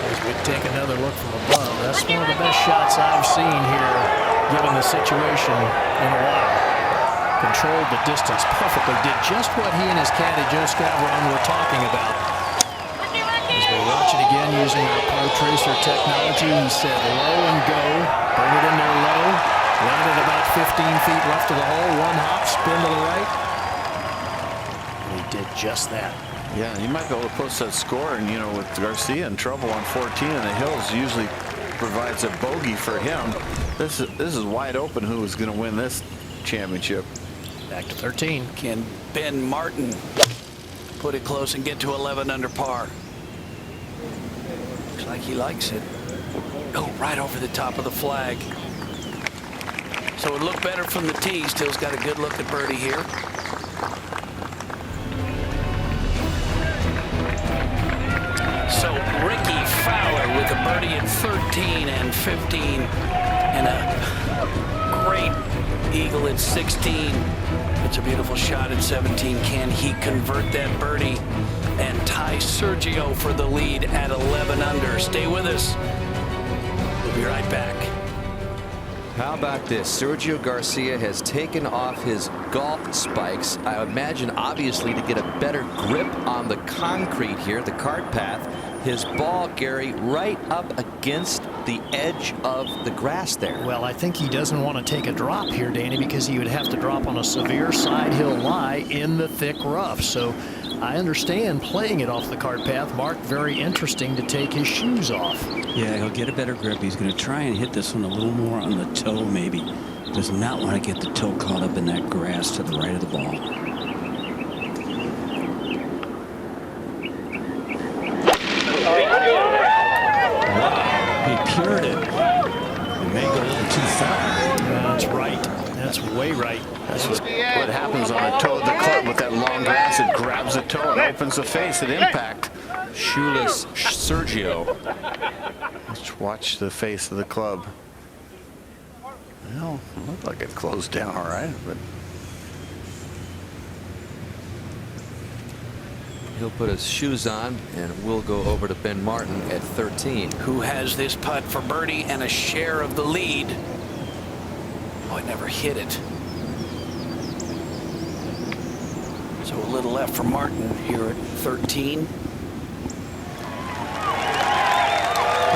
as we take another look from above, that's one of the best shots I've seen here, given the situation, in a while. Controlled the distance perfectly, did just what he and his caddy Joe Scavron were talking about. As we watch it again using our Pro Tracer technology, he said low and go, bring it in there low, landed about 15 feet left of the hole, one hop, spin to the right. And he did just that. Yeah, you might be able to post that score, and you know, with Garcia in trouble on 14, and the hills usually provides a bogey for him. This is wide open. Who is going to win this championship? Back to 13. Can Ben Martin put it close and get to 11 under par? Looks like he likes it. Oh, right over the top of the flag. So it looked better from the tee. Still's got a good look at birdie here. So Rickie Fowler with a birdie at 13 and 15 and a great eagle at 16. It's a beautiful shot at 17. Can he convert that birdie and tie Sergio for the lead at 11 under? Stay with us. We'll be right back. How about this? Sergio Garcia has taken off his golf spikes. I imagine, obviously, to get a better grip on the concrete here, the cart path. His ball, Gary, right up against the edge of the grass there. Well, I think he doesn't want to take a drop here, Danny, because he would have to drop on a severe side hill lie in the thick rough. So I understand playing it off the cart path. Mark, very interesting to take his shoes off. Yeah, he'll get a better grip. He's going to try and hit this one a little more on the toe, maybe. Does not want to get the toe caught up in that grass to the right of the ball. He cured it. It may go a little too far. That's right. That's way right. That's what happens on the toe of the club with that long grass. It grabs the toe and opens the face at impact. Shoeless Sergio. Let's watch the face of the club. Well, it looked like it closed down all right, but He'll put his shoes on, and we'll go over to Ben Martin at 13. Who has this putt for birdie and a share of the lead. Oh, it never hit it. So a little left for Martin here at 13. And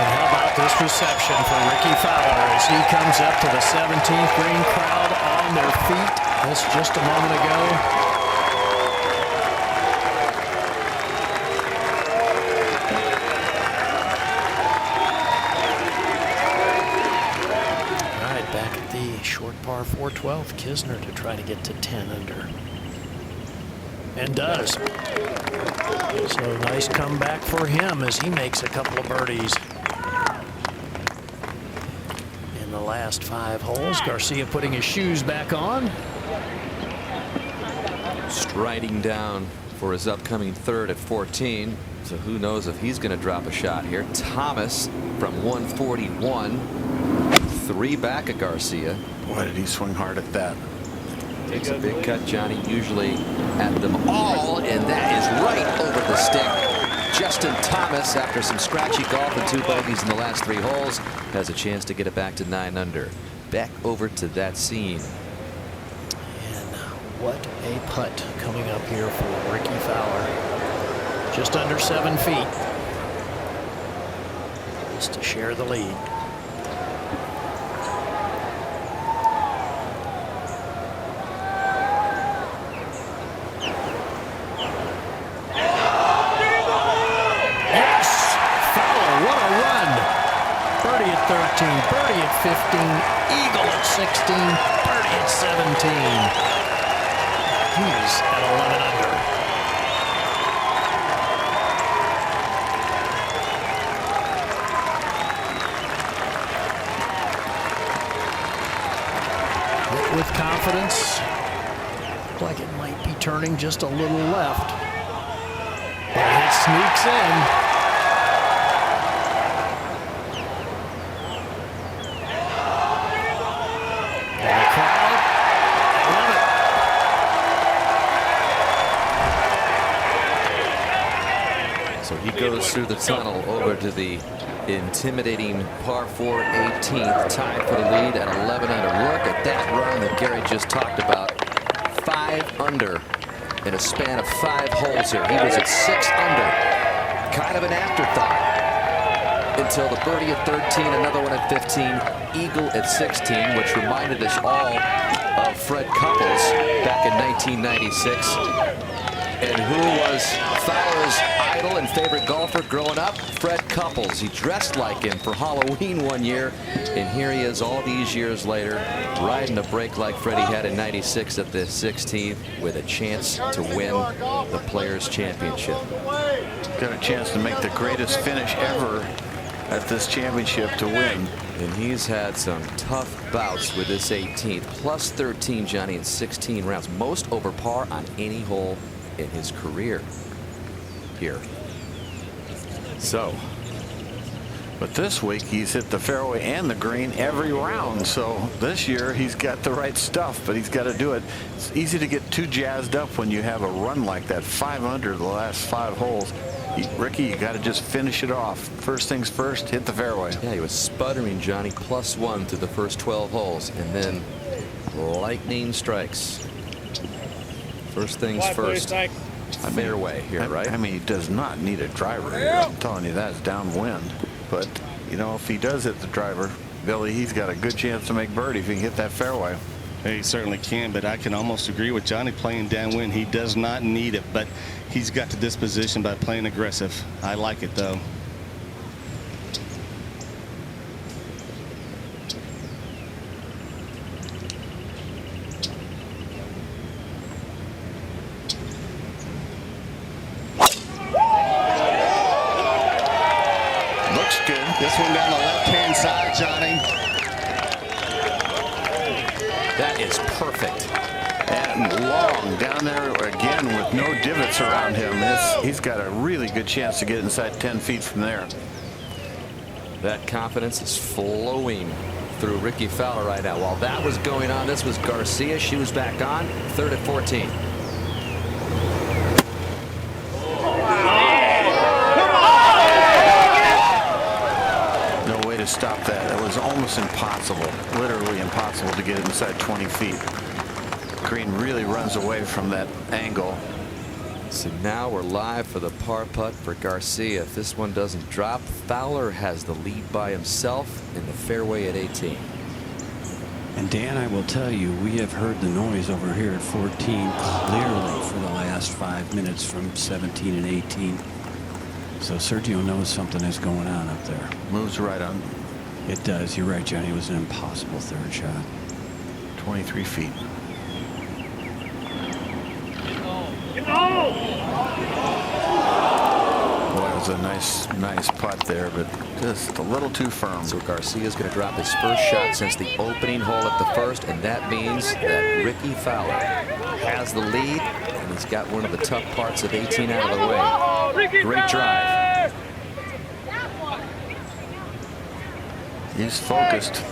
how about this reception for Rickie Fowler as he comes up to the 17th green, crowd on their feet. This just a moment ago. Short par 412, Kisner to try to get to 10 under. And does. So nice comeback for him as he makes a couple of birdies. In the last 5 holes, Garcia putting his shoes back on. Striding down for his upcoming third at 14. So who knows if he's going to drop a shot here. Thomas from 141. 3 back at Garcia. Boy, did he swing hard at that. Takes a big cut, Johnny, usually at them all, and that is right over the stick. Justin Thomas, after some scratchy golf and 2 bogeys in the last 3 holes, has a chance to get it back to 9 under. Back over to that scene. And what a putt coming up here for Rickie Fowler. Just under 7 feet. Just to share the lead. Birdie at 15, eagle at 16, birdie at 17. He's at 11 under. Hit with confidence. Looked like it might be turning just a little left. But it sneaks in. Goes through the tunnel over to the intimidating par 4 18th, tied for the lead at 11 under. Look at that run that Gary just talked about. 5 under in a span of 5 holes here. He was at 6 under. Kind of an afterthought until the birdie at 13, another one at 15, eagle at 16, which reminded us all of Fred Couples back in 1996. And who was Fowler's idol and favorite golfer growing up? Fred Couples. He dressed like him for Halloween one year, and here he is all these years later, riding a break like Freddie had in '96 at the 16th with a chance to win the Players' Championship. Got a chance to make the greatest finish ever at this championship to win. And he's had some tough bouts with this 18th. Plus 13, Johnny, in 16 rounds. Most over par on any hole in his career here. So, but this week he's hit the fairway and the green every round. So this year he's got the right stuff, but he's got to do it. It's easy to get too jazzed up when you have a run like that. 5 under the last 5 holes. Rickie, you got to just finish it off. First things first, hit the fairway. Yeah, he was sputtering, Johnny, +1 through the first 12 holes, and then lightning strikes. First things first. Fairway here, right? I mean, he does not need a driver here. I'm telling you that, it's downwind. But you know, if he does hit the driver, Billy, he's got a good chance to make birdie if he can hit that fairway. He certainly can, but I can almost agree with Johnny playing downwind. He does not need it, but he's got the disposition by playing aggressive. I like it, though. Looks good. This one down the left-hand side, Johnny. That is perfect. And long down there again with no divots around him. He's got a really good chance to get inside 10 feet from there. That confidence is flowing through Rickie Fowler right now. While that was going on, this was Garcia. She was back on. Third at 14. No way to stop that. It was almost impossible, literally impossible to get it inside 20 feet. Green really runs away from that angle. So now we're live for the par putt for Garcia. If this one doesn't drop, Fowler has the lead by himself in the fairway at 18. And Dan, I will tell you, we have heard the noise over here at 14 clearly for the last 5 minutes from 17 and 18. So Sergio knows something is going on up there. Moves right on. It does. You're right, Johnny. It was an impossible third shot. 23 feet. Boy, it was a nice putt there, but just a little too firm. So Garcia's going to drop his first shot since the opening hole at the first, and that means that Rickie Fowler has the lead, and he's got one of the tough parts of 18 out of the way. Great drive. He's focused.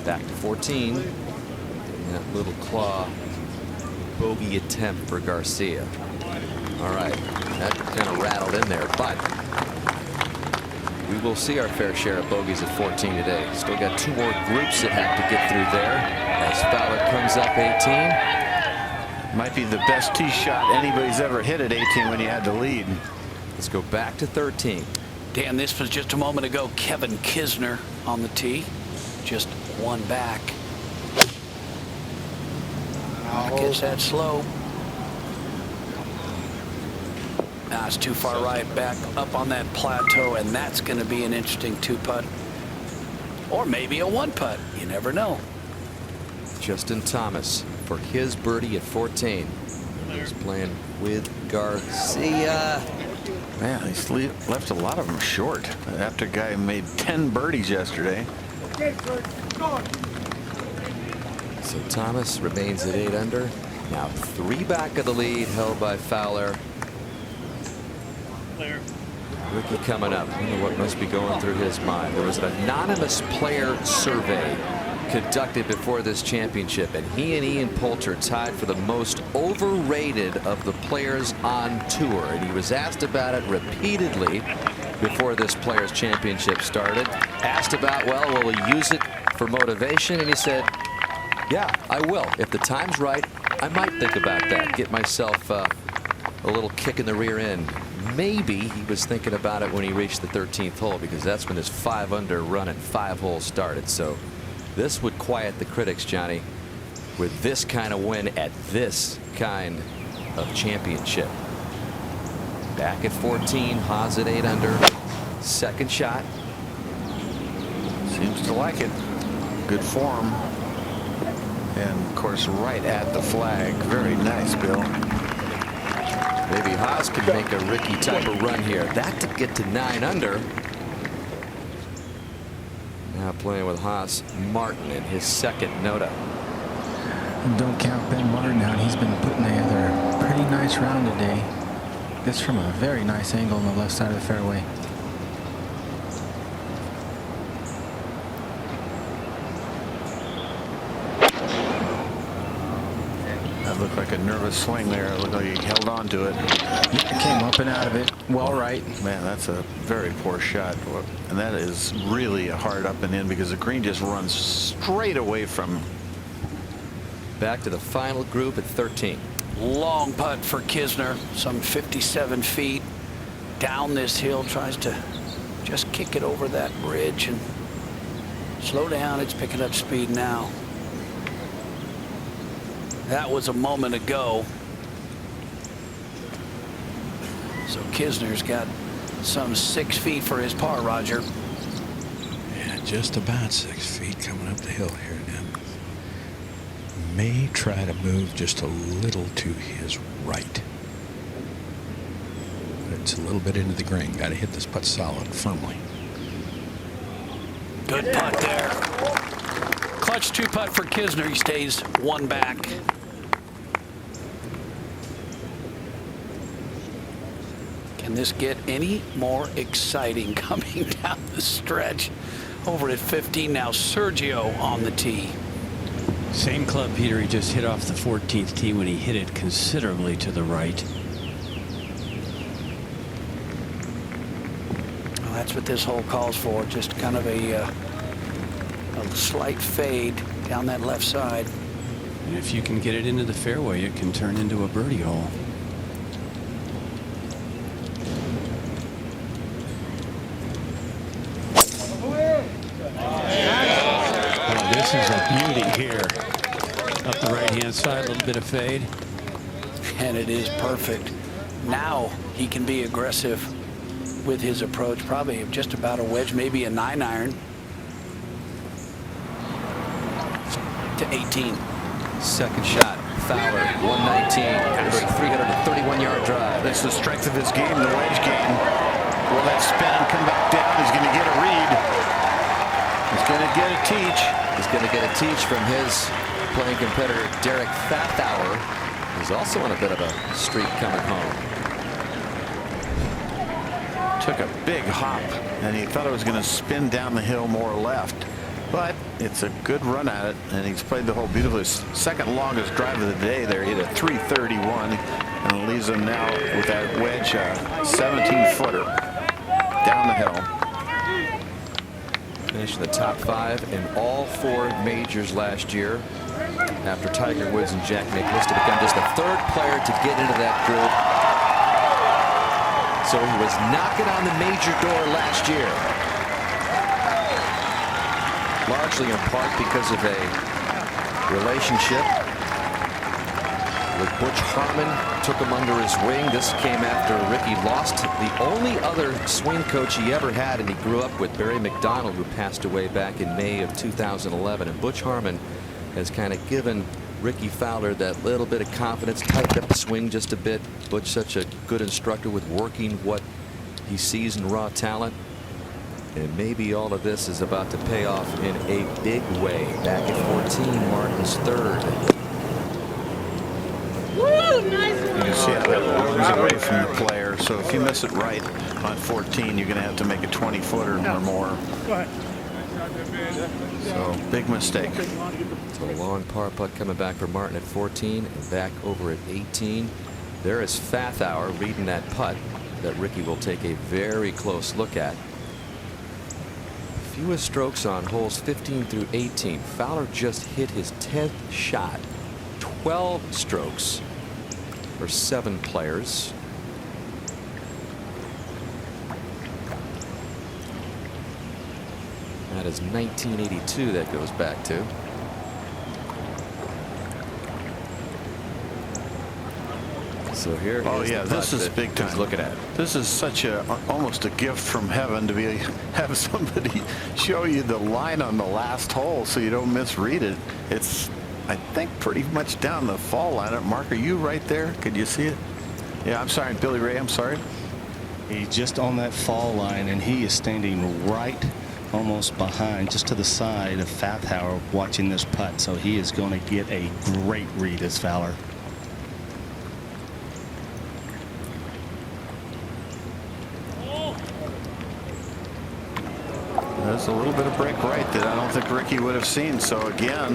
Back to 14. And that little claw bogey attempt for Garcia. All right, that kind of rattled in there, but we will see our fair share of bogeys at 14 today. Still got 2 more groups that have to get through there as Fowler comes up 18. Might be the best tee shot anybody's ever hit at 18 when you had the lead. Let's go back to 13. Dan, this was just a moment ago. Kevin Kisner on the tee, just one back. Gets that slow. Now it's too far right, back up on that plateau, and that's going to be an interesting 2-putt. Or maybe a 1-putt. You never know. Justin Thomas for his birdie at 14. He's playing with Garcia. Man, he's left a lot of them short after a guy made 10 birdies yesterday. So Thomas remains at 8 under. Now 3 back of the lead, held by Fowler. Rickie coming up. I wonder what must be going through his mind. There was an anonymous player survey conducted before this championship, and he and Ian Poulter tied for the most overrated of the players on tour. And he was asked about it repeatedly before this Players Championship started. Asked about, well, will he use it for motivation? And he said, yeah, I will. If the time's right, I might think about that. Get myself a little kick in the rear end. Maybe he was thinking about it when he reached the 13th hole, because that's when his 5-under run at 5 holes started. So this would quiet the critics, Johnny, with this kind of win at this kind of championship. Back at 14, Haas at 8 under. Second shot. Seems to like it. Good form. And of course, right at the flag. Very nice, Bill. Maybe Haas can make a Rickie type of run here. That to get to 9 under. Now playing with Haas Martin in his second nota. Don't count Ben Martin out. He's been putting together a pretty nice round today. This from a very nice angle on the left side of the fairway. That looked like a nervous swing there. It looked like he held on to it. Came up and out of it. Well, right. Man, that's a very poor shot. And that is really a hard up and in, because the green just runs straight away from him. Back to the final group at 13. Long putt for Kisner, some 57 feet down this hill, tries to Just kick it over that bridge and slow down. It's picking up speed now. That was a moment ago. So Kisner's got some 6 feet for his par, Roger. Yeah, just about 6 feet coming up the hill here now. May try to move just a little to his right. It's a little bit into the green. Got to hit this putt solid firmly. Good putt there. Clutch 2 putt for Kisner. He stays 1 back. Can this get any more exciting coming down the stretch? Over at 15 now. Sergio on the tee. Same club, Peter. He just hit off the 14th tee when he hit it considerably to the right. Well, that's what this hole calls for. Just kind of a slight fade down that left side. And if you can get it into the fairway, it can turn into a birdie hole. Oh, this is a beauty here. Up the right-hand side, a little bit of fade. And it is perfect. Now he can be aggressive with his approach. Probably just about a wedge, maybe a 9-iron. To 18. Second shot. Fowler, 119. Over a 331-yard drive. That's the strength of his game, the wedge game. Will that spin and come back down? He's going to get a read. He's going to get a teach. He's going to get a teach from his playing competitor, Derek Fowler. He's also on a bit of a streak coming home. Took a big hop, and he thought it was going to spin down the hill more left. But it's a good run at it, and he's played the hole beautifully. Second longest drive of the day there. He hit a 331, and it leaves him now with that wedge, 17-footer down the hill. Finished in the top 5 in all 4 majors last year. After Tiger Woods and Jack Nicklaus, to become just the 3rd player to get into that group. So he was knocking on the major door last year. Largely in part because of a relationship with Butch Harmon. Took him under his wing. This came after Rickie lost the only other swing coach he ever had, and he grew up with, Barry McDonald, who passed away back in May of 2011. And Butch Harmon has kind of given Rickie Fowler that little bit of confidence, tightened up the swing just a bit. Butch, such a good instructor with working what he sees in raw talent. And maybe all of this is about to pay off in a big way. Back at 14, Martin's 3rd. You can see how that moves away from the player. So if you miss it right on 14, you're going to have to make a 20-footer or more. So big mistake. So a long par putt coming back for Martin at 14 and back over at 18. There is Fowler reading that putt that Rickie will take a very close look at. Fewest strokes on holes 15 through 18. Fowler just hit his 10th shot. 12 strokes for 7 players. That is 1982 that goes back to. So here, oh yeah, this is big time. Looking at it. This is such a almost a gift from heaven to have somebody show you the line on the last hole so you don't misread it. It's, I think, pretty much down the fall line. Mark, are you right there? Could you see it? Yeah, I'm sorry, Billy Ray. I'm sorry. He's just on that fall line, and he is standing right, almost behind, just to the side of Fowler, watching this putt. So he is going to get a great read as Fowler. There's a little bit of break right that I don't think Rickie would have seen. So again,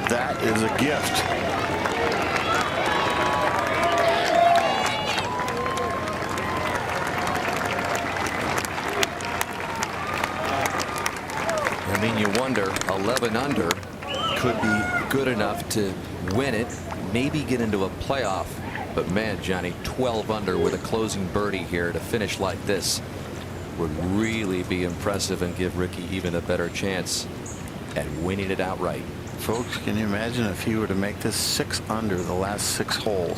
that is a gift. I mean, you wonder, 11 under could be good enough to win it, maybe get into a playoff. But man, Johnny, 12 under with a closing birdie here to finish like this. would really be impressive and give Rickie even a better chance at winning it outright. Folks, can you imagine if he were to make this 6 under the last 6 holes?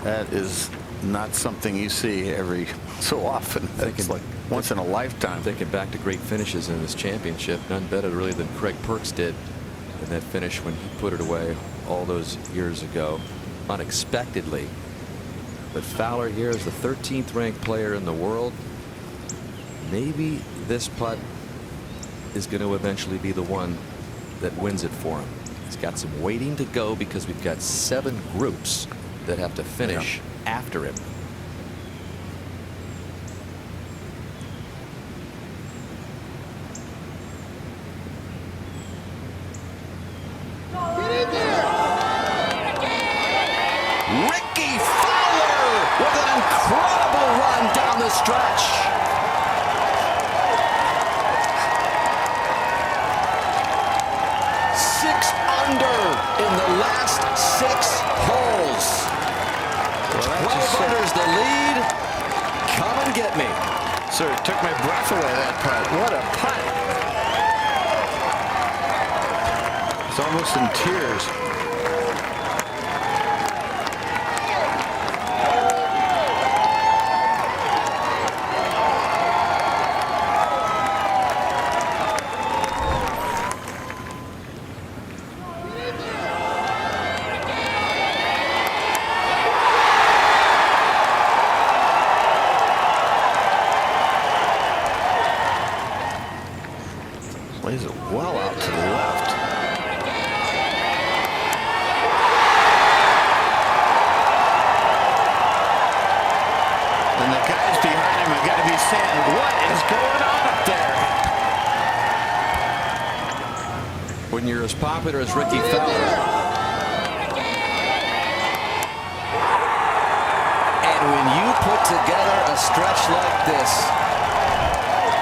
That is not something you see every so often. It's like once in a lifetime. Thinking back to great finishes in this championship, none better really than Craig Perks did in that finish when he put it away all those years ago, unexpectedly. But Fowler here is the 13th ranked player in the world. Maybe this putt is going to eventually be the one that wins it for him. He's got some waiting to go because we've got 7 groups that have to finish after him. Rickie Fowler with an incredible run down the stretch. In the last 6 holes. 12 under's the lead. Come and get me. Sir, it took my breath away, that putt. What a putt. It's almost in tears. Plays it well out to the left. And the guys behind him have got to be saying, what is going on up there? When you're as popular as Rickie Fowler, and when you put together a stretch like this,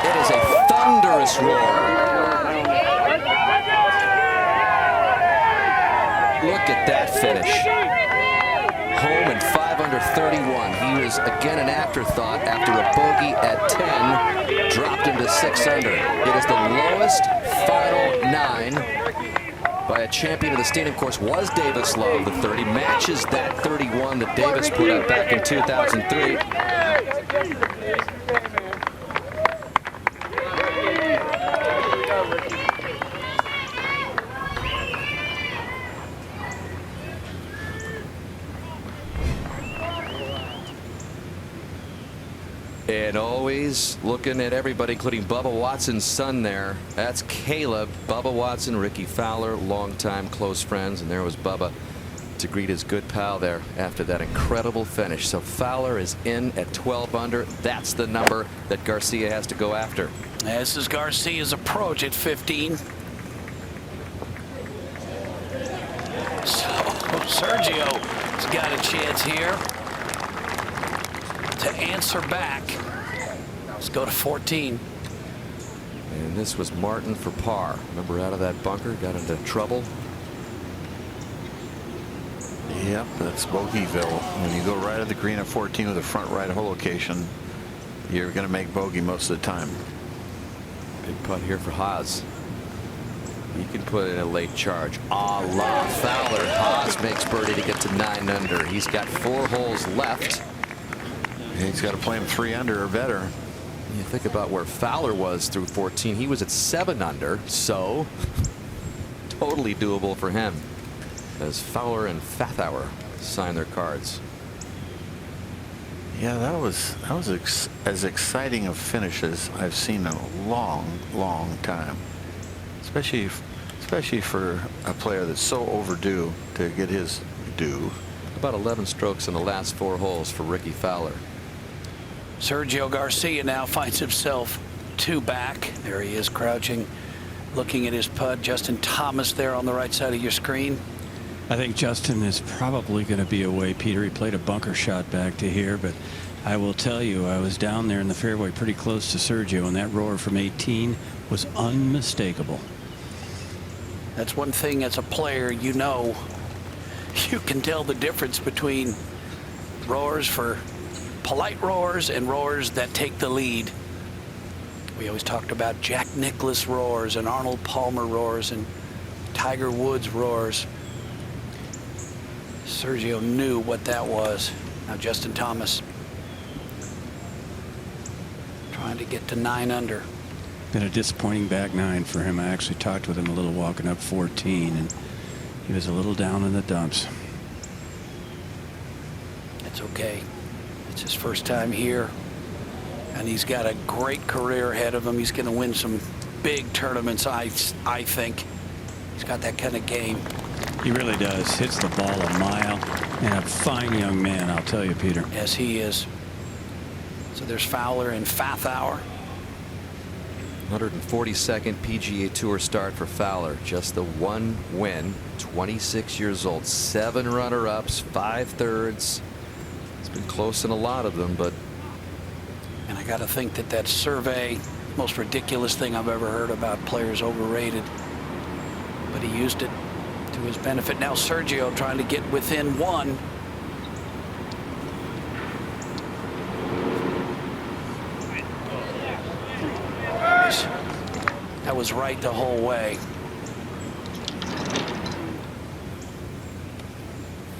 it is a thunderous roar. Look at that finish. Home in 5 under 31. He was again an afterthought after a bogey at 10. Dropped him to 6 under. It is the lowest final 9 by a champion of the Steenham course. Was Davis Love. The 30 matches that 31 that Davis put up back in 2003. And always looking at everybody, including Bubba Watson's son there. That's Caleb. Bubba Watson, Rickie Fowler, longtime close friends. And there was Bubba to greet his good pal there after that incredible finish. So Fowler is in at 12 under. That's the number that Garcia has to go after. This is Garcia's approach at 15. So Sergio's got a chance here to answer back. Let's go to 14. And this was Martin for par. Remember, out of that bunker, got into trouble. Yep, that's Bogeyville. When you go right at the green at 14 with a front right hole location, you're going to make bogey most of the time. Big putt here for Haas. He can put in a late charge. A la Fowler. Haas makes birdie to get to 9 under. He's got 4 holes left. He's got to play him 3 under or better. You think about where Fowler was through 14. He was at 7 under, so totally doable for him as Fowler and Fathauer sign their cards. Yeah, that was as exciting a finish as I've seen in a long time, especially for a player that's so overdue to get his due. About 11 strokes in the last 4 holes for Rickie Fowler. Sergio Garcia now finds himself 2 back. There he is, crouching, looking at his putt. Justin Thomas there on the right side of your screen. I think Justin is probably going to be away, Peter. He played a bunker shot back to here, but I will tell you, I was down there in the fairway pretty close to Sergio, and that roar from 18 was unmistakable. That's one thing as a player, you know, you can tell the difference between roars for polite roars and roars that take the lead. We always talked about Jack Nicklaus roars and Arnold Palmer roars and Tiger Woods roars. Sergio knew what that was. Now Justin Thomas trying to get to 9 under. Been a disappointing back 9 for him. I actually talked with him a little walking up 14, and he was a little down in the dumps. It's okay. It's his first time here, and he's got a great career ahead of him. He's going to win some big tournaments, I think. He's got that kind of game. He really does. Hits the ball a mile, and a fine young man, I'll tell you, Peter. Yes, he is. So there's Fowler and Fowler. 142nd PGA Tour start for Fowler. Just the 1 win. 26 years old. 7 runner-ups. 5 thirds. It's been close in a lot of them, but. And I got to think that survey, most ridiculous thing I've ever heard about players overrated. But he used it to his benefit. Now Sergio trying to get within 1. That was right the whole way.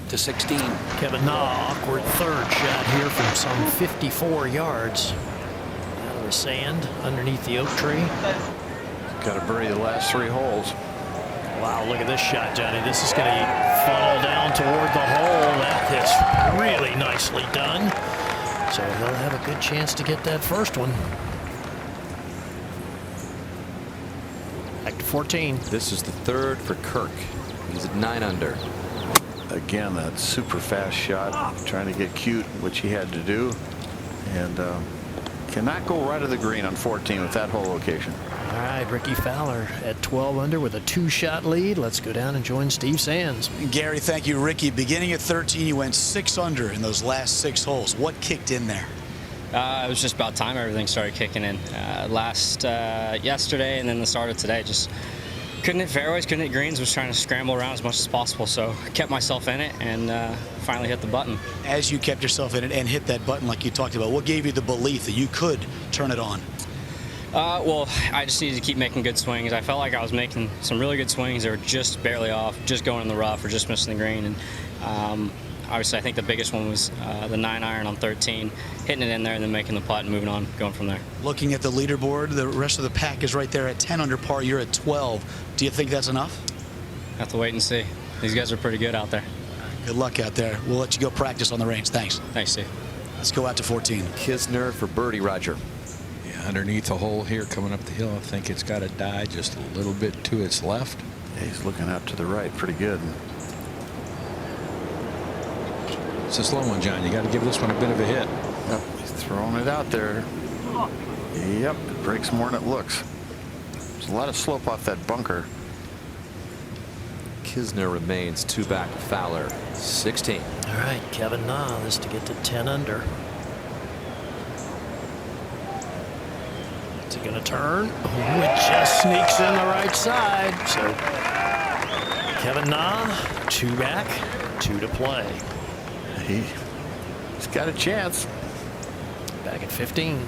To 16. Kevin Na, awkward third shot here from some 54 yards. Out of the sand underneath the oak tree. Got to bury the last 3 holes. Wow, look at this shot, Johnny. This is going to funnel down toward the hole. That is really nicely done. So he'll have a good chance to get that first one. Back to 14. This is the 3rd for Kirk. He's at 9 under. Again, that super fast shot, trying to get cute, which he had to do, and cannot go right of the green on 14 with that whole location. All right, Rickie Fowler at 12 under with a 2-shot lead. Let's go down and join Steve Sands. Gary, thank you, Rickie. Beginning at 13, you went 6 under in those last 6 holes. What kicked in there? It was just about time everything started kicking in. Yesterday and then the start of today, just couldn't hit fairways, couldn't hit greens, was trying to scramble around as much as possible. So I kept myself in it and finally hit the button. As you kept yourself in it and hit that button like you talked about, what gave you the belief that you could turn it on? Well, I just needed to keep making good swings. I felt like I was making some really good swings that were just barely off, just going in the rough or just missing the green. And obviously, I think the biggest one was the 9-iron on 13, hitting it in there and then making the putt and moving on, going from there. Looking at the leaderboard, the rest of the pack is right there at 10 under par. You're at 12. Do you think that's enough? Have to wait and see. These guys are pretty good out there. Good luck out there. We'll let you go practice on the range. Thanks. Thanks, Steve. Let's go out to 14. Kisner for birdie, Roger. Yeah, underneath the hole here coming up the hill, I think it's got to die just a little bit to its left. Yeah, he's looking out to the right pretty good. It's a slow one, John. You got to give this one a bit of a hit. Yep, he's throwing it out there. Yep, it breaks more than it looks. There's a lot of slope off that bunker. Kisner remains 2 back of Fowler, 16. All right, Kevin Na, this to get to 10 under. Is he going to turn? Oh, it just sneaks in the right side. So Kevin Na, 2 back, 2 to play. He's got a chance. Back at 15.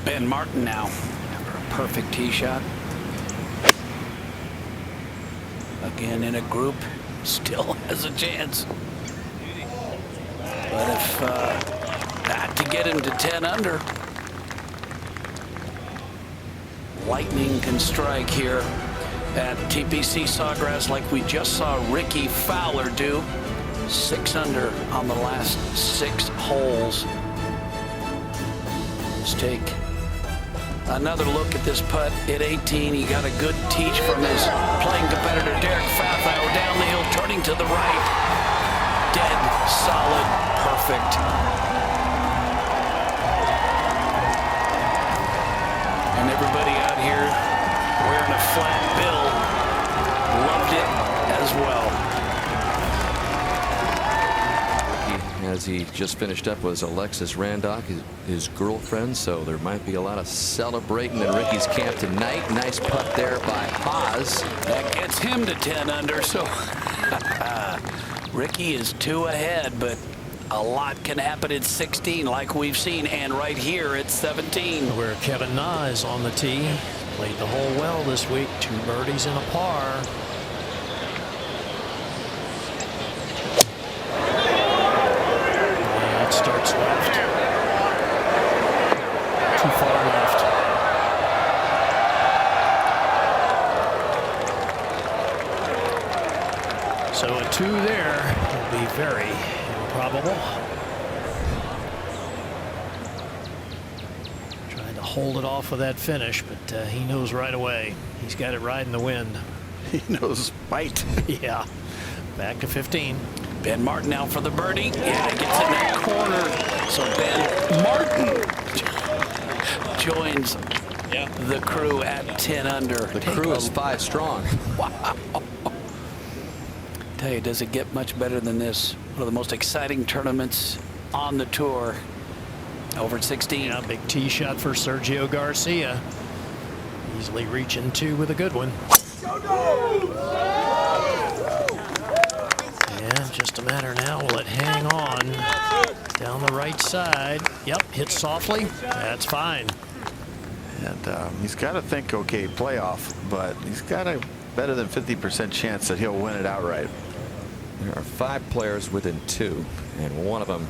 Ben Martin now after a perfect tee shot. Again in a group, still has a chance. But if not to get him to 10 under, lightning can strike here at TPC Sawgrass like we just saw Rickie Fowler do. 6 under on the last 6 holes. Let's take another look at this putt at 18. He got a good teach from his playing competitor Derek Fowler down the hill, turning to the right. Dead solid, perfect. And everybody out here wearing a flat bill loved it as well. As he just finished up was Alexis Randolph, his girlfriend, so there might be a lot of celebrating in Rickie's camp tonight. Nice putt there by Haas. That gets him to 10 under, so Rickie is 2 ahead, but a lot can happen at 16 like we've seen, and right here at 17. Where Kevin Na is on the tee. Played the hole well this week. 2 birdies and a par. And it starts left. Too far left. So a 2 there will be very improbable. Trying to hold it off with that finish, but he knows right away. He's got it right in the wind. He knows bite. Yeah. Back to 15. Ben Martin out for the birdie. Yeah, he gets in that corner. So Ben Martin joins the crew at 10 under. The crew is 5 strong. Wow. Tell you, does it get much better than this? One of the most exciting tournaments on the tour. Over at 16. Yeah, big tee shot for Sergio Garcia. Easily reaching 2 with a good one. Yeah, just a matter now. Will it hang on down the right side? Yep, hit softly. That's fine. And he's got to think, okay, playoff, but he's got a better than 50% chance that he'll win it outright. There are 5 players within 2, and one of them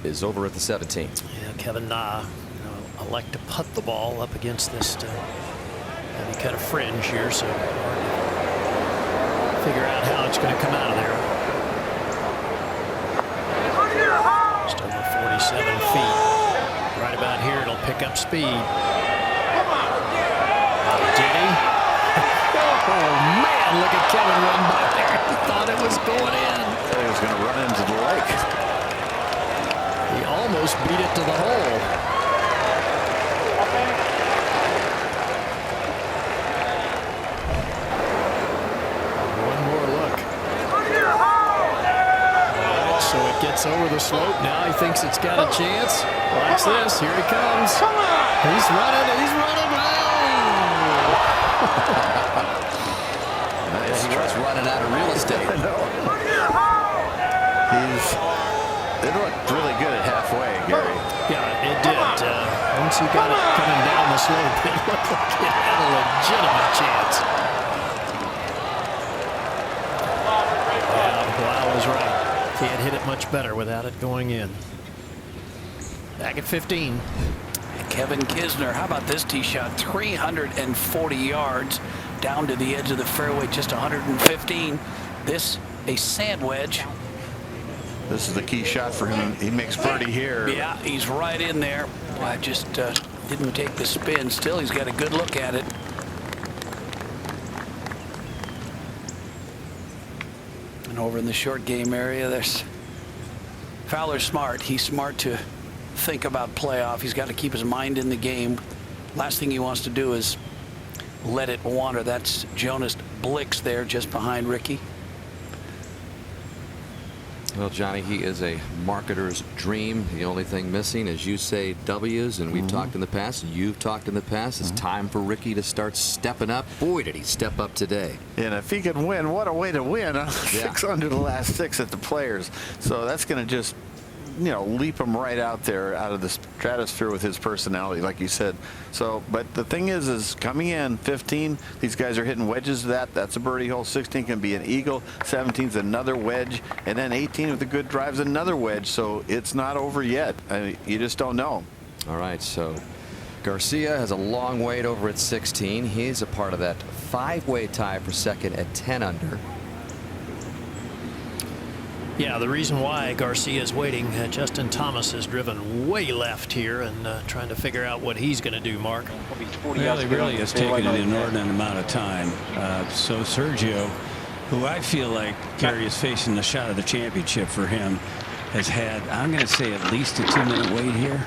is over at the 17. Yeah, Kevin Na elect to putt the ball up against this heavy cut of fringe here, so hard to figure out how it's going to come out of there. Just over 47 feet. Right about here, it'll pick up speed. Did he? Oh man, look at Kevin run by there. He thought it was going in. He was going to run into the lake. He almost beat it to the hole. One more look. So it gets over the slope. Now he thinks it's got a chance. Watch this. Here he comes. He's running. He's running. Nice. He was running out of real estate. It looked really good at halfway, Gary. Yeah, it did. Once he got it coming down the slope, it looked like it had a legitimate chance. Yeah, Blau was right. Can't hit it much better without it going in. Back at 15. Kevin Kisner, how about this tee shot? 340 yards down to the edge of the fairway, just 115. This, a sand wedge. This is the key shot for him. He makes birdie here. Yeah, he's right in there. I just didn't take the spin. Still, he's got a good look at it. And over in the short game area, there's Fowler's smart. He's smart to think about playoff. He's got to keep his mind in the game. Last thing he wants to do is let it wander. That's Jonas Blix there just behind Rickie. Well, Johnny, he is a marketer's dream. The only thing missing, as you say, W's, and we've talked in the past, you've talked in the past. It's time for Rickie to start stepping up. Boy, did he step up today. And if he can win, what a way to win. 6 under the last 6 at the Players. So that's going to just, leap him right out there, out of the stratosphere with his personality, like you said. So, but the thing is coming in 15, these guys are hitting wedges to that. That's a birdie hole. 16 can be an eagle. 17's another wedge. And then 18 with a good drive's another wedge. So it's not over yet. You just don't know. All right, so Garcia has a long wait over at 16. He's a part of that 5-way tie for second at 10 under. Yeah, the reason why Garcia is waiting, Justin Thomas has driven way left here and trying to figure out what he's going to do, Mark. Well, he really has taken an inordinate amount of time. So Sergio, who I feel like Gary is facing the shot of the championship for him, has had, I'm going to say, at least a 2-minute wait here.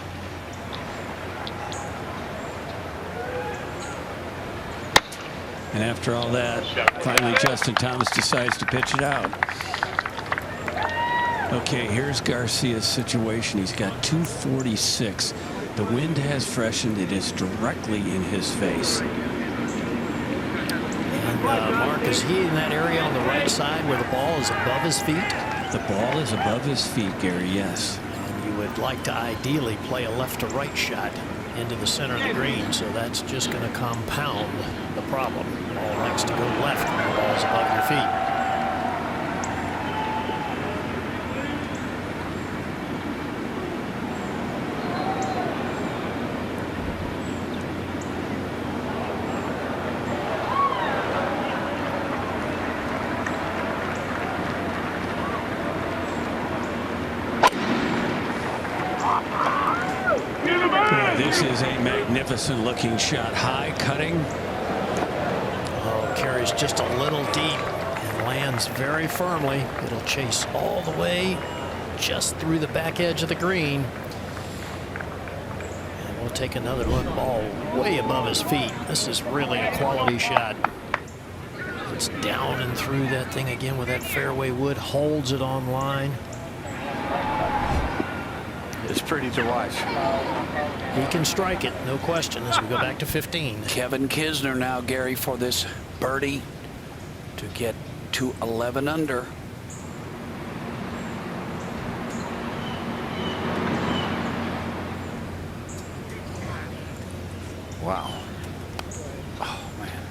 And after all that, finally Justin Thomas decides to pitch it out. Okay, here's Garcia's situation. He's got 246. The wind has freshened. It is directly in his face. And Mark, is he in that area on the right side where the ball is above his feet? The ball is above his feet, Gary, yes. And you would like to ideally play a left to right shot into the center of the green, so that's just going to compound the problem. The ball likes to go left when the ball's above your feet. This is a magnificent looking shot. High cutting. Oh, carries just a little deep and lands very firmly. It'll chase all the way just through the back edge of the green. And we'll take another look. Ball way above his feet. This is really a quality shot. It's down and through that thing again with that fairway wood. Holds it on line. It's pretty to watch. He can strike it, no question, as we go back to 15. Kevin Kisner now, Gary, for this birdie to get to 11 under. Wow. Oh, man.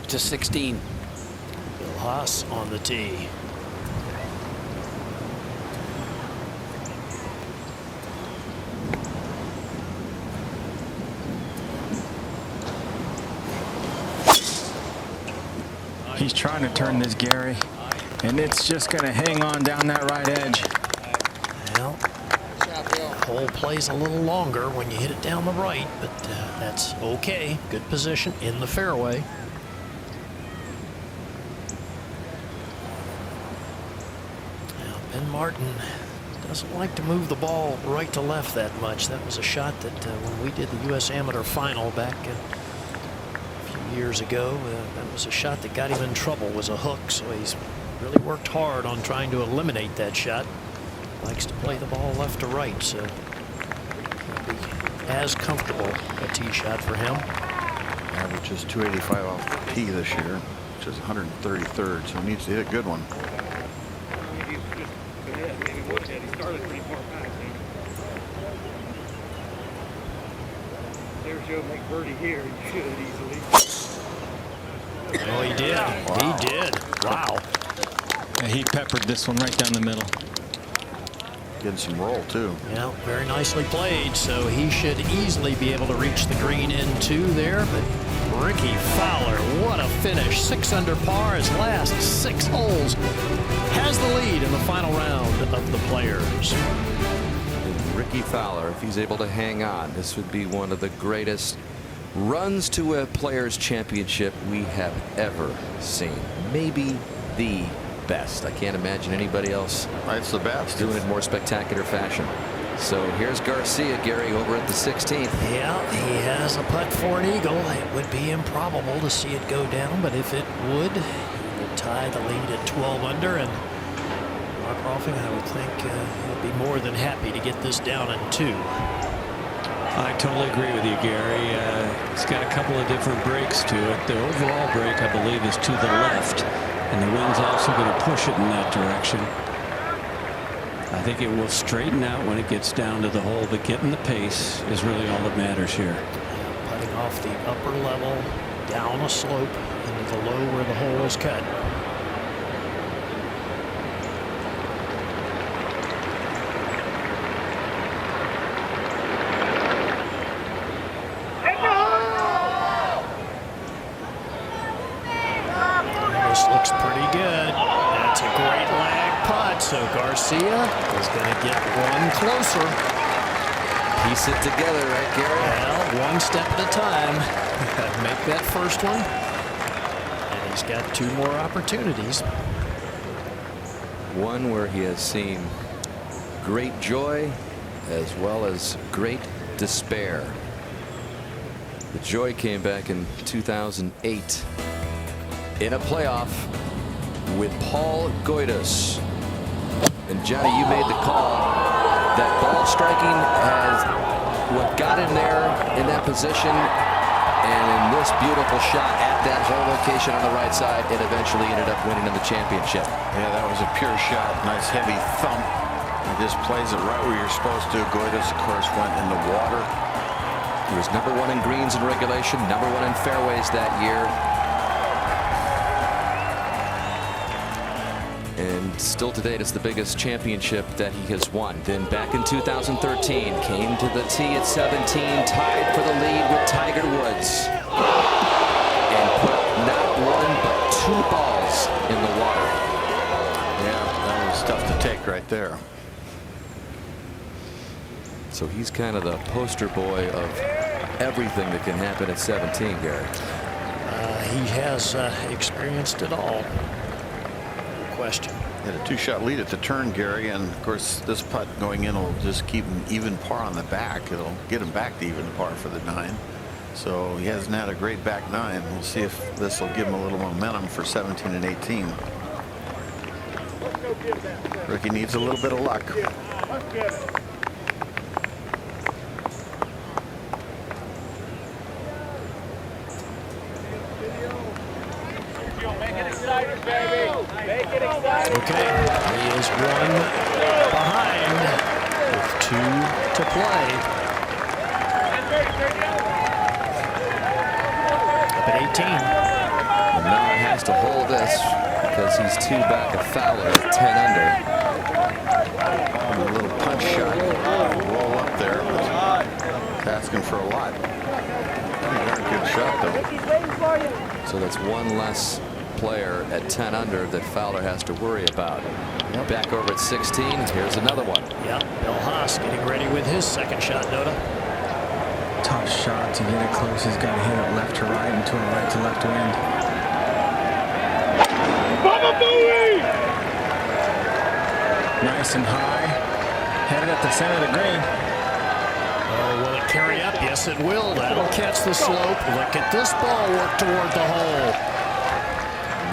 To 16. Bill Haas on the tee. He's trying to turn this, Gary, and it's just going to hang on down that right edge. Well, the hole plays a little longer when you hit it down the right, but that's okay. Good position in the fairway. Now, Ben Martin doesn't like to move the ball right to left that much. That was a shot that when we did the U.S. Amateur Final back years ago, that was a shot that got him in trouble, was a hook, so he's really worked hard on trying to eliminate that shot. Likes to play the ball left to right, so it'll be as comfortable a tee shot for him. Averages 285 off the tee this year, which is 133rd, so he needs to hit a good one. Sergio make birdie here, he should easily. Oh, he did. Wow. He did. Wow. Yeah, he peppered this one right down the middle. Getting some roll, too. Yeah, very nicely played, so he should easily be able to reach the green in two there, but Rickie Fowler, what a finish. 6 under par, his last 6 holes. Has the lead in the final round of the Players. Rickie Fowler, if he's able to hang on, this would be one of the greatest runs to a Players Championship we have ever seen. Maybe the best. I can't imagine anybody else That's the best. doing it in more spectacular fashion. So here's Garcia, Gary, over at the 16th. Yeah, he has a putt for an eagle. It would be improbable to see it go down, but if it would, he would tie the lead at 12 under, and Mark Rolfing, I would think he'll be more than happy to get this down in 2. I totally agree with you, Gary. It's got a couple of different breaks to it. The overall break, I believe, is to the left, and the wind's also going to push it in that direction. I think it will straighten out when it gets down to the hole, but getting the pace is really all that matters here. Putting off the upper level, down a slope, into the low where the hole is cut. This looks pretty good. That's a great lag putt, so Garcia is going to get one closer. Piece it together, right, Gary? Well, one step at a time. Make that first one. And he's got 2 more opportunities. One where he has seen great joy as well as great despair. The joy came back in 2008 in a playoff with Paul Goydos. And Johnny, you made the call. That ball striking has what got him there in that position, And in this beautiful shot at that hole location on the right side, it eventually ended up winning in the championship. Yeah, that was a pure shot. Nice heavy thump. He just plays it right where you're supposed to. Goydos, of course, went in the water. He was #1 in greens in regulation, #1 in fairways that year. And still to date, it's the biggest championship that he has won. Then back in 2013, came to the tee at 17, tied for the lead with Tiger Woods. And put not 1 but 2 balls in the water. Yeah, that was tough to take right there. So he's kind of the poster boy of everything that can happen at 17, Gary. He has experienced it all. No question. Had a 2-shot lead at the turn, Gary, and of course this putt going in will just keep him even par on the back. It'll get him back to even par for the 9. So he hasn't had a great back 9. We'll see if this will give him a little momentum for 17 and 18. Rickie needs a little bit of luck. Okay, he is 1 behind with 2 to play. Up at 18. And now he has to hold this because he's 2 back of Fowler at 10 under. And a little punch shot. Roll up there. It's asking for a lot. Pretty darn good shot, though. So that's 1 less player at 10 under that Fowler has to worry about. Back over at 16. Here's another one. Yep, Bill Haas getting ready with his second shot, Noda. Tough shot to get it close. He's got to hit it left to right and to a right to left wind. Nice and high. Headed at the center of the green. Oh, will it carry up? Yes, it will. That'll catch the slope. Look at this ball work toward the hole.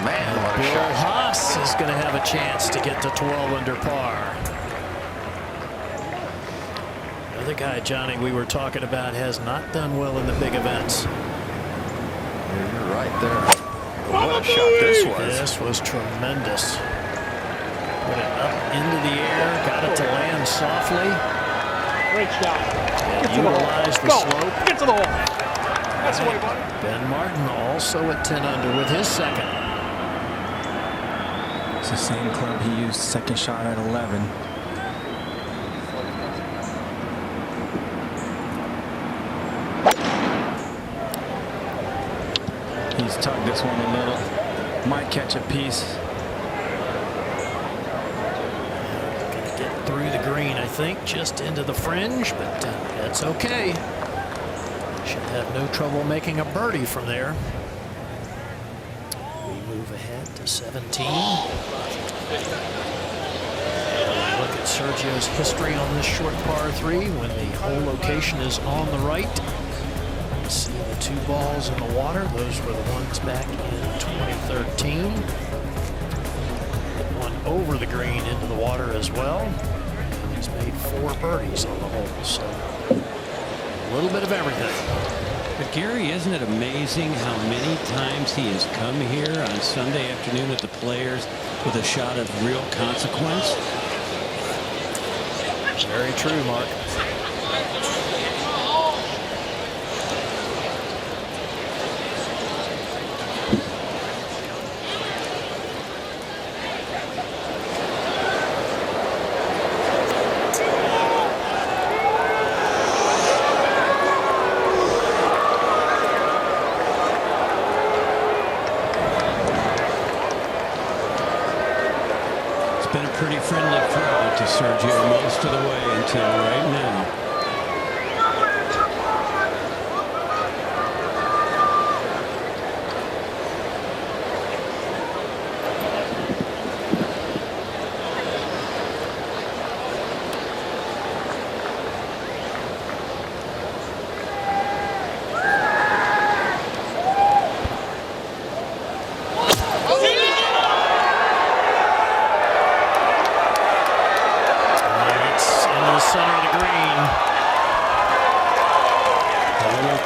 Man, what a Bill shot. Haas is going to have a chance to get to 12 under par. The other guy, Johnny, we were talking about has not done well in the big events. You're right there. What a shot this was. This was tremendous. Put it up into the air, got it to land softly. Great shot. And utilized the slope. Get to the hole. That's the way, buddy. Ben Martin also at 10 under with his second. It's the same club he used second shot at 11. He's tugged this one a little. Might catch a piece. Gonna get through the green, I think, just into the fringe, but that's okay. Should have no trouble making a birdie from there. We move ahead to 17. Look at Sergio's history on this short par 3 when the hole location is on the right. You see the 2 balls in the water. Those were the ones back in 2013. One over the green into the water as well. And he's made 4 birdies on the hole. So a little bit of everything. But Gary, isn't it amazing how many times he has come here on Sunday afternoon at the Players with a shot of real consequence? Very true, Mark. Been a pretty friendly crowd to Sergio most of the way until right now.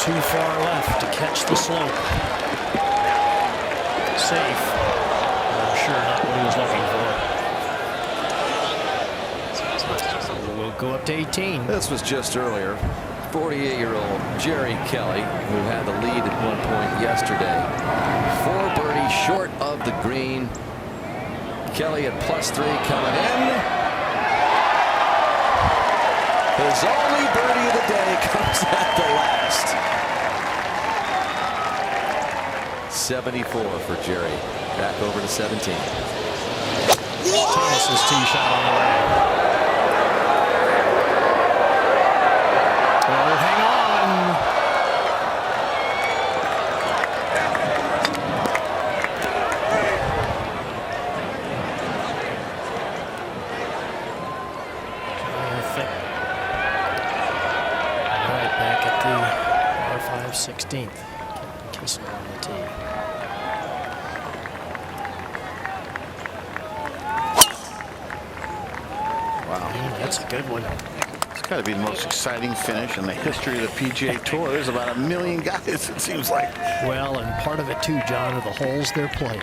too far left to catch the slope. Safe. I'm sure not what he was looking for. So we'll go up to 18. This was just earlier. 48-year-old Jerry Kelly, who had the lead at one point yesterday. 4 birdies short of the green. Kelly at +3 coming in. His only birdie of the day comes at the last. 74 for Jerry. Back over to 17. Thomas's tee shot on the way. Oh, hang on. All right, back at the R5 16th. Kisner on the tee. Wow. That's a good one. It's got to be the most exciting finish in the history of the PGA Tour. There's about 1 million guys, it seems like. Well, and part of it too, John, are the holes they're playing.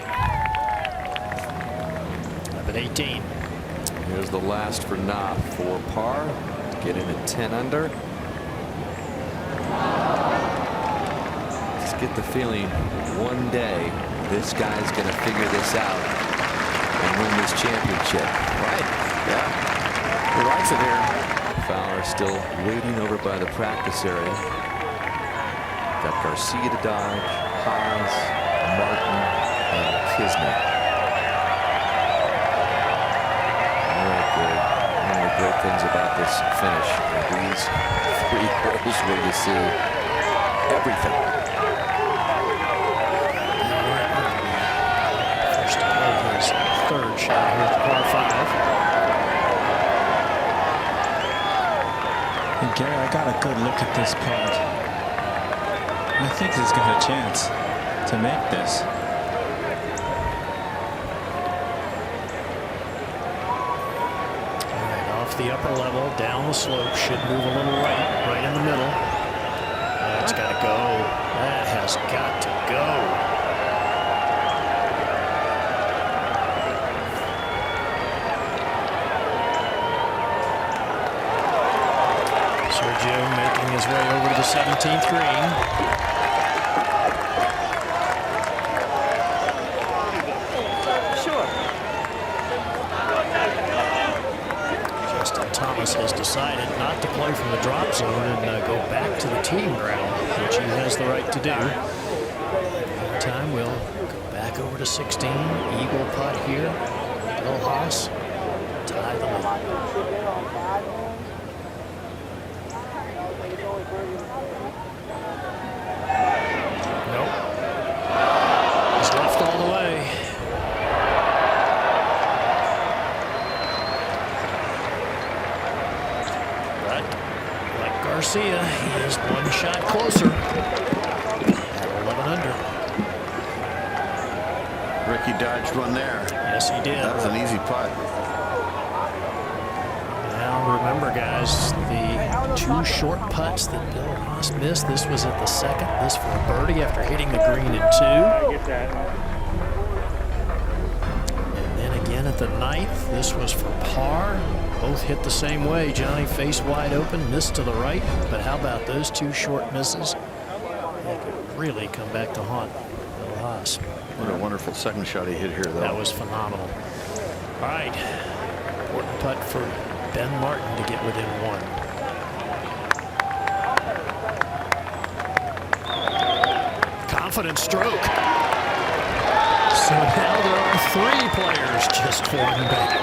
Up at 18. Here's the last for Knopf for par. Get in at 10 under. Just get the feeling one day this guy's going to figure this out and win this championship. Right. Yeah. He likes it here. Fowler still waiting over by the practice area. Got Garcia to dodge, Haas, Martin, and Kisner. Very good. One of the great things about this finish are these 3 holes where you see everything. First to play his 3rd shot here at the par 5. And Gary, I got a good look at this putt. I think he's got a chance to make this. All right, off the upper level, down the slope, should move a little right in the middle. That's got to go. That has got to go. Sergio making his way over to the 17th green. Sure. Justin Thomas has decided not to play from the drop zone and go back to the teeing ground, which he has the right to do. Meantime, we'll go back over to 16. Eagle putt here. Bill Haas. Tie the lead. Nope. He's left all the way. But like Garcia, he is 1 shot closer at 11 under. Rickie dodged one there. Yes, he did. That was an easy putt. Now remember, guys, the 2 short putts that Bill Haas missed. This was at the 2nd. This for a birdie after hitting the green in 2. And then again at the 9th. This was for par. Both hit the same way. Johnny face wide open, missed to the right. But how about those 2 short misses? They could really come back to haunt Bill Haas. What a wonderful second shot he hit here, though. That was phenomenal. All right. Important putt for Ben Martin to get within 1. Confident stroke. So now there are 3 players just falling back.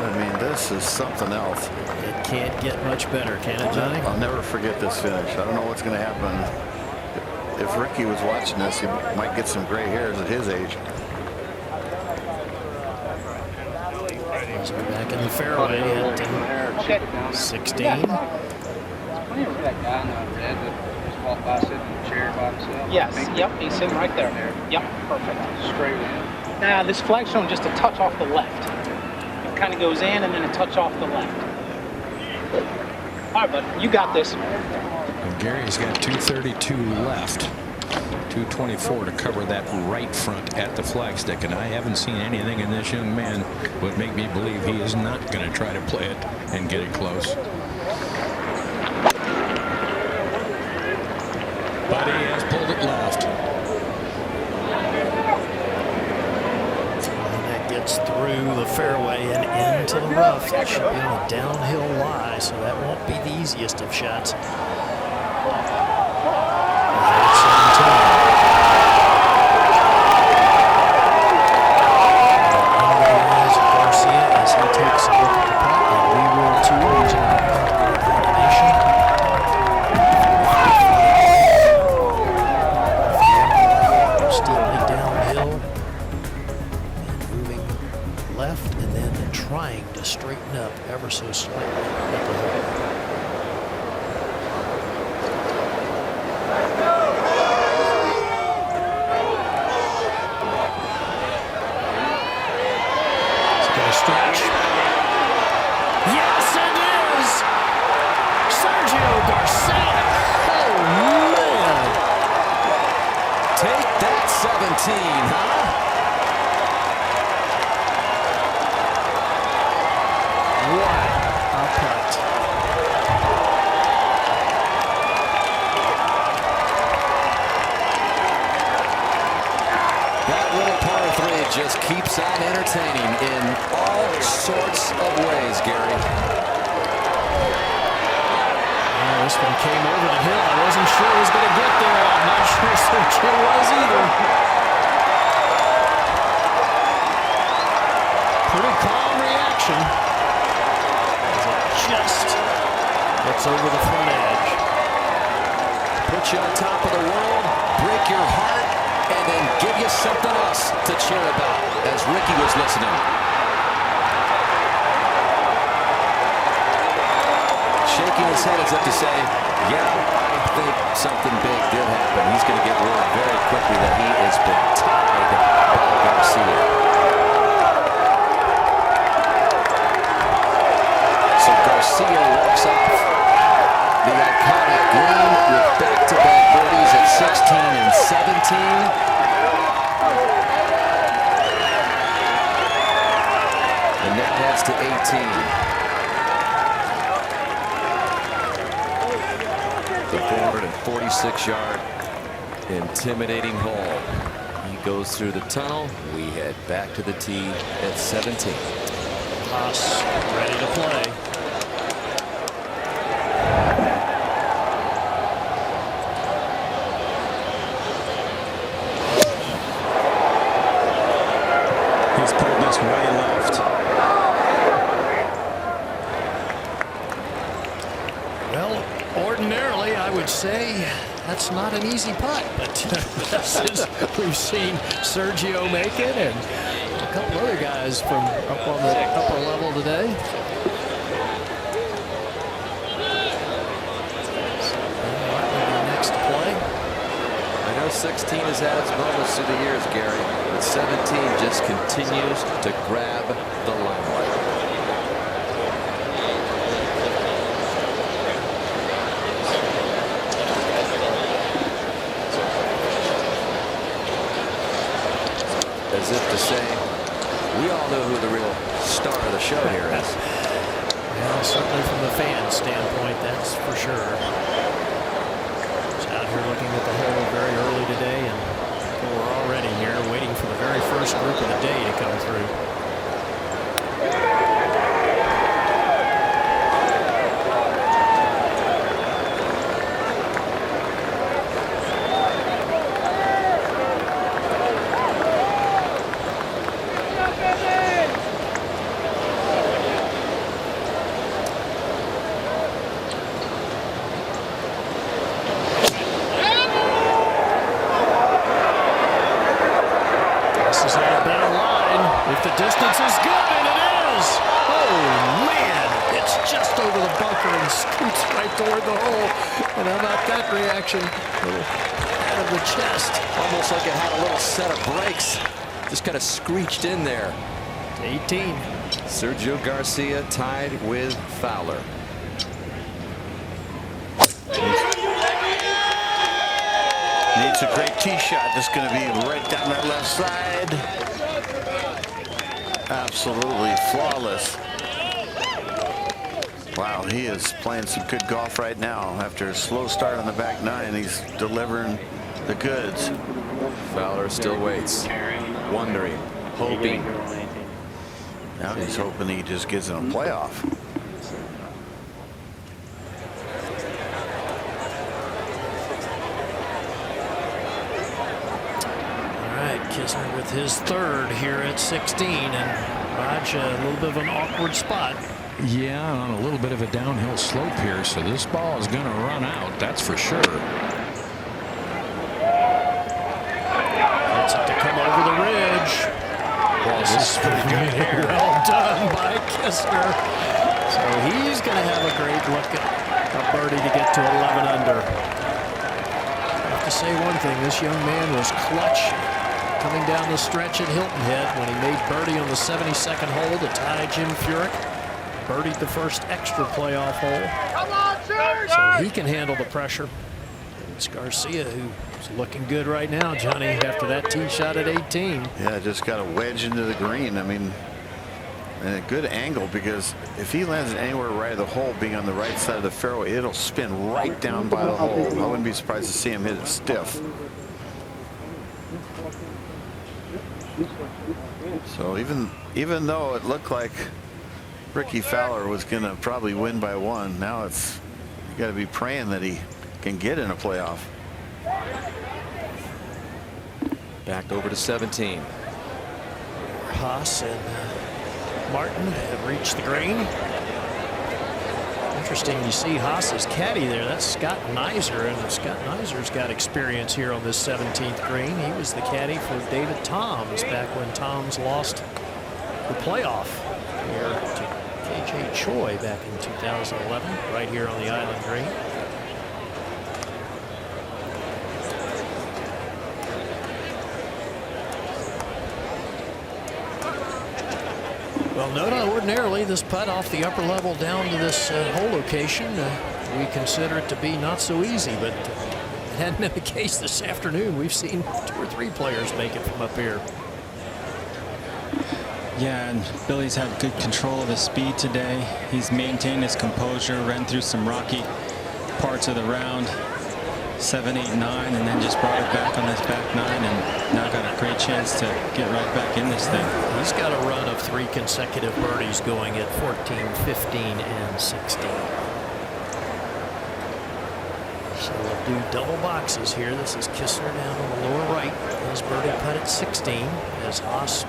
I mean, this is something else. It can't get much better, can it, Johnny? I'll never forget this finish. I don't know what's going to happen. If Rickie was watching this, he might get some gray hairs at his age. As we're back in the fairway at 16. Yes, yep, he's sitting right there. Yep, perfect. Straight in. Now, this flag's showing just a touch off the left. kind of goes in and then a touch off the left. All right, bud, you got this. And Gary's got 232 left. 224 to cover that right front at the flagstick, and I haven't seen anything in this young man would make me believe he is not going to try to play it and get it close. But he has pulled it left. And that gets through the fairway and into the rough. That should be on a downhill lie, so that won't be the easiest of shots. Garcia as he takes a look at the putt, and we will too using our information. Steeply downhill and moving left, and then trying to straighten up ever so slightly at the hole. Stretch. Yes, it is! Sergio Garcia! Oh, man! Take that 17, huh? What a putt. That little par 3 just keeps on entertaining in all sorts of ways, Gary. Oh, this one came over the hill. I wasn't sure it was going to get there. I'm not sure Sergio was either. Pretty calm reaction. As it just gets over the front edge. Put you on top of the world, break your heart, and then give you something else to cheer about, as Rickie was listening. Shaking his head as if to say, yeah, I think something big did happen. He's going to get word very quickly that he has been tied by Garcia. So Garcia walks up the iconic green with back-to-back birdies at 16 and 17. And that heads to 18. The 446-yard intimidating hole. He goes through the tunnel. We head back to the tee at 17. Haas ready to play. He's pulled this way left. Well, ordinarily, I would say that's not an easy putt, but we've seen Sergio make it, and a couple other guys from up on the upper level today. Next play. I know 16 has had its moments through the years, Gary, but 17 just continues to grab the limelight. As if to say, we all know who the real star of the show here is. Well, certainly from the fan standpoint, that's for sure. He's out here looking at the hole very early today, and we're already here waiting for the very first group of the day to come through. If the distance is good, and it is. Oh, man. It's just over the bunker and scoots right toward the hole. And how about that reaction? A little out of the chest. Almost like it had a little set of brakes. Just kind of screeched in there. 18. Sergio Garcia tied with Fowler. Needs a great tee shot. Just going to be right down that left side. Absolutely flawless. Wow, he is playing some good golf right now. After a slow start on the back nine, he's delivering the goods. Fowler still waits, wondering, hoping. Now he's hoping he just gets in a playoff. All right, Kisner with his third here at 16, and Raj a little bit of an awkward spot. Yeah, on a little bit of a downhill slope here, so this ball is going to run out, that's for sure. Gets it to come over the ridge. Well, this is pretty good here. Well done by Kisner. So he's going to have a great look at a birdie to get to 11 under. I have to say one thing, this young man was clutch coming down the stretch at Hilton Head when he made birdie on the 72nd hole to tie Jim Furyk. Birdied the first extra playoff hole. Come on, so he can handle the pressure. It's Garcia who's looking good right now, Johnny, after that tee shot at 18. Yeah, just got a wedge into the green. I mean, and a good angle, because if he lands it anywhere right of the hole, being on the right side of the fairway, it'll spin right down by the hole. I wouldn't be surprised to see him hit it stiff. So even though it looked like Rickie Fowler was going to probably win by one, now it's, you got to be praying that he can get in a playoff. Back over to 17. Haas and Martin have reached the green. Interesting, you see Haas's caddy there. That's Scott Nizer, and Scott Nizer's got experience here on this 17th green. He was the caddy for David Toms back when Toms lost the playoff here to KJ Choi back in 2011, right here on the island green. Well, note ordinarily this putt off the upper level down to this hole location, we consider it to be not so easy, but it hadn't been the case this afternoon. We've seen 2 or 3 players make it from up here. Yeah, and Billy's had good control of his speed today. He's maintained his composure, ran through some rocky parts of the round, 7, 8, 9, and then just brought it back on this back nine, and now got a great chance to get right back in this thing. He's got a run of 3 consecutive birdies going at 14, 15, and 16. So we'll do double boxes here. This is Kisner down on the lower right. His birdie putt at 16 as Haas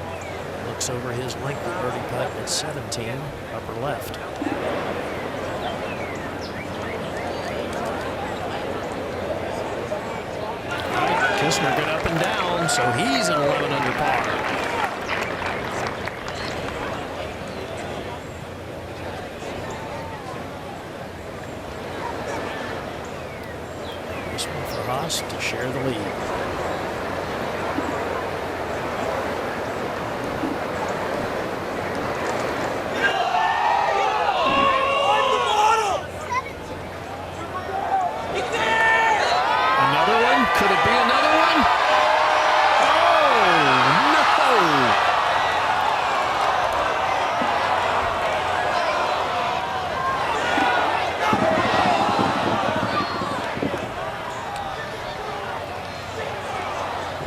looks over his lengthy birdie putt at 17, upper left. Kisner good up and down, so he's an 11 under par. This one for Haas to share the lead.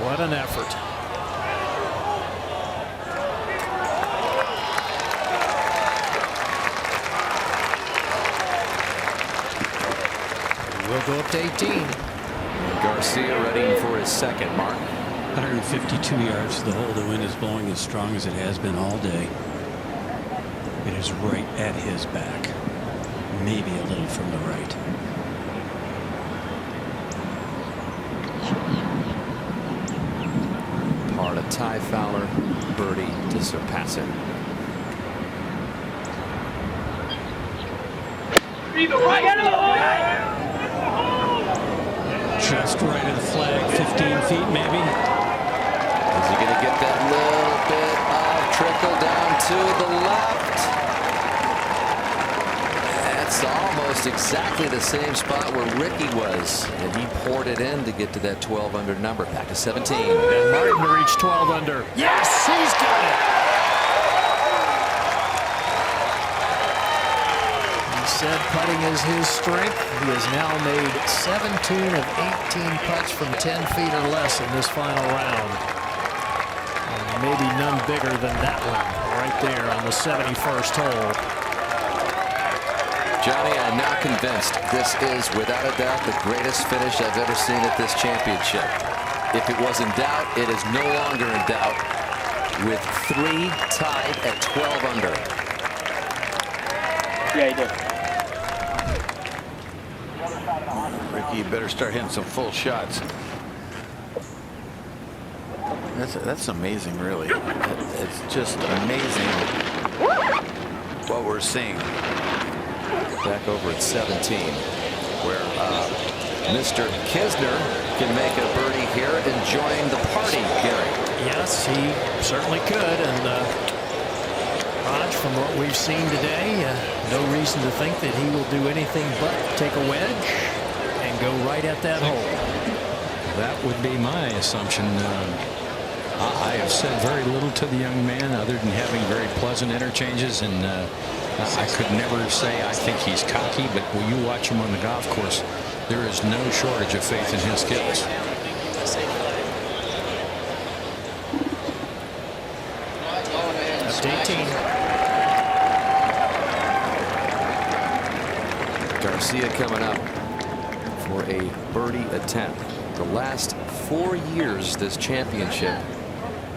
What an effort. We'll go up to 18. Garcia ready for his second, Mark. 152 yards to the hole. The wind is blowing as strong as it has been all day. It is right at his back, maybe a little from the right. Par to tie Fowler, birdie to surpass him. Just right of the flag, 15 feet maybe. Is he going to get that little bit of trickle down It's almost exactly the same spot where Rickie was, and he poured it in to get to that 12 under number. Back to 17. And Martin to reach 12 under. Yes, he's got it. He said putting is his strength. He has now made 17 of 18 putts from 10 feet or less in this final round. And maybe none bigger than that one right there on the 71st hole. Johnny, I'm now convinced this is, without a doubt, the greatest finish I've ever seen at this championship. If it was in doubt, it is no longer in doubt, with 3 tied at 12 under. Yeah, he did. Rickie, you better start hitting some full shots. That's amazing, really. It's just amazing what we're seeing. Back over at 17, where Mr. Kisner can make a birdie here and join the party, Gary. Yes, he certainly could. And Raj, from what we've seen today, no reason to think that he will do anything but take a wedge and go right at that hole. That would be my assumption. I have said very little to the young man other than having very pleasant interchanges, and I could never say I think he's cocky, but when you watch him on the golf course, there is no shortage of faith in his skills. Up to 18. Garcia coming up for a birdie attempt. The last 4 years this championship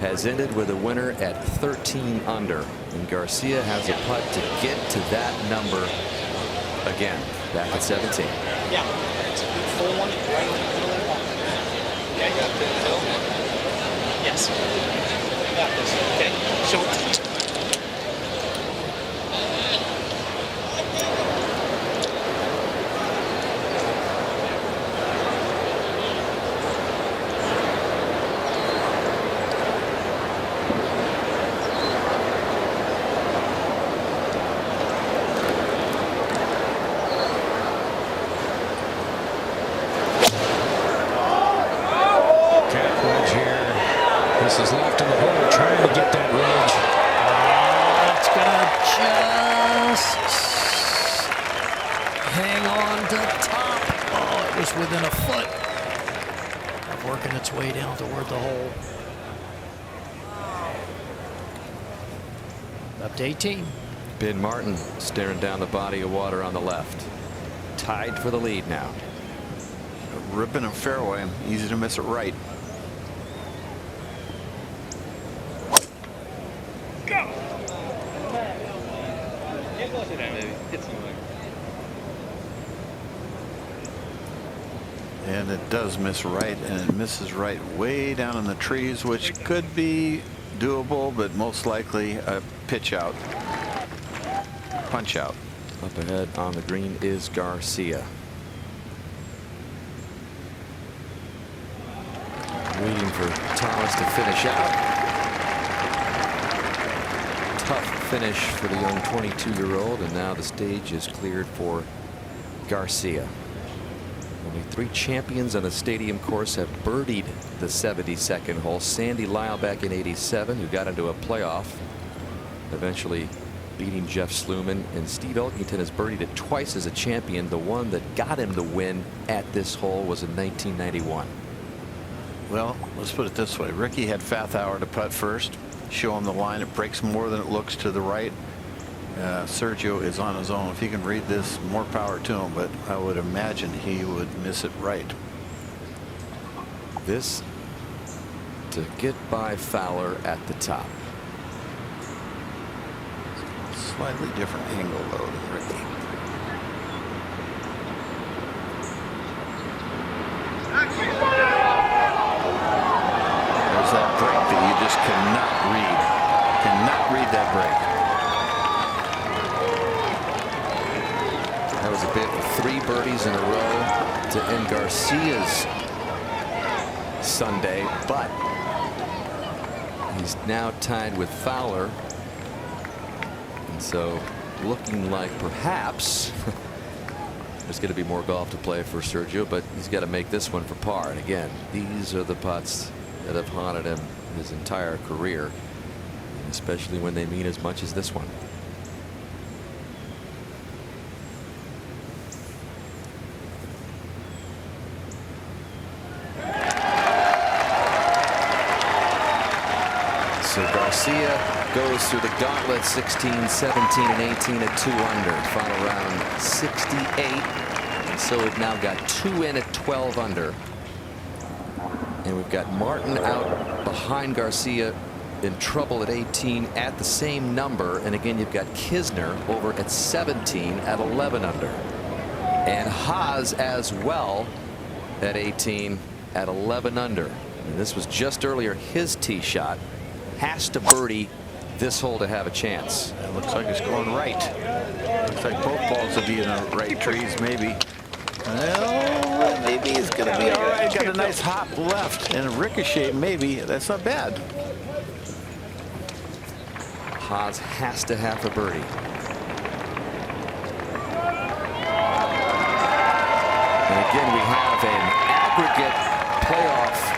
has ended with a winner at 13 under, and Garcia has a putt to get to that number again. Back at 17. Yeah. Full one. Yeah, you got the hill. Yes. Got this. Okay. So. This is left in the hole, trying to get that ridge. It's gonna just hang on to top. Oh, it was within a foot of working its way down toward the hole. Up to 18. Ben Martin staring down the body of water on the left. Tied for the lead now. Ripping a fairway, easy to miss it right. And it does miss right, and it misses right way down in the trees, which could be doable, but most likely a pitch out, punch out. Up ahead on the green is Garcia. Waiting for Thomas to finish out. Tough finish for the young 22-year-old, and now the stage is cleared for Garcia. Only 3 champions on the stadium course have birdied the 72nd hole. Sandy Lyle back in '87, who got into a playoff, eventually beating Jeff Sluman, and Steve Elkington has birdied it twice as a champion. The one that got him the win at this hole was in 1991. Well, let's put it this way. Rickie had Fowler to putt first. Show him the line. It breaks more than it looks to the right. Sergio is on his own. If he can read this, more power to him, but I would imagine he would miss it right. This to get by Fowler at the top. Slightly different angle, though, than Rickie. There's that break that you just cannot read. Cannot read that break. That was a bit of 3 birdies in a row to end Garcia's Sunday, but he's now tied with Fowler, and so looking like perhaps There's going to be more golf to play for Sergio, but he's got to make this one for par. And again, these are the putts that have haunted him his entire career, especially when they mean as much as this one. So Garcia goes through the gauntlet, 16, 17, and 18 at 2 under. Final round 68. And so we've now got 2 in at 12 under. And we've got Martin out behind Garcia in trouble at 18 at the same number. And again, you've got Kisner over at 17 at 11 under. And Haas as well at 18 at 11 under. And this was just earlier his tee shot. Has to birdie this hole to have a chance. It looks like it's going right. Looks like both balls will be in the right trees, maybe. Well, maybe it's going to be all right. Got a nice hop left and a ricochet, maybe. That's not bad. Haas has to have a birdie. And again, we have an aggregate playoff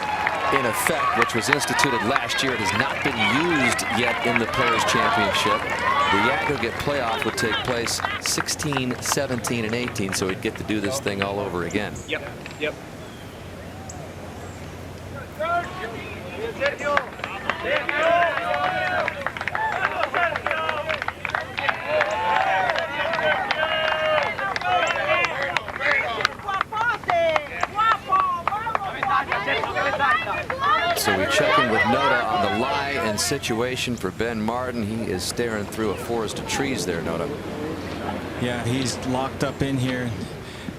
in effect, which was instituted last year. It has not been used yet in the Players Championship. The aggregate playoff would take place 16, 17, and 18, so we'd get to do this thing all over again. Yep. So we check in with Noda on the lie and situation for Ben Martin. He is staring through a forest of trees there, Noda. Yeah, he's locked up in here.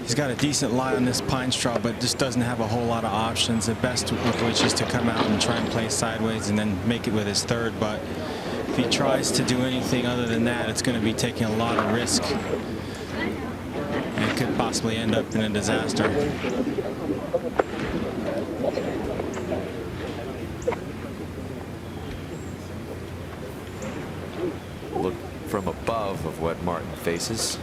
He's got a decent lie on this pine straw, but just doesn't have a whole lot of options. The best of which is to come out and try and play sideways and then make it with his third. But if he tries to do anything other than that, it's going to be taking a lot of risk. And it could possibly end up in a disaster. Look from above of what Martin faces.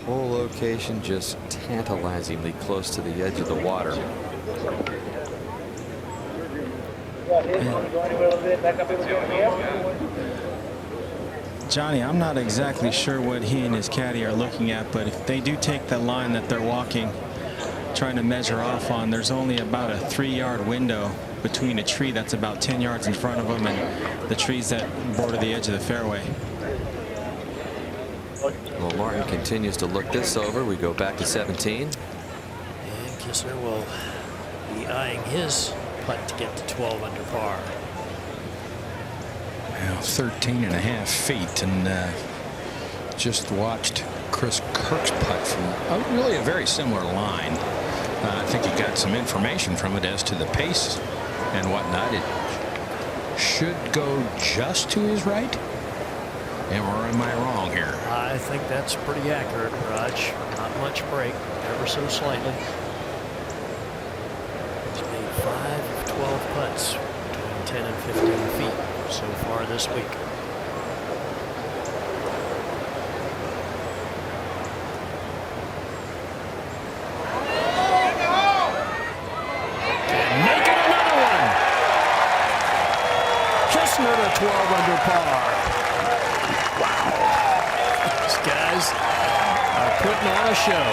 Whole location just tantalizingly close to the edge of the water. Johnny, I'm not exactly sure what he and his caddy are looking at, but if they do take the line that they're walking, trying to measure off on, there's only about a 3-yard window between a tree that's about 10 yards in front of them and the trees that border the edge of the fairway. Well, Martin continues to look this over. We go back to 17. And Kisner will be eyeing his putt to get to 12 under par. Well, 13.5 feet, and just watched Chris Kirk's putt from really a very similar line. I think he got some information from it as to the pace and whatnot. It should go just to his right. Or am I wrong here? I think that's pretty accurate, Raj. Not much break, ever so slightly. He's made 5 of 12 putts between 10 and 15 feet so far this week. And making another one. Kisner to 12 under par. These guys are putting on a show.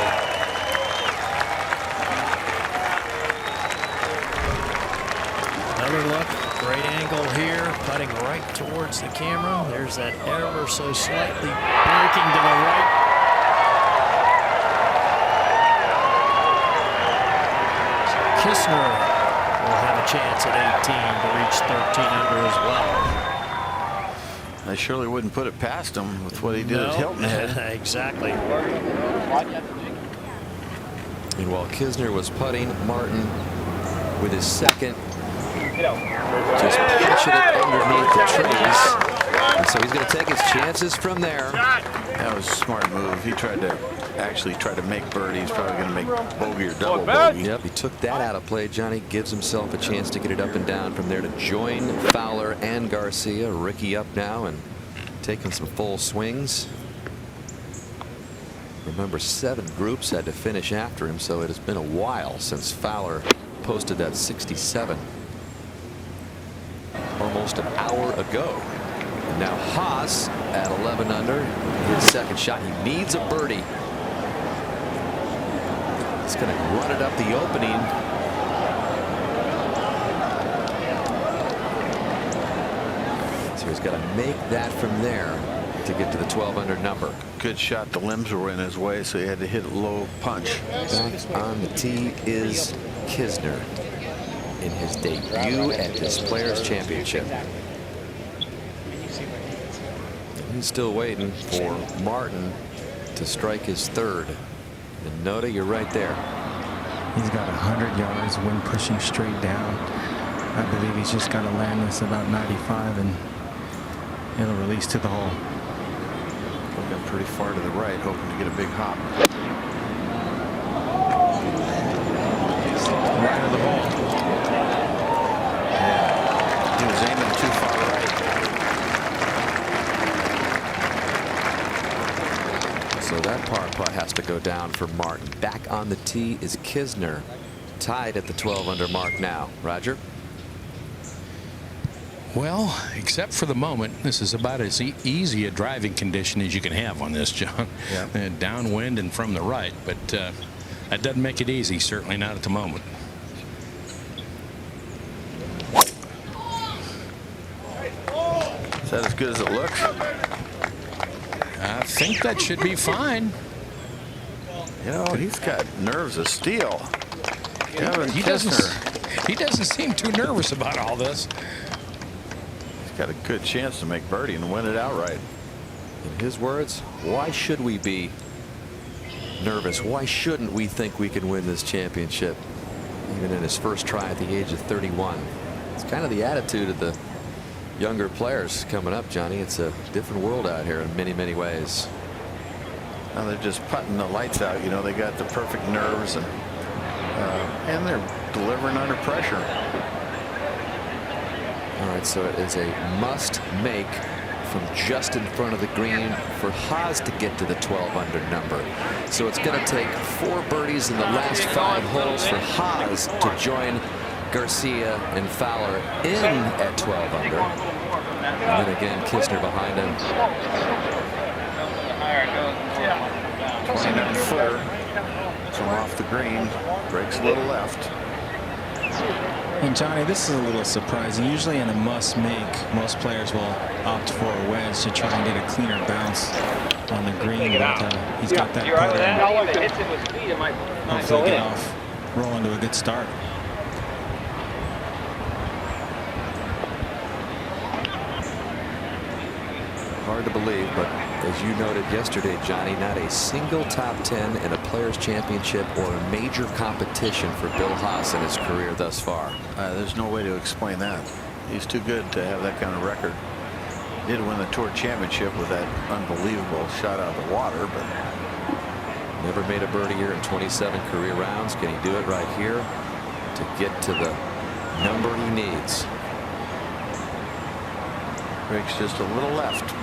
Another look, great angle here, putting right towards the camera. There's that ever so slightly breaking to the right. Kisner will have a chance at 18 to reach 13 under as well. I surely wouldn't put it past him with what he did at Hilton Head. Exactly. And while Kisner was putting, Martin with his second just punching it underneath the trees. And so he's going to take his chances from there. That was a smart move. He tried to make birdie. He's probably going to make bogey or double bogey. Yep, he took that out of play. Johnny gives himself a chance to get it up and down from there to join Fowler and Garcia. Rickie up now and taking some full swings. Remember, 7 groups had to finish after him, so it has been a while since Fowler posted that 67. Almost an hour ago. And now Haas at 11 under. His second shot. He needs a birdie. He's going to run it up the opening. So he's got to make that from there to get to the 12 under number. Good shot. The limbs were in his way, so he had to hit a low punch. Back on the tee is Kisner in his debut at this Players Championship. He's still waiting for Martin to strike his third. And Noda, you're right there. He's got 100 yards, wind pushing straight down. I believe he's just got to land this about 95 and it'll release to the hole. Got pretty far to the right, hoping to get a big hop. Right of the hole. Yeah. He was aiming too far right. So that par putt has to go down for Martin. Back on the tee is Kisner, tied at the 12 under mark now. Roger? Well, except for the moment, this is about as easy a driving condition as you can have on this, John. Yeah. Downwind and from the right, but that doesn't make it easy, certainly not at the moment. Is that as good as it looks? I think that should be fine. You know, he's got nerves of steel. He doesn't seem too nervous about all this. Got a good chance to make birdie and win it outright. In his words, why should we be nervous? Why shouldn't we think we can win this championship? Even in his first try at the age of 31. It's kind of the attitude of the younger players coming up, Johnny. It's a different world out here in many, many ways. Now they're just putting the lights out. You know, they got the perfect nerves and they're delivering under pressure. All right, so it is a must make from just in front of the green for Haas to get to the 12 under number. So it's going to take 4 birdies in the last 5 holes for Haas to join Garcia and Fowler in at 12 under. And then again, Kisner behind him. 29-footer from off the green, breaks a little left. And Johnny, this is a little surprising. Usually in a must make, most players will opt for a wedge to try and get a cleaner bounce on the green, but he's got that putter and hopefully get off rolling to a good start. Hard to believe, but as you noted yesterday, Johnny, not a single top 10 in a Players Championship or a major competition for Bill Haas in his career thus far. There's no way to explain that. He's too good to have that kind of record. He did win the Tour Championship with that unbelievable shot out of the water, but never made a birdie here in 27 career rounds. Can he do it right here to get to the number he needs? breaks just a little left.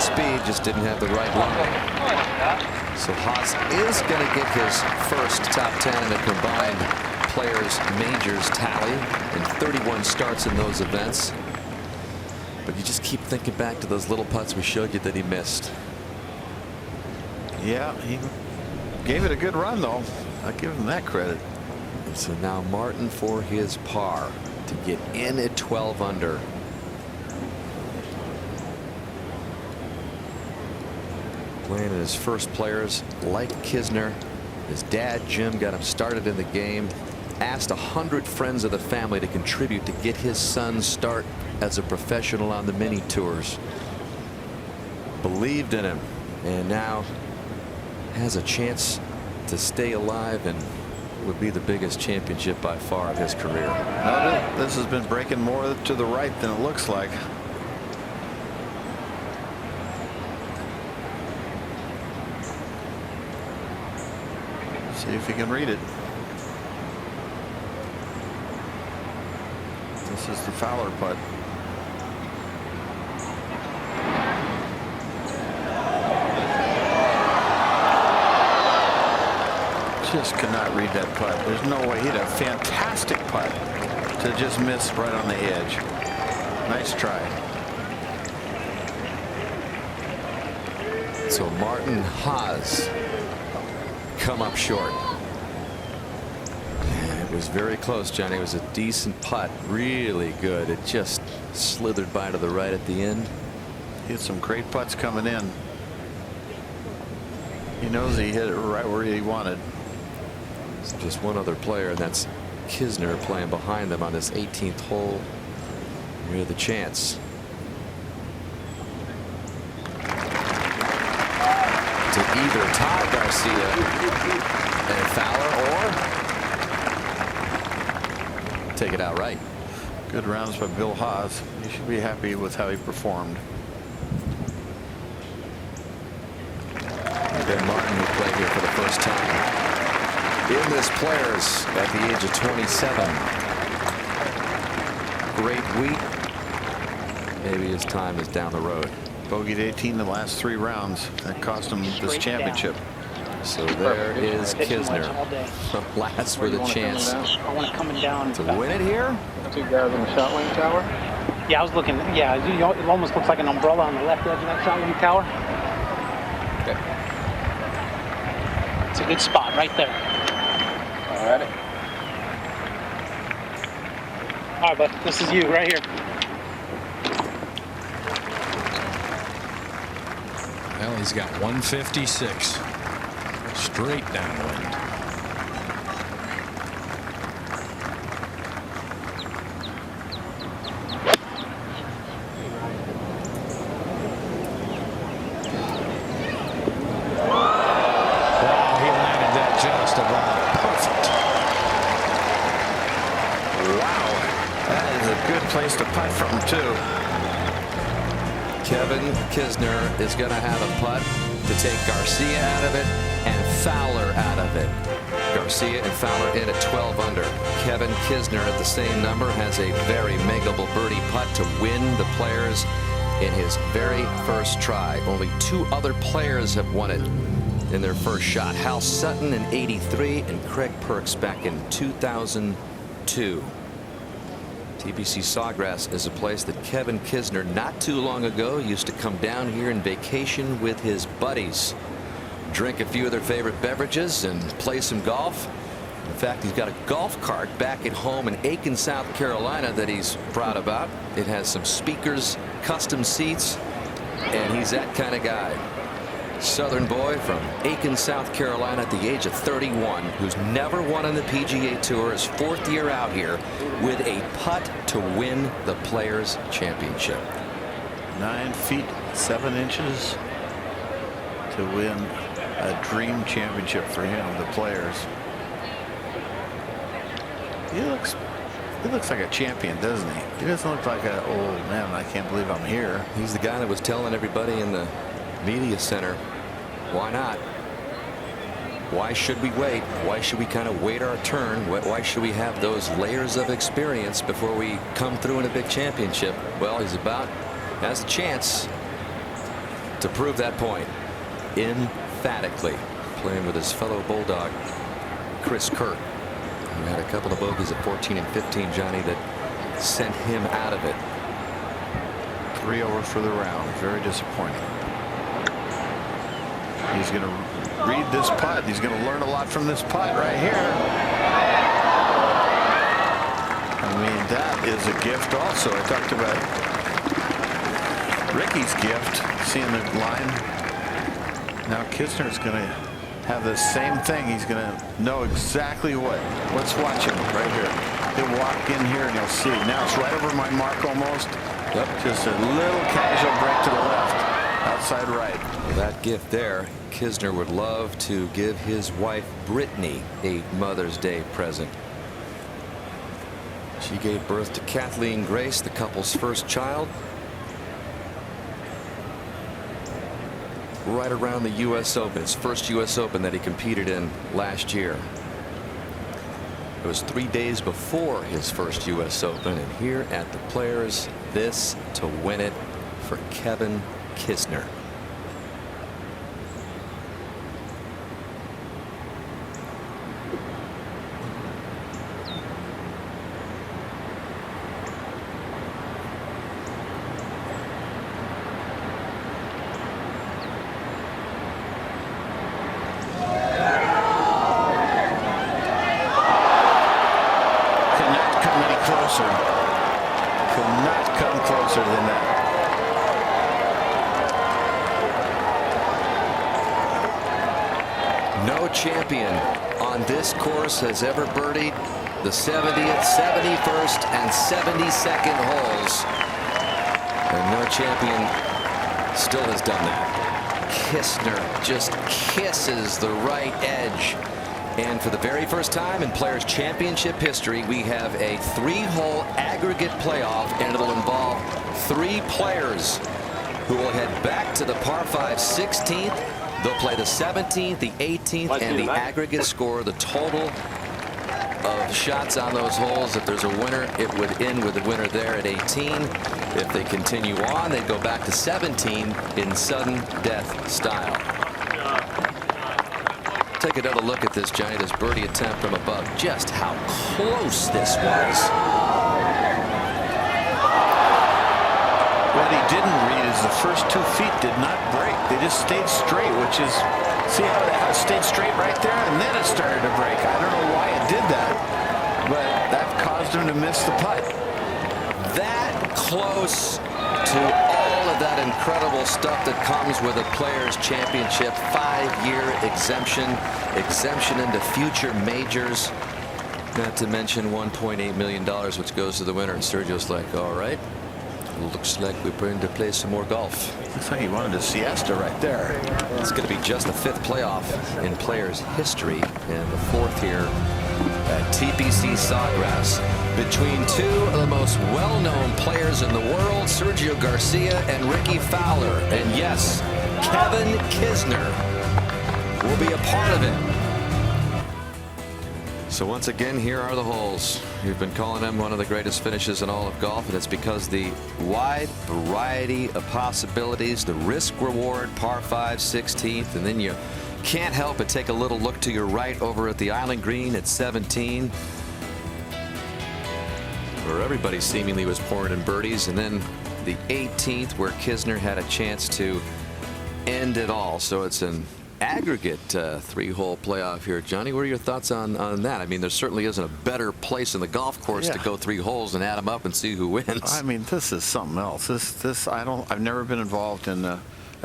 Speed, just didn't have the right line. So Haas is going to get his first top 10 in a combined players majors tally in 31 starts in those events. But you just keep thinking back to those little putts we showed you that he missed. Yeah, he gave it a good run though. I give him that credit. And so now Martin for his par to get in at 12 under. Playing his first players like Kisner. His dad Jim got him started in the game. Asked 100 friends of the family to contribute to get his son's start as a professional on the mini tours. Believed in him. and now has a chance to stay alive and would be the biggest championship by far of his career. This has been breaking more to the right than it looks like. See if he can read it. This is the Fowler putt. Just cannot read that putt. There's no way. He had a fantastic putt to just miss right on the edge. Nice try. So Martin Haas come up short. And it was very close, Johnny. It was a decent putt. Really good. It just slithered by to the right at the end. He had some great putts coming in. He knows he hit it right where he wanted. So just one other player, and that's Kisner playing behind them on this 18th hole near the chance. To either tie Garcia and Fowler or take it outright. Good rounds by Bill Haas. He should be happy with how he performed. And Ben Martin, who played here for the first time in this Players at the age of 27. Great week. Maybe his time is down the road. Bogeyed 18 the last 3 rounds. That cost him this championship. So there is Kisner. Last for the chance I want it coming down to win it here. 2 guys in the shot lane tower. Yeah, I was looking. Yeah, it almost looks like an umbrella on the left edge of that shot lane tower. Okay. It's a good spot right there. All right. All right, bud. This is you right here. Well, he's got 156 straight downwind. Wow, he landed that just about perfect. Wow. That is a good place to putt from, too. Kevin Kisner is going to have a putt to take Garcia out of it and Fowler out of it. Garcia and Fowler in at 12 under. Kevin Kisner at the same number has a very makeable birdie putt to win the Players in his very first try. Only 2 other players have won it in their first shot. Hal Sutton in '83 and Craig Perks back in 2002. TPC Sawgrass is a place that Kevin Kisner not too long ago used to come down here and vacation with his buddies, drink a few of their favorite beverages and play some golf. In fact, he's got a golf cart back at home in Aiken, South Carolina that he's proud about. It has some speakers, custom seats, and he's that kind of guy. Southern boy from Aiken, South Carolina at the age of 31, who's never won on the PGA Tour, his 4th year out here with a putt to win the Players Championship. 9 feet 7 inches to win a dream championship for him, the Players. He looks like a champion, doesn't he? He doesn't look like a, oh man, I can't believe I'm here. He's the guy that was telling everybody in the media center, why not? Why should we wait? Why should we kind of wait our turn? Why should we have those layers of experience before we come through in a big championship? Well, he's has a chance to prove that point emphatically, playing with his fellow Bulldog Chris Kirk, who had a couple of bogeys at 14 and 15, Johnny, that sent him out of it. 3 over for the round. Very disappointing. He's going to read this putt. He's going to learn a lot from this putt right here. I mean, that is a gift also. I talked about Rickie's gift, seeing the line. Now Kisner's going to have the same thing. He's going to know exactly what. Let's watch him right here. He'll walk in here and he'll see. Now it's right over my mark almost. Yep. Just a little casual break to the left. outside right. Well, that gift there, Kisner would love to give his wife Brittany a Mother's Day present. She gave birth to Kathleen Grace, the couple's first child, right around the U.S. Open, his first U.S. Open that he competed in last year. It was 3 days before his first U.S. Open, and here at the Players, this to win it for Kevin Kisner. Champion on this course has ever birdied the 70th, 71st, and 72nd holes, and no champion still has done that. Kisner just kisses the right edge, and for the very first time in Players Championship history, we have a 3-hole aggregate playoff, and it'll involve 3 players who will head back to the par 5 16th. They'll play the 17th, the 18th, and the aggregate score, the total of shots on those holes. If there's a winner, it would end with the winner there at 18. If they continue on, they'd go back to 17 in sudden death style. Take another look at this, Johnny, this birdie attempt from above. Just how close this was. What he didn't read is the first 2 feet did not break. They just stayed straight, which is, see how it stayed straight right there, and then it started to break. I don't know why it did that, but that caused him to miss the putt. That close to all of that incredible stuff that comes with a Players Championship, 5-year exemption into future majors, not to mention $1.8 million, which goes to the winner. And Sergio's like, all right. Looks like we're going to play some more golf. Looks like he wanted a siesta right there. It's going to be just the 5th playoff in Players history, and the 4th here at TPC Sawgrass between 2 of the most well-known players in the world, Sergio Garcia and Rickie Fowler. And yes, Kevin Kisner will be a part of it. So once again, here are the holes. We've been calling them one of the greatest finishes in all of golf, and it's because the wide variety of possibilities, the risk reward, par 5 16th, and then you can't help but take a little look to your right over at the Island Green at 17, where everybody seemingly was pouring in birdies, and then the 18th, where Kisner had a chance to end it all. So it's an aggregate 3-hole playoff here. Johnny, what are your thoughts on that? I mean, there certainly isn't a better place in the golf course to go 3 holes and add them up and see who wins. I mean, this is something else. I've never been involved in a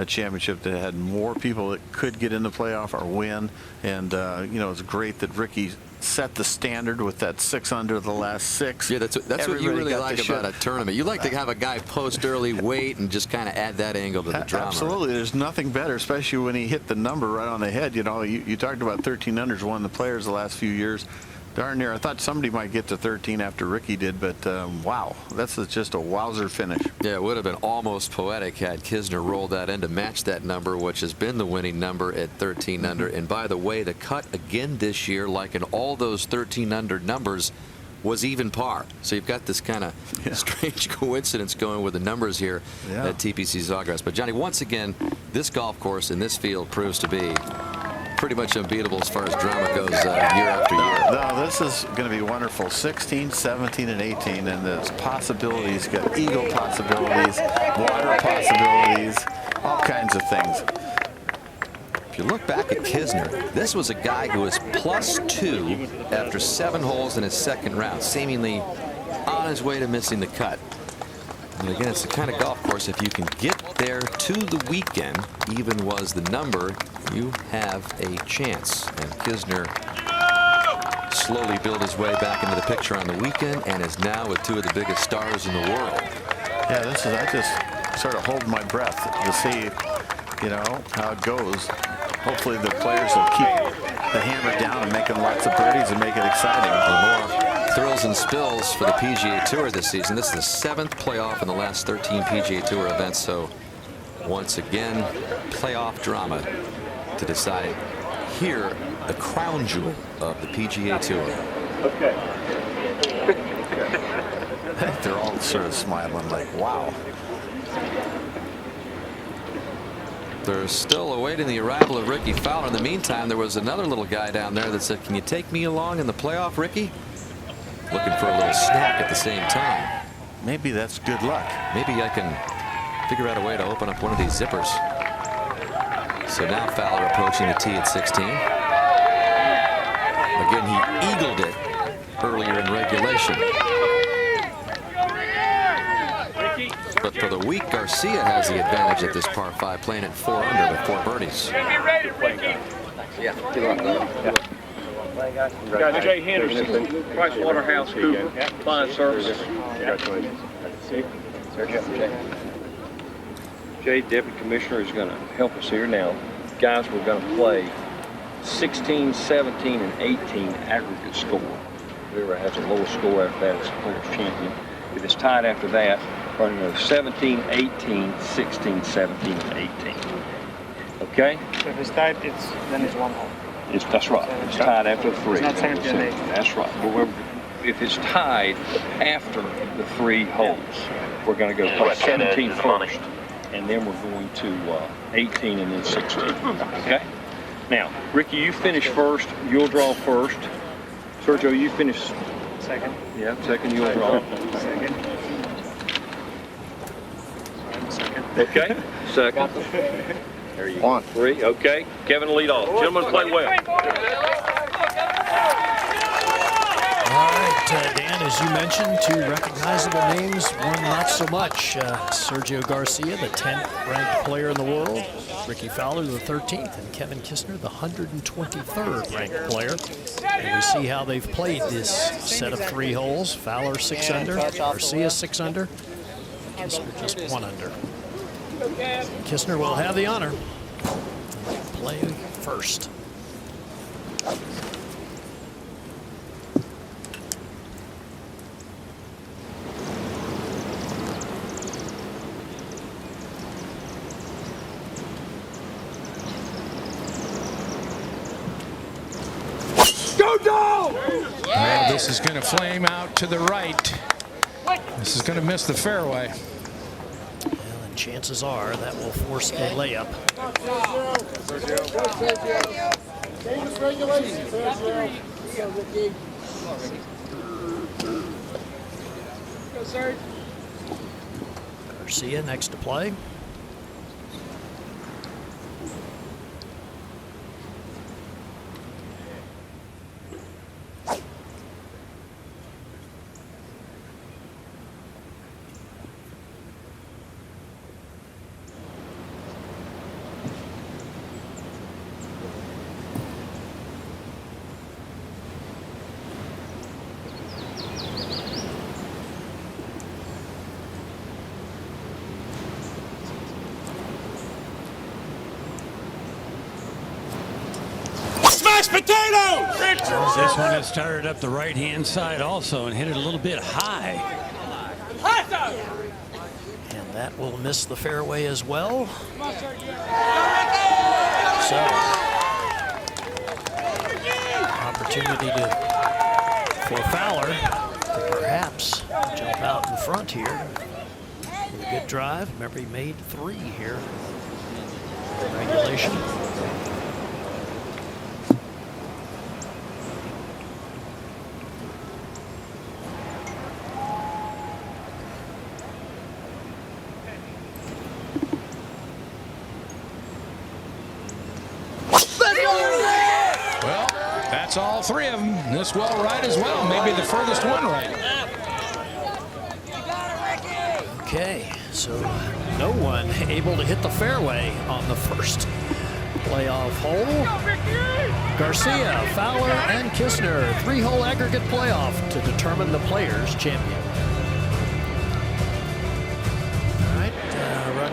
championship that had more people that could get in the playoff or win. And you know, it's great that Rickie set the standard with that 6 under the last 6. Yeah, that's what you really like about a tournament. You like to have a guy post early, wait, and just kind of add that angle to the drama. Absolutely. There's nothing better, especially when he hit the number right on the head. You know, you talked about 13 unders won the Players the last few years. Darn near. I thought somebody might get to 13 after Rickie did, but wow, that's just a wowzer finish. Yeah, it would have been almost poetic had Kisner rolled that in to match that number, which has been the winning number at 13 under. And by the way, the cut again this year, like in all those 13 under numbers, was even par. So you've got this kind of strange coincidence going with the numbers here at TPC Sawgrass. But Johnny, once again, this golf course in this field proves to be pretty much unbeatable as far as drama goes year after year. No, this is going to be wonderful. 16, 17, and 18, and there's possibilities. Got eagle possibilities, water possibilities, all kinds of things. If you look back at Kisner, this was a guy who was +2 after 7 holes in his second round, seemingly on his way to missing the cut. And again, it's the kind of golf course, if you can get there to the weekend, even was the number, you have a chance. And Kisner slowly built his way back into the picture on the weekend and is now with 2 of the biggest stars in the world. Yeah, this is, sort of hold my breath to see, you know, how it goes. Hopefully the players will keep the hammer down and making lots of birdies and make it exciting. More thrills and spills for the PGA Tour this season. This is the 7th playoff in the last 13 PGA Tour events. So once again, playoff drama to decide here, the crown jewel of the PGA Tour. Okay. They're all sort of smiling like, wow. They're still awaiting the arrival of Rickie Fowler. In the meantime, there was another little guy down there that said, "Can you take me along in the playoff, Rickie?" Looking for a little snack at the same time. Maybe that's good luck. Maybe I can figure out a way to open up one of these zippers. So now Fowler approaching the tee at 16. Again, he eagled it earlier in regulation. But for the week, Garcia has the advantage at this par 5, playing at 4 under with 4 birdies. Got Jay Henderson, Price Waterhouse Cooper, Client Services. Jay, Deputy Commissioner, is going to help us here now. Guys, we're going to play 16, 17, and 18 aggregate score. Whoever has the lowest score after that is the player's champion. If it's tied after that, we're going to go 17, 18, 16, 17, and 18. Okay? So if it's tied, then it's 1 hole. That's right. It's tied after 3. It's not 17 and 18. That's right. But if it's tied after the 3 holes, we're going to go play 17 first, and then we're going to 18 and then 16. Okay? Now, Rickie, you finish first. You'll draw first. Sergio, you finish second. Yeah, second. You'll draw. Second. Okay? Second. There you go. 1, 3. Okay. Kevin, lead off. Gentlemen, play well. All right, Dan, as you mentioned, 2 recognizable names, one not so much. Sergio Garcia, the 10th ranked player in the world. Rickie Fowler, the 13th, and Kevin Kisner, the 123rd ranked player. And we see how they've played this set of 3 holes. Fowler 6 under, Garcia 6 under, Kisner just 1 under. Kisner will have the honor. Play first. Go down! Well, this is going to flame out to the right. This is going to miss the fairway. And chances are that will force a layup. Garcia next to play. Mashed potatoes! This one has started up the right-hand side also and hit it a little bit high. And that will miss the fairway as well. So, opportunity for Fowler to perhaps jump out in front here with a good drive. Remember, he made 3 here in regulation. Well, that's all 3 of them. This well right as well. Maybe the furthest one right. Okay, so no one able to hit the fairway on the first playoff hole. Garcia, Fowler, and Kisner, 3-hole aggregate playoff to determine the player's champion. All right,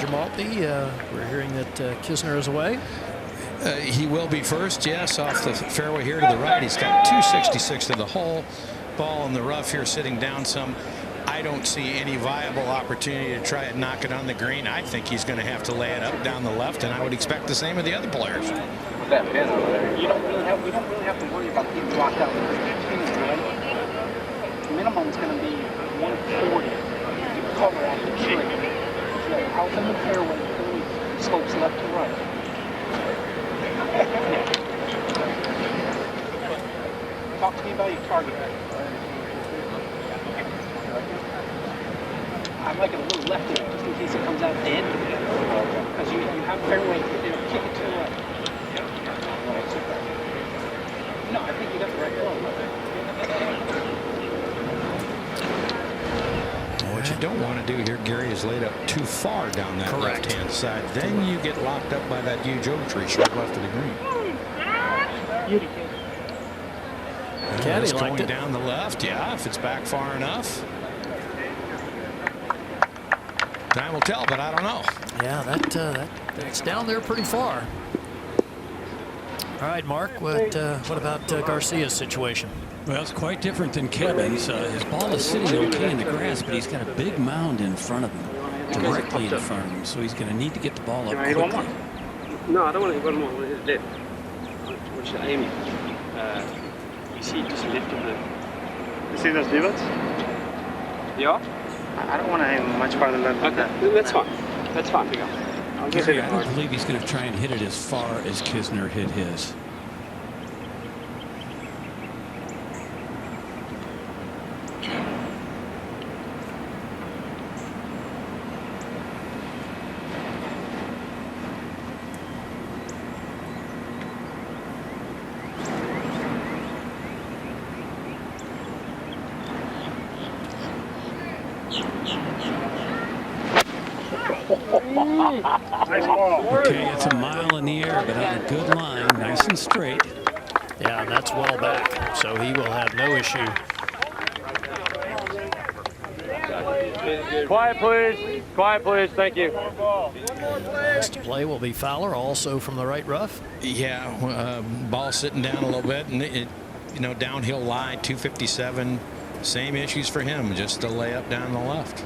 Roger Maltby, we're hearing that Kisner is away. He will be first, yes, off the fairway here to the right. He's got 266 to the hole. Ball in the rough here, sitting down some. I don't see any viable opportunity to try and knock it on the green. I think he's going to have to lay it up down the left, and I would expect the same of the other players. With that pin over there, we don't really have to worry about getting blocked out. Minimum is going to be 140 to cover after the tree. So out in the fairway, it slopes left to right. Talk to me about your target. I'd like it a little lefty, just in case it comes out dead. Because you have fairway, kick it to the left. No, I think you got the right club. What you don't want to do here, Gary, is laid up too far down that left-hand side. Then you get locked up by that huge oak tree short left of the green. Beauty. Caddy liked it. Down the left, yeah, if it's back far enough. Time will tell, but I don't know. Yeah, that's down there pretty far. All right, Mark, what about Garcia's situation? Well, it's quite different than Kevin's. His ball is sitting okay in the grass, but he's got a big mound in front of him, directly in front of him, so he's going to need to get the ball up quickly. No, I don't want to hit one more. It's dead. What should I aim you see just left of the... You see those divots? Yeah? I don't want to aim much farther left than that. That's fine. That's fine, Big I'll get it. I don't believe he's going to try and hit it as far as Kisner hit his. Okay, it's a mile in the air, but on a good line, nice and straight. Yeah, and that's well back, so he will have no issue. Quiet, please. Quiet, please. Thank you. Next to play will be Fowler, also from the right rough. Yeah, ball sitting down a little bit, and it, downhill lie, 257. Same issues for him, just a layup down the left.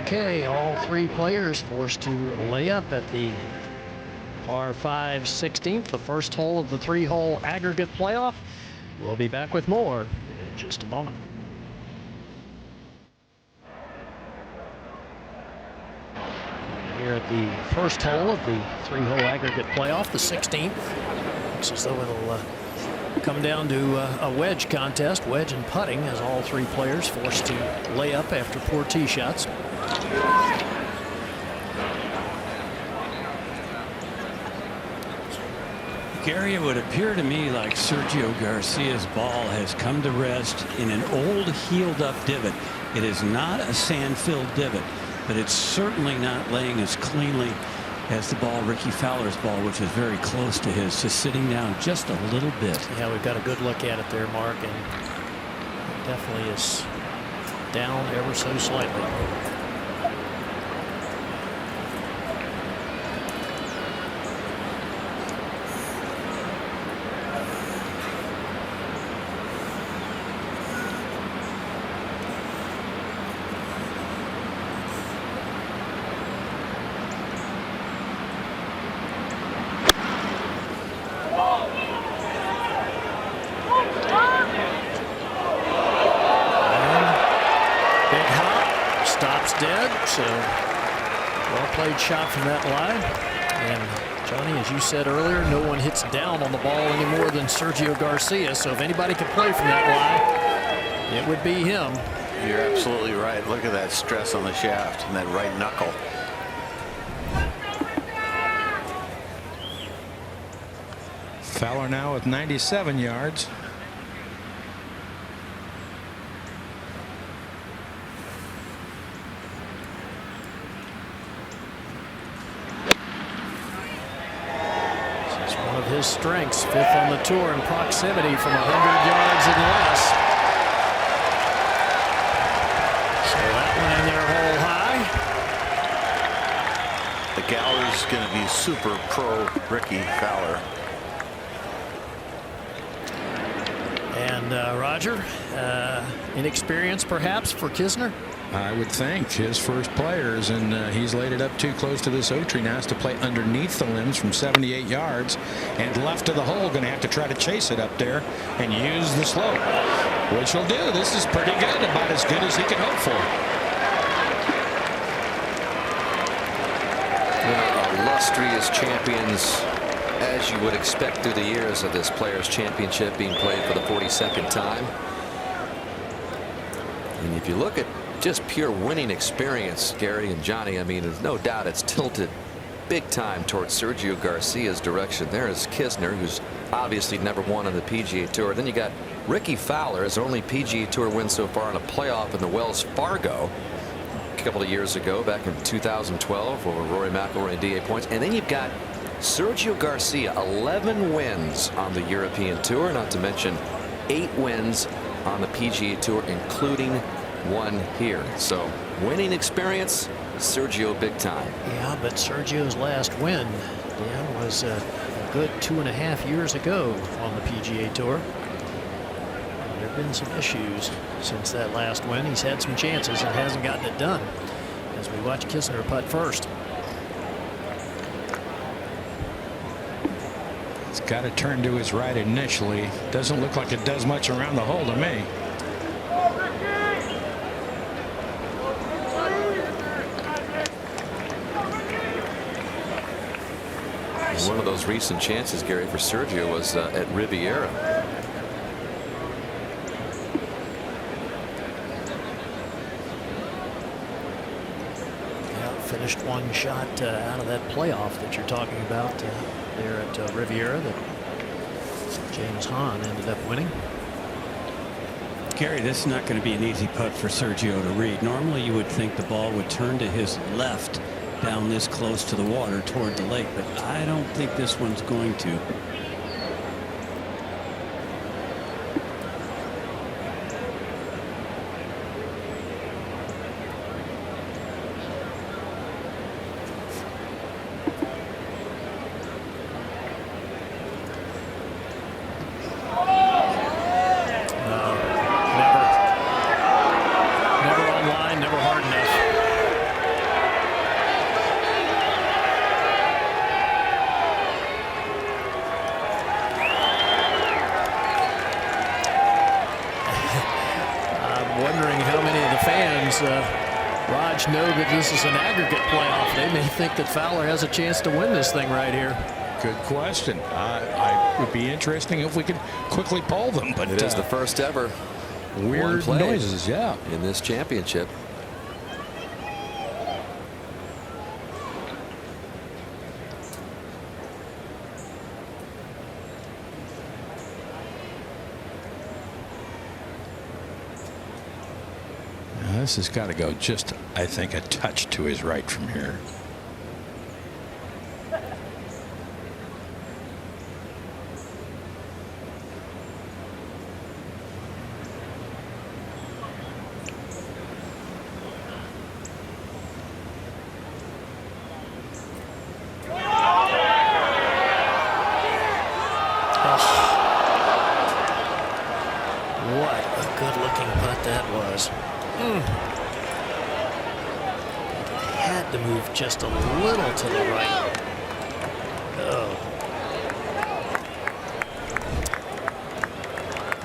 Okay, all three players forced to lay up at the par 5 16th, the first hole of the 3-hole aggregate playoff. We'll be back with more in just a moment. Here at the first hole of the 3-hole aggregate playoff, the 16th. Looks as though it'll come down to a wedge contest, wedge and putting, as all three players forced to lay up after poor tee shots. Gary, it would appear to me like Sergio Garcia's ball has come to rest in an old healed-up divot. It is not a sand-filled divot, but it's certainly not laying as cleanly as the ball, Rickie Fowler's ball, which is very close to his, just sitting down just a little bit. Yeah, we've got a good look at it there, Mark, and it definitely is down ever so slightly. Shot from that line, and Johnny, as you said earlier, no one hits down on the ball any more than Sergio Garcia, so if anybody could play from that line, it would be him. You're absolutely right. Look at that stress on the shaft and that right knuckle. Fowler now with 97 yards. his strengths. 5th on the tour in proximity from 100 yards and less. So that one in there hole high. The gallery's going to be super pro Rickie Fowler. And Roger, inexperience perhaps for Kisner? I would think his first players, and he's laid it up too close to this oak tree. Now has to play underneath the limbs from 78 yards and left of the hole. Going to have to try to chase it up there and use the slope, which he'll do. This is pretty good, about as good as he can hope for. Illustrious champions, as you would expect through the years of this Players Championship being played for the 42nd time. And if you look at just pure winning experience, Gary and Johnny, I mean, there's no doubt it's tilted big time towards Sergio Garcia's direction. There is Kisner, who's obviously never won on the PGA Tour. Then you got Rickie Fowler, his only PGA Tour win so far in a playoff in the Wells Fargo a couple of years ago, back in 2012, over Rory McIlroy and DA points. And then you've got Sergio Garcia, 11 wins on the European Tour, not to mention 8 wins on the PGA Tour, including one here. So winning experience, Sergio big time. Yeah, but Sergio's last win, Dan, was a good 2.5 years ago on the PGA Tour. And there have been some issues since that last win. He's had some chances and hasn't gotten it done. As we watch Kisner putt first. It's got to turn to his right initially. Doesn't look like it does much around the hole to me. One of those recent chances, Gary, for Sergio was at Riviera. Yeah, finished one shot out of that playoff that you're talking about there at Riviera that James Hahn ended up winning. Gary, this is not going to be an easy putt for Sergio to read. Normally you would think the ball would turn to his left down this close to the water toward the lake, but I don't think this one's going to. Never online, never hard enough. Wondering how many of the fans, Raj, know that this is an aggregate playoff. They may think that Fowler has a chance to win this thing right here. Good question. I would be interesting if we could quickly poll them, but it is the first ever weird noises, yeah, in this championship. This has got to go just, I think, a touch to his right from here. What a good-looking putt that was. Had to move just a little to the right. Oh.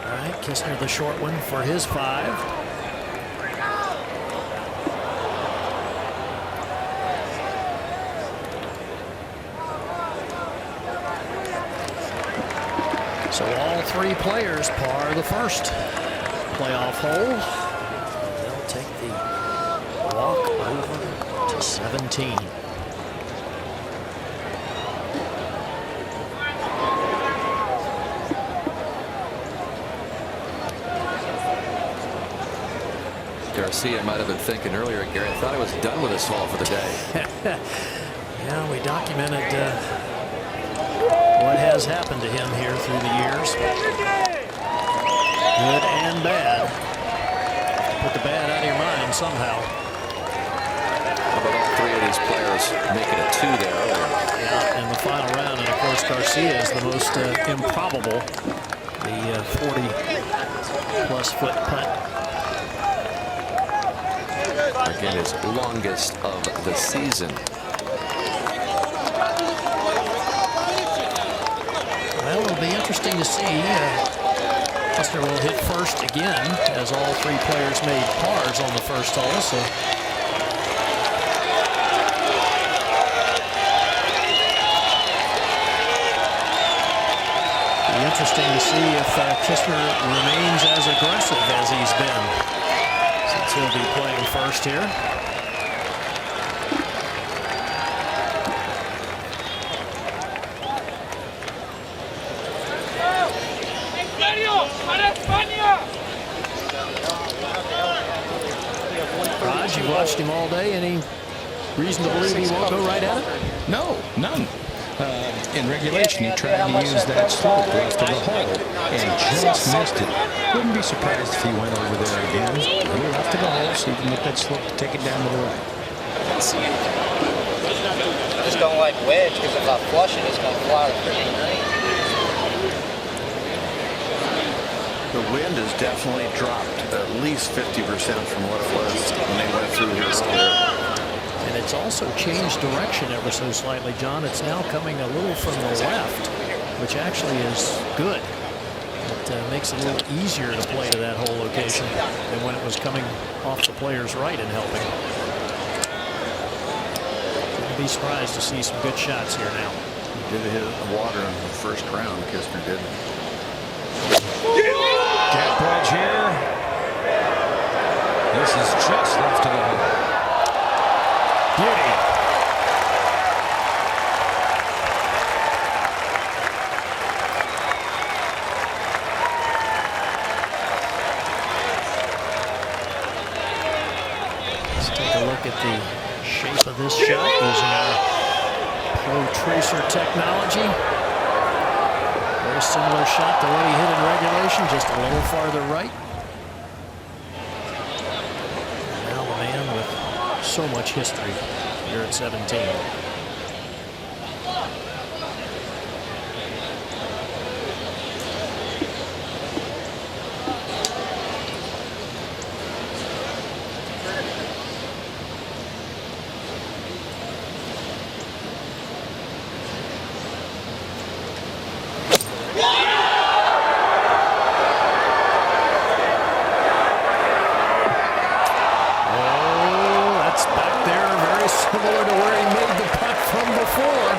All right, Kisner the short one for his 5. So all 3 players par the first playoff hole. They'll take the walk over to 17. Garcia might have been thinking earlier, Gary, I thought I was done with this hole for the day. Yeah, we documented what has happened to him here through the years. Good and bad. Put the bad out of your mind somehow. How about all three of these players making a 2 there? Yeah, in the final round, and of course Garcia is the most improbable. The 40-plus foot putt. Again, his longest of the season. Well, it'll be interesting to see. Kisner will hit first again, as all three players made pars on the first hole. So. Be interesting to see if Kisner remains as aggressive as he's been, since he'll be playing first here. Raj, you watched him all day. Any reason to believe he won't go right at it? No, none. In regulation, he tried to use that slope left of the hole and just missed it. Wouldn't be surprised if he went over there again. Left of the hole, so he can get that slope to take it down to the right. I just don't like wedge, because if I flush it, it's going to fly to freaking green. The wind has definitely dropped at least 50% from what it was when they went through here earlier. And it's also changed direction ever so slightly, John. It's now coming a little from the left, which actually is good. It makes it a little easier to play to that whole location than when it was coming off the player's right and helping. Wouldn't be surprised to see some good shots here now. He did hit the water in the first round, Kisner did. Gap wedge here. This is just left of the hole. Beauty. Let's take a look at the shape of this shot using our Pro Tracer technology. Very similar shot to what he hit in regulation, just a little farther right. Now the man with so much history here at 17. Similar to where he made the putt from before.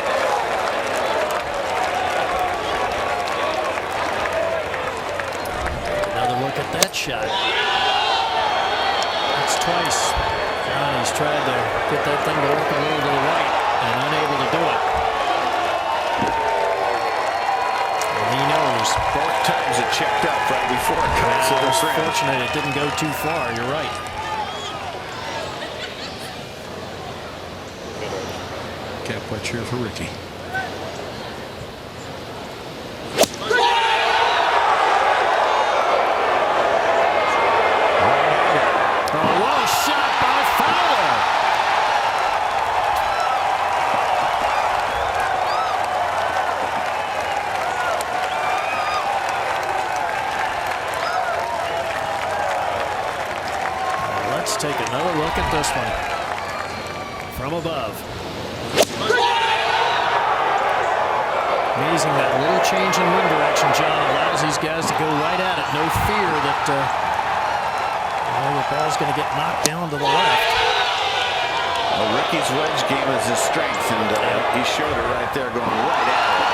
Another look at that shot. That's twice. Johnny's tried to get that thing to work a little to the right and unable to do it. And he knows. Both times it checked up right before it comes to the rim. Fortunate it didn't go too far. You're right. Cap wedge here for Rickie. What a shot by Fowler. Let's take another look at this one from above. Amazing that little change in wind direction, John, allows these guys to go right at it. No fear that the ball's going to get knocked down to the left. Well, Rickie's wedge game is his strength, and he showed it right there, going right at it.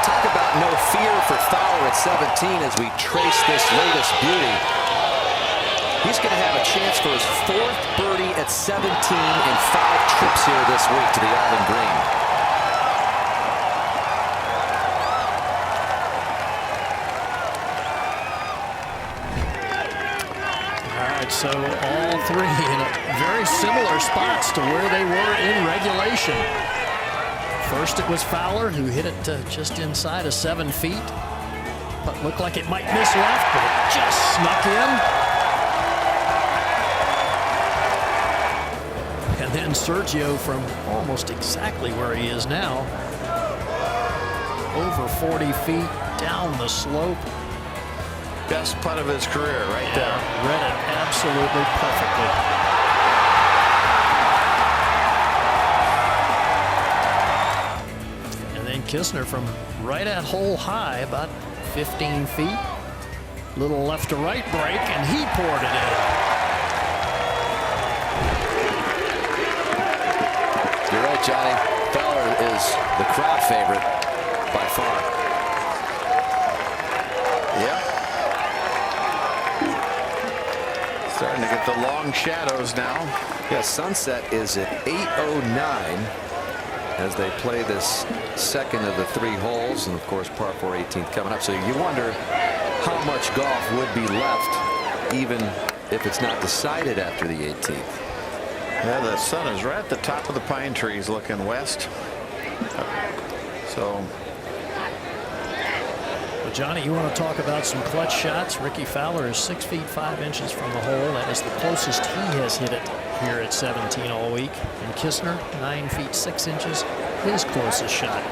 Talk about no fear for Fowler at 17 as we trace this latest beauty. He's going to have a chance for his 4th birdie at 17 in 5 trips here this week to the Island Green. So all three in very similar spots to where they were in regulation. First it was Fowler who hit it just inside of 7 feet. But looked like it might miss left, but it just snuck in. And then Sergio from almost exactly where he is now. Over 40 feet down the slope. Best putt of his career right there. Read it absolutely perfectly. And then Kisner from right at hole high, about 15 feet. Little left to right break, and he poured it in. You're right, Johnny. Fowler is the crowd favorite by far. Yep. Starting to get the long shadows now. Yeah, sunset is at 8:09 as they play this second of the 3 holes, and of course par 4 18th coming up. So you wonder how much golf would be left even if it's not decided after the 18th. Yeah, the sun is right at the top of the pine trees looking west. So Well, Johnny, you want to talk about some clutch shots? Rickie Fowler is 6 feet 5 inches from the hole. That is the closest he has hit it here at 17 all week. And Kisner, 9 feet 6 inches, his closest shot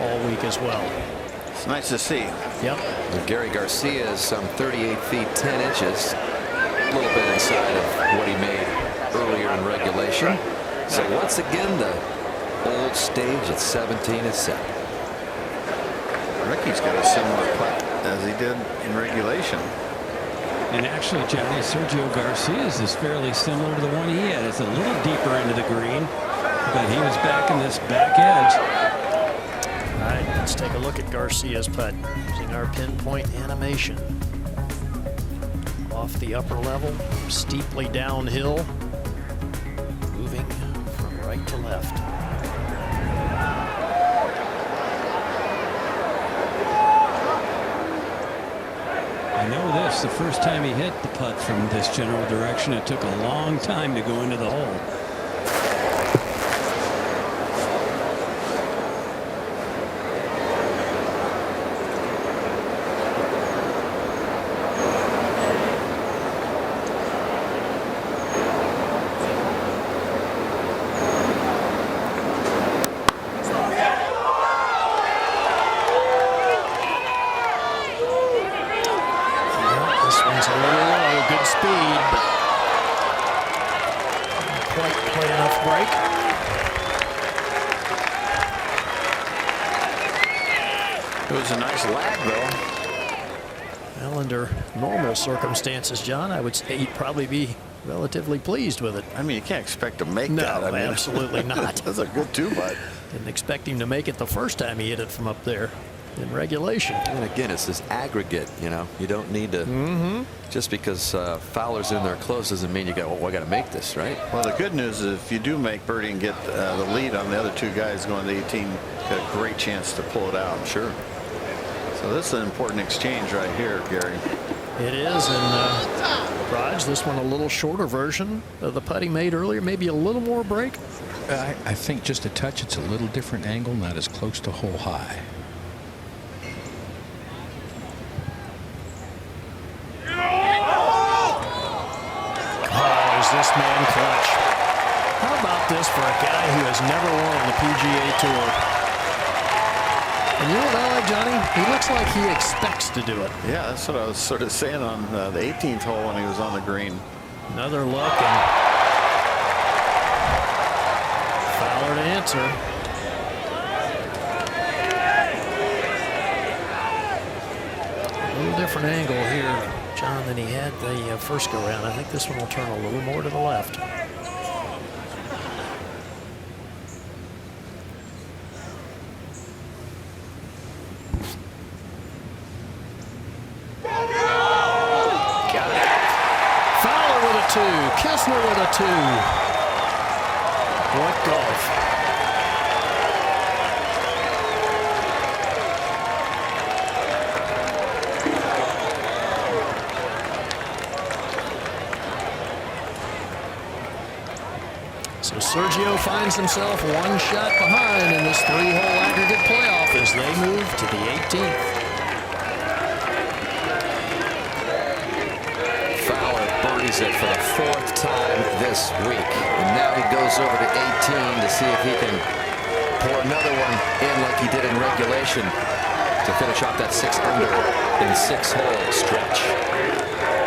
all week as well. it's nice to see. Yep. And Gary Garcia is some 38 feet 10 inches, a little bit inside of what he made earlier in regulation. So once again, the old stage at 17 is set. Rickie's got a similar putt as he did in regulation. And actually, Johnny, Sergio Garcia's is fairly similar to the one he had. It's a little deeper into the green, but he was back in this back edge. All right, let's take a look at Garcia's putt using our pinpoint animation. Off the upper level, steeply downhill, moving from right to left. I know this, the first time he hit the putt from this general direction, it took a long time to go into the hole. Circumstances, John, I would say he'd probably be relatively pleased with it. I mean, you can't expect to make that. No, I mean, absolutely not. That's a good 2-putt. Didn't expect him to make it the first time he hit it from up there in regulation. And again, it's this aggregate, you know. You don't need to, just because Fowler's in there close doesn't mean you go, well, I got to make this, right? Well, the good news is if you do make birdie and get the lead on the other 2 guys going to 18, got a great chance to pull it out. Sure. So this is an important exchange right here, Gary. It is, and Raj, this one a little shorter version of the putt he made earlier, maybe a little more break. I think just a touch. It's a little different angle, not as close to hole high. Oh, is this man clutch? How about this for a guy who has never won on the PGA Tour? And you know what I like, Johnny? He looks like he expects to do it. Yeah, that's what I was sort of saying on the 18th hole when he was on the green. Another look, and Fowler to answer. A little different angle here, John, than he had the first go round. I think this one will turn a little more to the left. Kisner with a 2. What golf. So Sergio finds himself one shot behind in this 3-hole aggregate playoff as they move to the 18th. Fowler birdies it for the 4th time this week. And now he goes over to 18 to see if he can pour another one in like he did in regulation to finish off that 6-under in 6-hole stretch.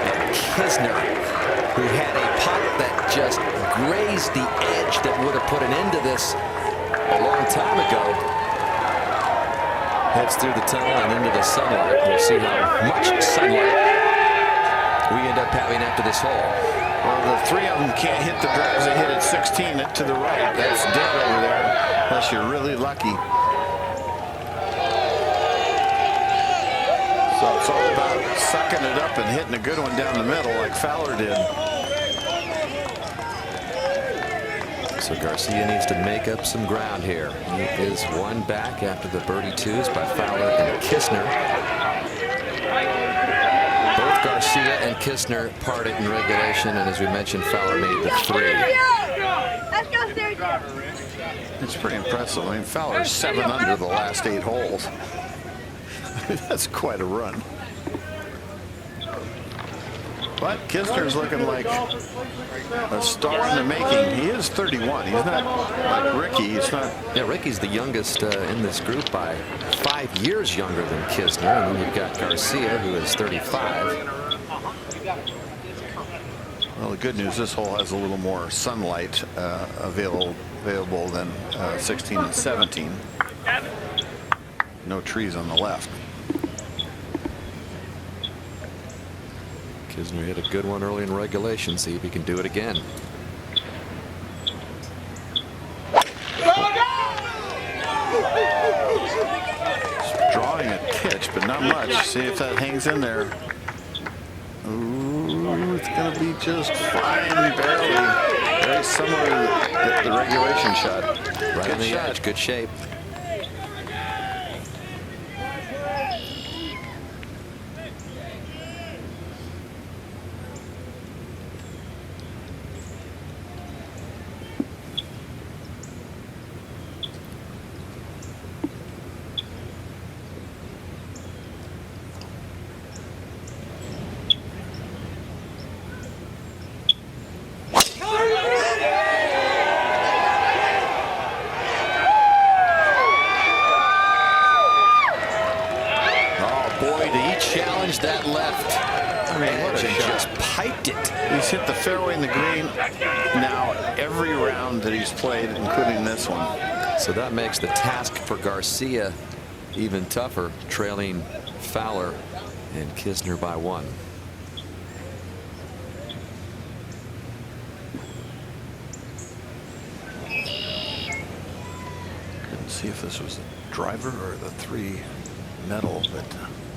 And Kisner, who had a putt that just grazed the edge that would have put an end to this a long time ago, heads through the tunnel and into the sunlight. We'll see how much sunlight we end up having after this hole. Well, the 3 of them can't hit the drives. They hit at 16 to the right. That's dead over there, unless you're really lucky. So it's all about sucking it up and hitting a good one down the middle like Fowler did. So Garcia needs to make up some ground here. He is one back after the birdie 2s by Fowler and Kisner. Both Garcia and Kisner parted in regulation, and as we mentioned, Fowler made the 3. Let's go, Sergio. It's pretty impressive. I mean, Fowler's 7 under the last 8 holes. That's quite a run. But Kisner's looking like a star in the making. He is 31. He's not like Rickie. He's not. Yeah, Rickie's the youngest in this group by 5 years younger than Kisner. And then you've got Garcia, who is 35. Well, the good news, this hole has a little more sunlight available than 16 and 17. No trees on the left. Kisner hit a good one early in regulation. See if he can do it again. Drawing a pitch, but not much. See if that hangs in there. Ooh, it's going to be just fine, barely. Very similar to the regulation shot. Right on the edge. Good shape. That left. I mean, what a shot. Just piped it. He's hit the fairway and the green now every round that he's played, including this one. So that makes the task for Garcia even tougher, trailing Fowler and Kisner by 1. Couldn't see if this was a driver or the 3 metal, but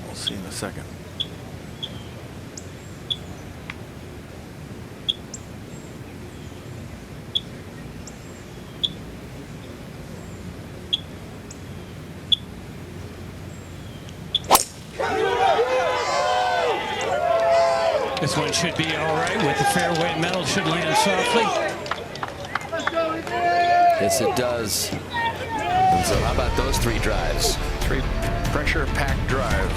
we'll see in a second. This one should be all right with the fairway metal. Should land softly. Yes, it does. And so how about those 3 drives? 3 pressure-packed drives.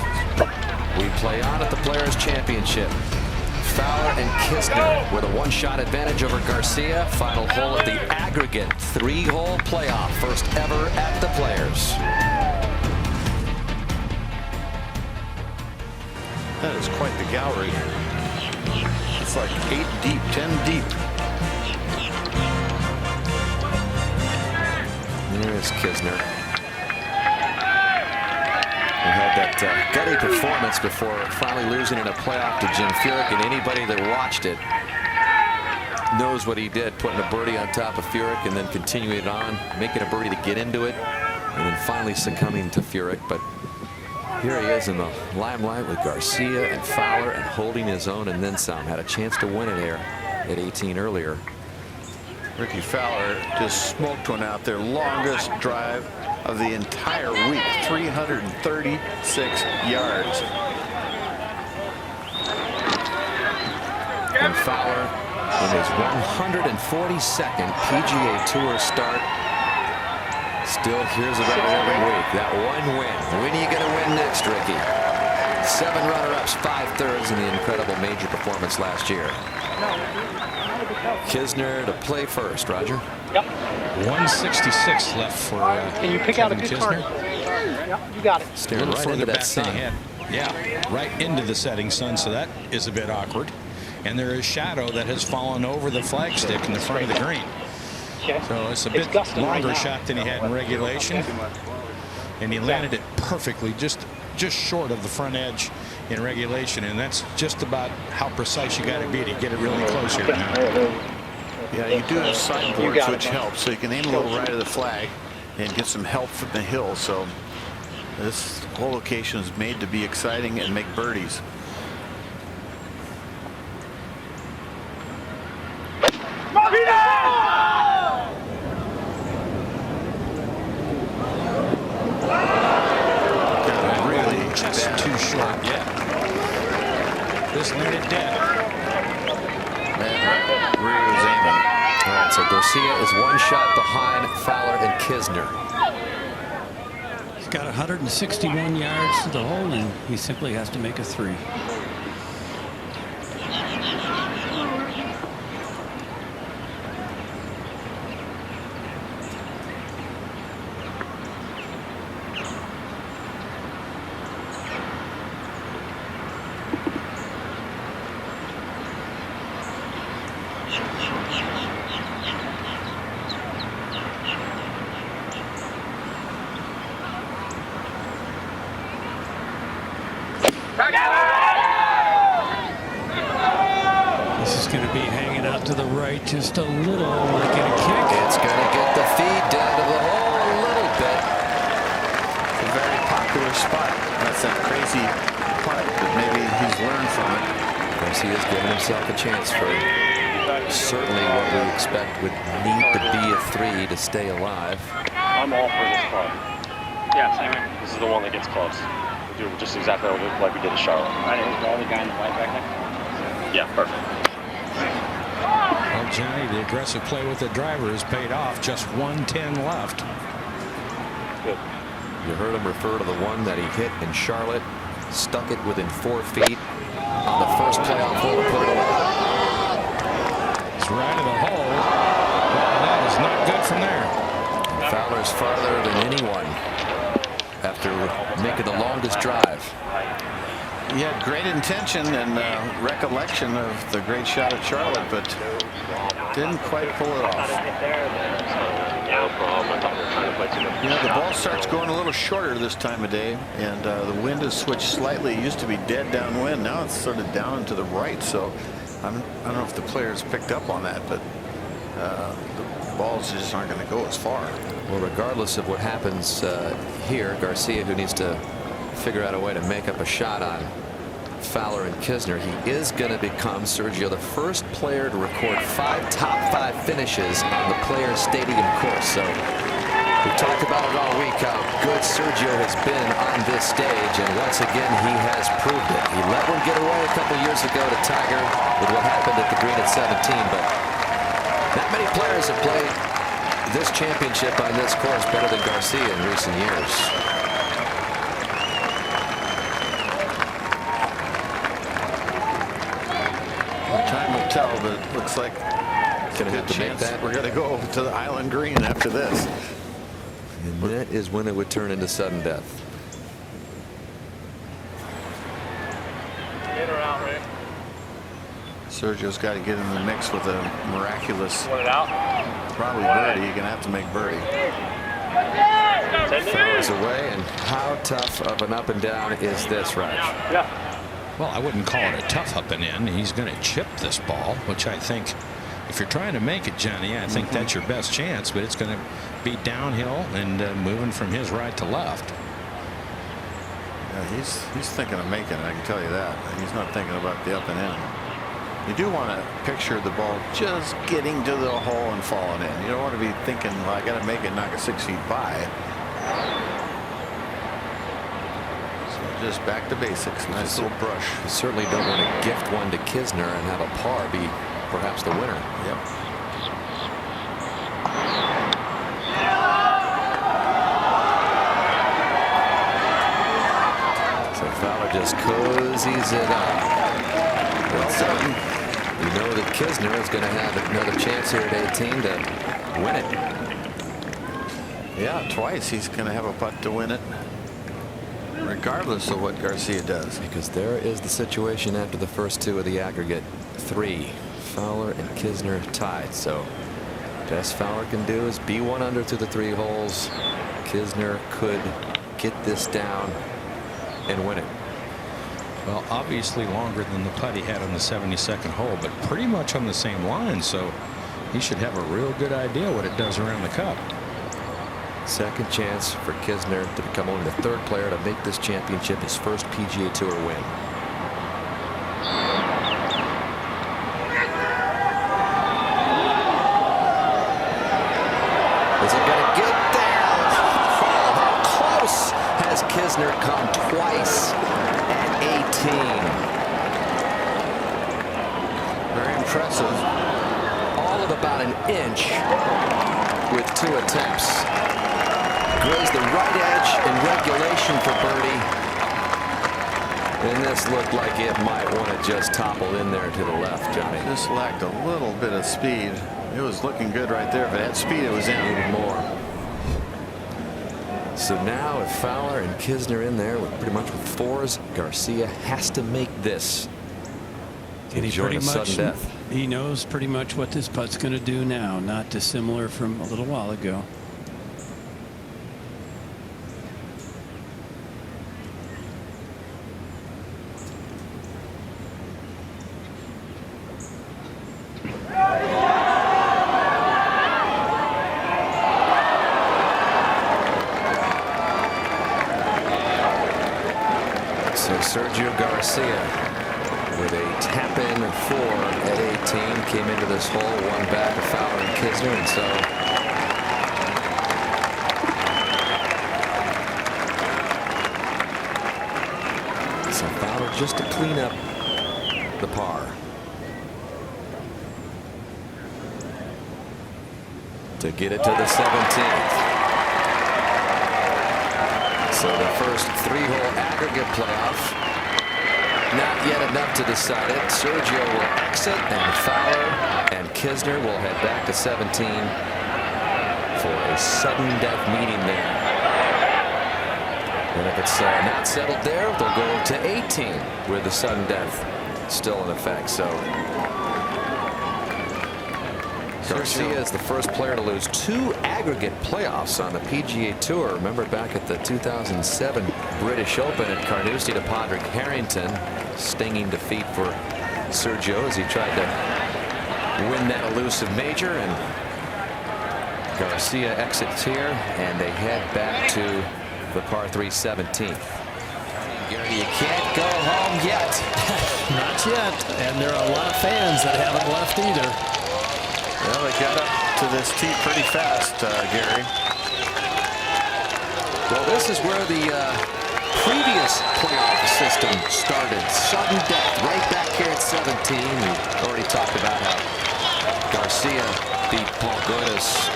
We play on at the Players' Championship. Fowler and Kisner with a 1-shot advantage over Garcia. Final hole of the aggregate 3-hole playoff. First ever at the Players. That is quite the gallery. It's like 8 deep, 10 deep. There's Kisner. He had that gutty performance before finally losing in a playoff to Jim Furyk, and anybody that watched it knows what he did, putting a birdie on top of Furyk and then continuing it on, making a birdie to get into it, and then finally succumbing to Furyk. But here he is in the limelight with Garcia and Fowler and holding his own and then some. Had a chance to win it here at 18 earlier. Rickie Fowler just smoked one out there. Longest drive of the entire week. 336 yards. And Fowler in his 142nd PGA Tour start. Still hears about it every week. That one win. When are you going to win next, Rickie? 7 runner-ups, 5/3 in the incredible major performance last year. Kisner to play first, Roger. Yep. 166 left for Can you pick out a Kevin good Kisner. card? Yep, you got it. Staring a little right further into that back than sun. he had. Yeah, right into the setting sun, so that is a bit awkward. And there is shadow that has fallen over the flagstick in the front of the green. So it's a bit longer shot than he had in regulation. And he landed it perfectly, just short of the front edge in regulation. And that's just about how precise you got to be to get it really close here. Yeah, you do have sideboards, which helps. So you can aim a little right of the flag and get some help from the hill. So this whole location is made to be exciting and make birdies. Really just too short. Yeah. This landed dead. Rio's aiming. All right, so Garcia is 1 shot behind Fowler and Kisner. He's got 161 yards to the hole, and he simply has to make a 3. This is going to be hanging out to the right just a little, like in a kick. It's going to get the feed down to the hole a little bit. It's a very popular spot. That's that crazy putt, but maybe he's learned from it. Garcia's given himself a chance for certainly what we expect would need to be a 3 to stay alive. I'm all for this putt. Yeah, same here. This is the one that gets close. We do just exactly like we did at Charlotte. Right, it was the only guy in the white back there? Yeah, perfect. Well, Johnny, the aggressive play with the driver has paid off. Just 110 left. Good. You heard him refer to the one that he hit in Charlotte. Stuck it within 4 feet on the first playoff hole to put it away. It's right of the hole. Well, that is not good from there. And Fowler's farther than anyone after making the longest drive. He had great intention and recollection of the great shot at Charlotte, but didn't quite pull it off. You know, the ball starts going a little shorter this time of day, and the wind has switched slightly. It used to be dead downwind. Now it's sort of down and to the right. So I don't know if the players picked up on that, but the balls just aren't going to go as far. Well, regardless of what happens here, Garcia, who needs to figure out a way to make up a shot on Fowler and Kisner, he is going to become, Sergio, the first player to record 5 top 5 finishes on the Players Stadium course. So we've talked about it all week, how good Sergio has been on this stage, and once again he has proved it. He let one get away a couple years ago to Tiger with what happened at the green at 17, but not many players have played this championship on this course better than Garcia in recent years. Time will tell, but it looks like gonna have to make that. We're going to go to the island green after this. And that is when it would turn into sudden death. Get her out, Rick. Sergio's got to get in the mix with a miraculous, Want it out? probably birdie. You're going to have to make birdie. Fowler's away, and how tough of an up and down is this, Raj? Yeah. Well, I wouldn't call it a tough up and in. He's going to chip this ball, which I think, if you're trying to make it, Johnny, I think that's your best chance. But it's going to be downhill and moving from his right to left. Yeah, he's thinking of making it. I can tell you that. He's not thinking about the up and in. You do want to picture the ball just getting to the hole and falling in. You don't want to be thinking, well, I got to make it, knock it 6 feet by. Just back to basics. Nice little brush. You certainly don't want to gift one to Kisner and have a par be perhaps the winner. Yep. So Fowler just cozies it up. You know that Kisner is going to have another chance here at 18 to win it. Yeah, twice he's going to have a putt to win it, regardless of what Garcia does. Because there is the situation after the first two of the aggregate 3. Fowler and Kisner tied. So best Fowler can do is be 1 under through the 3 holes. Kisner could get this down and win it. Well, obviously longer than the putt he had on the 72nd hole, but pretty much on the same line, so he should have a real good idea what it does around the cup. Second chance for Kisner to become only the 3rd player to make this championship his first PGA Tour win. Is it going to get down? Oh, how close has Kisner come twice at 18? Very impressive. All of about an inch with 2 attempts. Grazed the right edge in regulation for birdie. And this looked like it might want to just topple in there to the left, Johnny. Just lacked a little bit of speed. It was looking good right there. If it had speed, it was in. Needed more. So now with Fowler and Kisner in there with pretty much with 4s, Garcia has to make this. And Enjoy a sudden death. He knows pretty much what this putt's going to do now, not dissimilar from a little while ago. So Sergio Garcia with a tap-in 4 at 18 came into this hole, 1 back of Fowler and Kisner, and so Fowler just to clean up the par. To get it to the 17th. So the first 3-hole aggregate playoff. Not yet enough to decide it. Sergio will exit, and Fowler and Kisner will head back to 17 for a sudden death meeting there. And if it's not settled there, they'll go to 18 with the sudden death still in effect. So Garcia is the first player to lose 2 aggregate playoffs on the PGA Tour. Remember back at the 2007 British Open at Carnoustie to Padraig Harrington. Stinging defeat for Sergio as he tried to win that elusive major. And Garcia exits here, and they head back to the par 3 17th. Gary, you can't go home yet. Not yet. And there are a lot of fans that haven't left either. Well, they got up to this tee pretty fast, Gary. Well, this is where the previous playoff system started. Sudden death right back here at 17. We already talked about how Garcia beat Paul Goydos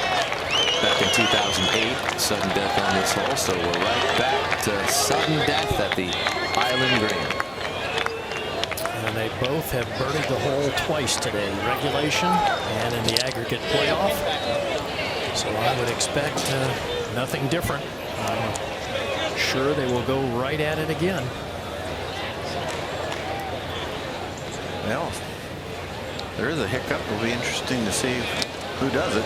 back in 2008. Sudden death on this hole. So we're right back to sudden death at the Island Green. And they both have birdied the hole twice today, in regulation and in the aggregate playoff. So I would expect nothing different. Sure, they will go right at it again. Well, there is a hiccup. It'll be interesting to see who does it.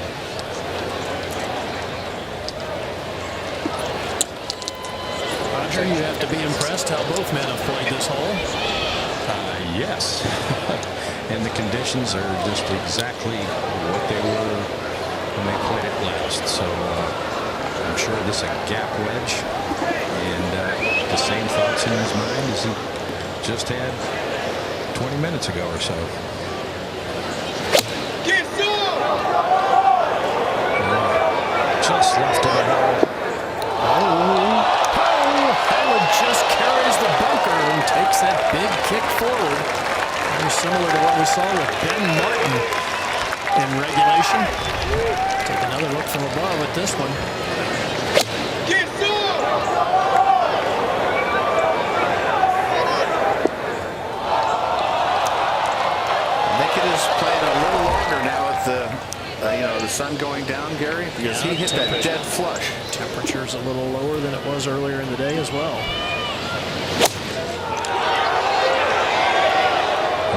Roger, you have to be impressed how both men have played this hole. Yes. And the conditions are just exactly what they were when they played it last. So I'm sure this is a gap wedge. And the same thoughts in his mind as he just had 20 minutes ago or so. Just left of the hole. Howard just carries the bunker and takes that big kick forward. And very similar to what we saw with Ben Martin in regulation. Take another look from above at this one. Is playing a little longer now with the sun going down, Gary, because he hit that dead flush. Temperature's a little lower than it was earlier in the day as well.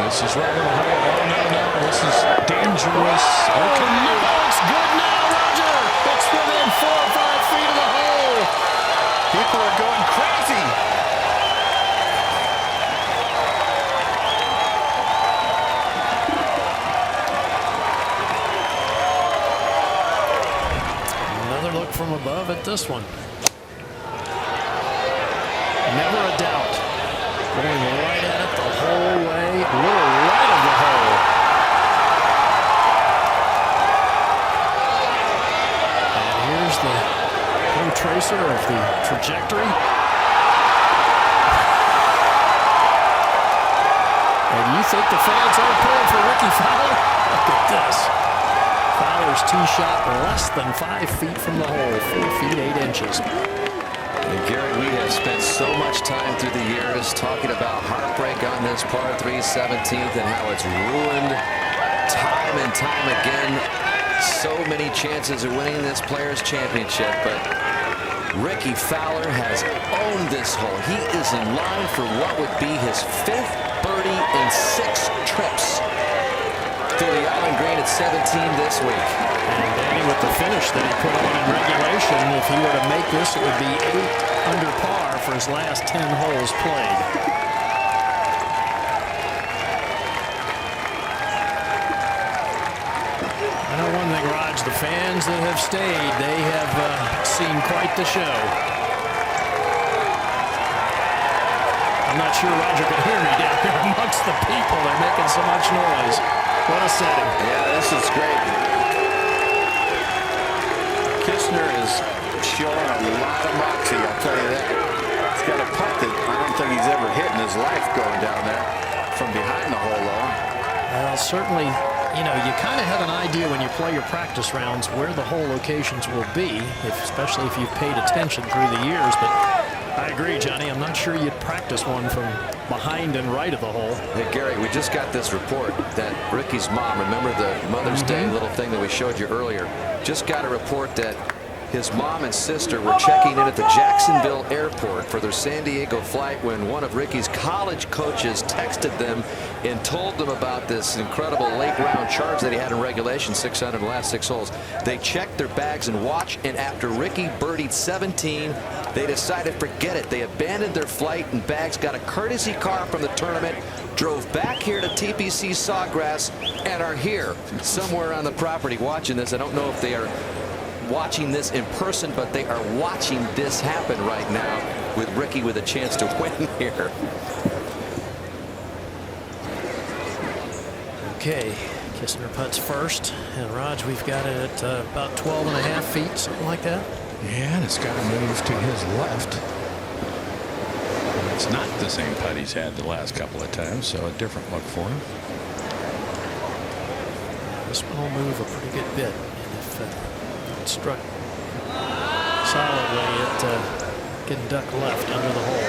This is right on the high. No. This is dangerous. Okay. It's good now, Roger. It's within 4 or 5 feet of the hole. People are going crazy. From above at this one. Never a doubt. Going right at it the whole way. A little right of the hole. And here's the home tracer of the trajectory. And you think the fans aren't pulling for Rickie Fowler? Look at this. Fowler's tee shot less than 5 feet from the hole, 4 feet 8 inches. And Gary, we have spent so much time through the years talking about heartbreak on this par 3 17th and how it's ruined time and time again. So many chances of winning this Players' Championship, but Rickie Fowler has owned this hole. He is in line for what would be his 5th birdie in 6 trips through the island green at 17 this week. And Danny, with the finish that he put on in regulation, if he were to make this, it would be 8 under par for his last 10 holes played. I know one thing, Raj, the fans that have stayed, they have seen quite the show. I'm not sure Roger can hear me down there amongst the people. They're making so much noise. What a setting. Yeah, this is great. Kisner is showing a lot of moxie, I'll tell you that. He's got a putt that I don't think he's ever hit in his life going down there from behind the hole, though. Well, certainly, you know, you kind of have an idea when you play your practice rounds where the hole locations will be, especially if you've paid attention through the years. But I agree, Johnny. I'm not sure you'd practice one from behind and right of the hole. Hey, Gary, we just got this report that Rickie's mom, remember the Mother's Day little thing that we showed you earlier, just got a report that his mom and sister were checking in at the Jacksonville airport for their San Diego flight when one of Rickie's college coaches texted them and told them about this incredible late round charge that he had in regulation, 600 in the last 6 holes. They checked their bags and watch, and after Rickie birdied 17, they decided forget it. They abandoned their flight and bags, got a courtesy car from the tournament, drove back here to TPC Sawgrass, and are here somewhere on the property watching this. I don't know if they are watching this in person, but they are watching this happen right now with Rickie with a chance to win here. Okay, Kisner putts first, and Raj, we've got it at about 12.5 feet, something like that. Yeah, and it's got to move to his left. It's not the same putt he's had the last couple of times, so a different look for him. This one will move a pretty good bit, and if it struck solidly, it can duck left under the hole.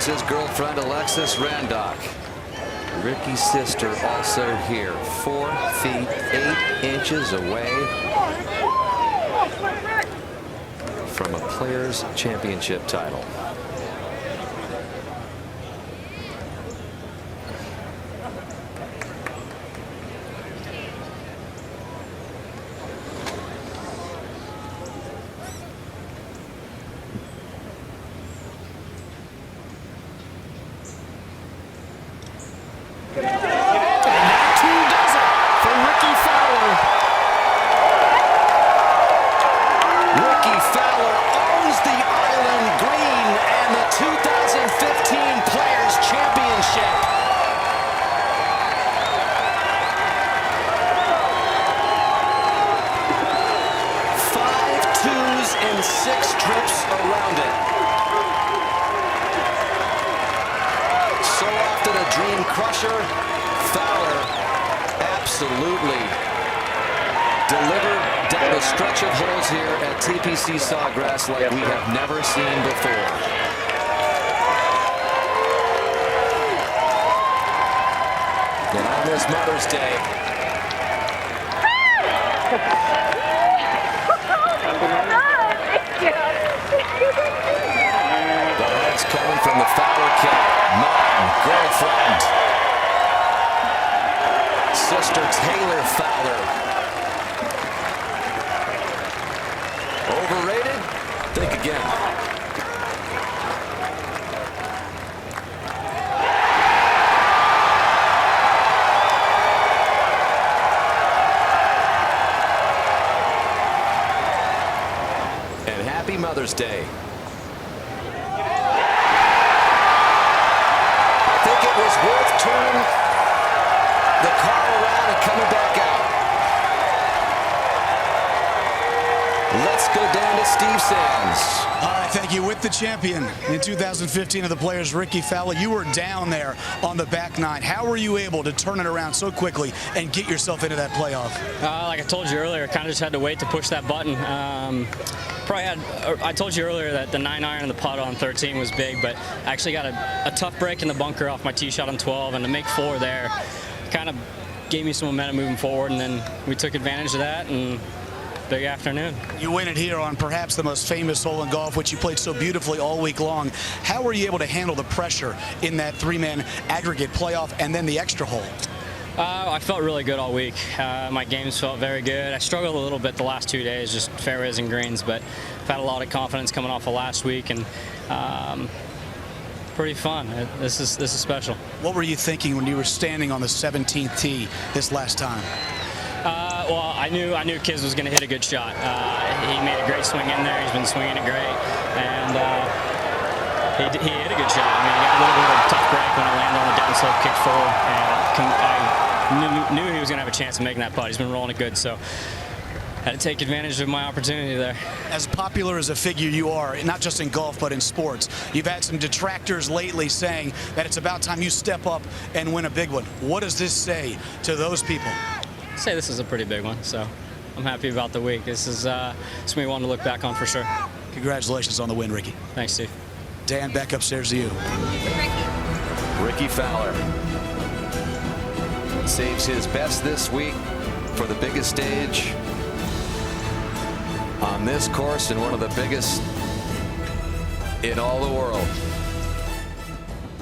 His girlfriend Alexis Randock, Rickie's sister, also here, 4 feet 8 inches away from a Players' Championship title. And that too does it for Rickie Fowler. Rickie Fowler owns the Island Green and the 2015 Players Championship. And 6 trips around it. So often a dream crusher, Fowler absolutely delivered down a stretch of holes here at TPC Sawgrass like we have never seen before. And on this Mother's Day, the heads coming from the Fowler kid. Mom, girlfriend, sister Taylor Fowler. Overrated? Think again. And happy Mother's Day. It was worth turning the car around and coming back out. Let's go down to Steve Sands. All right, thank you. With the champion in 2015 of the Players, Rickie Fowler, you were down there on the back nine. How were you able to turn it around so quickly and get yourself into that playoff? Like I told you earlier, I kind of just had to wait to push that button. I told you earlier that the 9-iron and the putt on 13 was big, but I actually got a tough break in the bunker off my tee shot on 12, and to make 4 there kind of gave me some momentum moving forward, and then we took advantage of that, and big afternoon. You win it here on perhaps the most famous hole in golf, which you played so beautifully all week long. How were you able to handle the pressure in that 3-man aggregate playoff and then the extra hole? I felt really good all week. My games felt very good. I struggled a little bit the last 2 days, just fairways and greens, but I've had a lot of confidence coming off of last week, and pretty fun. This is special. What were you thinking when you were standing on the 17th tee this last time? Well, I knew Kiz was going to hit a good shot. He made a great swing in there. He's been swinging it great, and he hit a good shot. I mean, he got a little bit of a tough break when I landed on the downslope, kicked forward, and I knew he was going to have a chance of making that putt. He's been rolling it good, so had to take advantage of my opportunity there. As popular as a figure you are, not just in golf but in sports, you've had some detractors lately saying that it's about time you step up and win a big one. What does this say to those people? I'd say this is a pretty big one, so I'm happy about the week. This is something we want to look back on for sure. Congratulations on the win, Rickie. Thanks, Steve. Dan, back upstairs to you. Rickie Fowler saves his best this week for the biggest stage on this course and one of the biggest in all the world.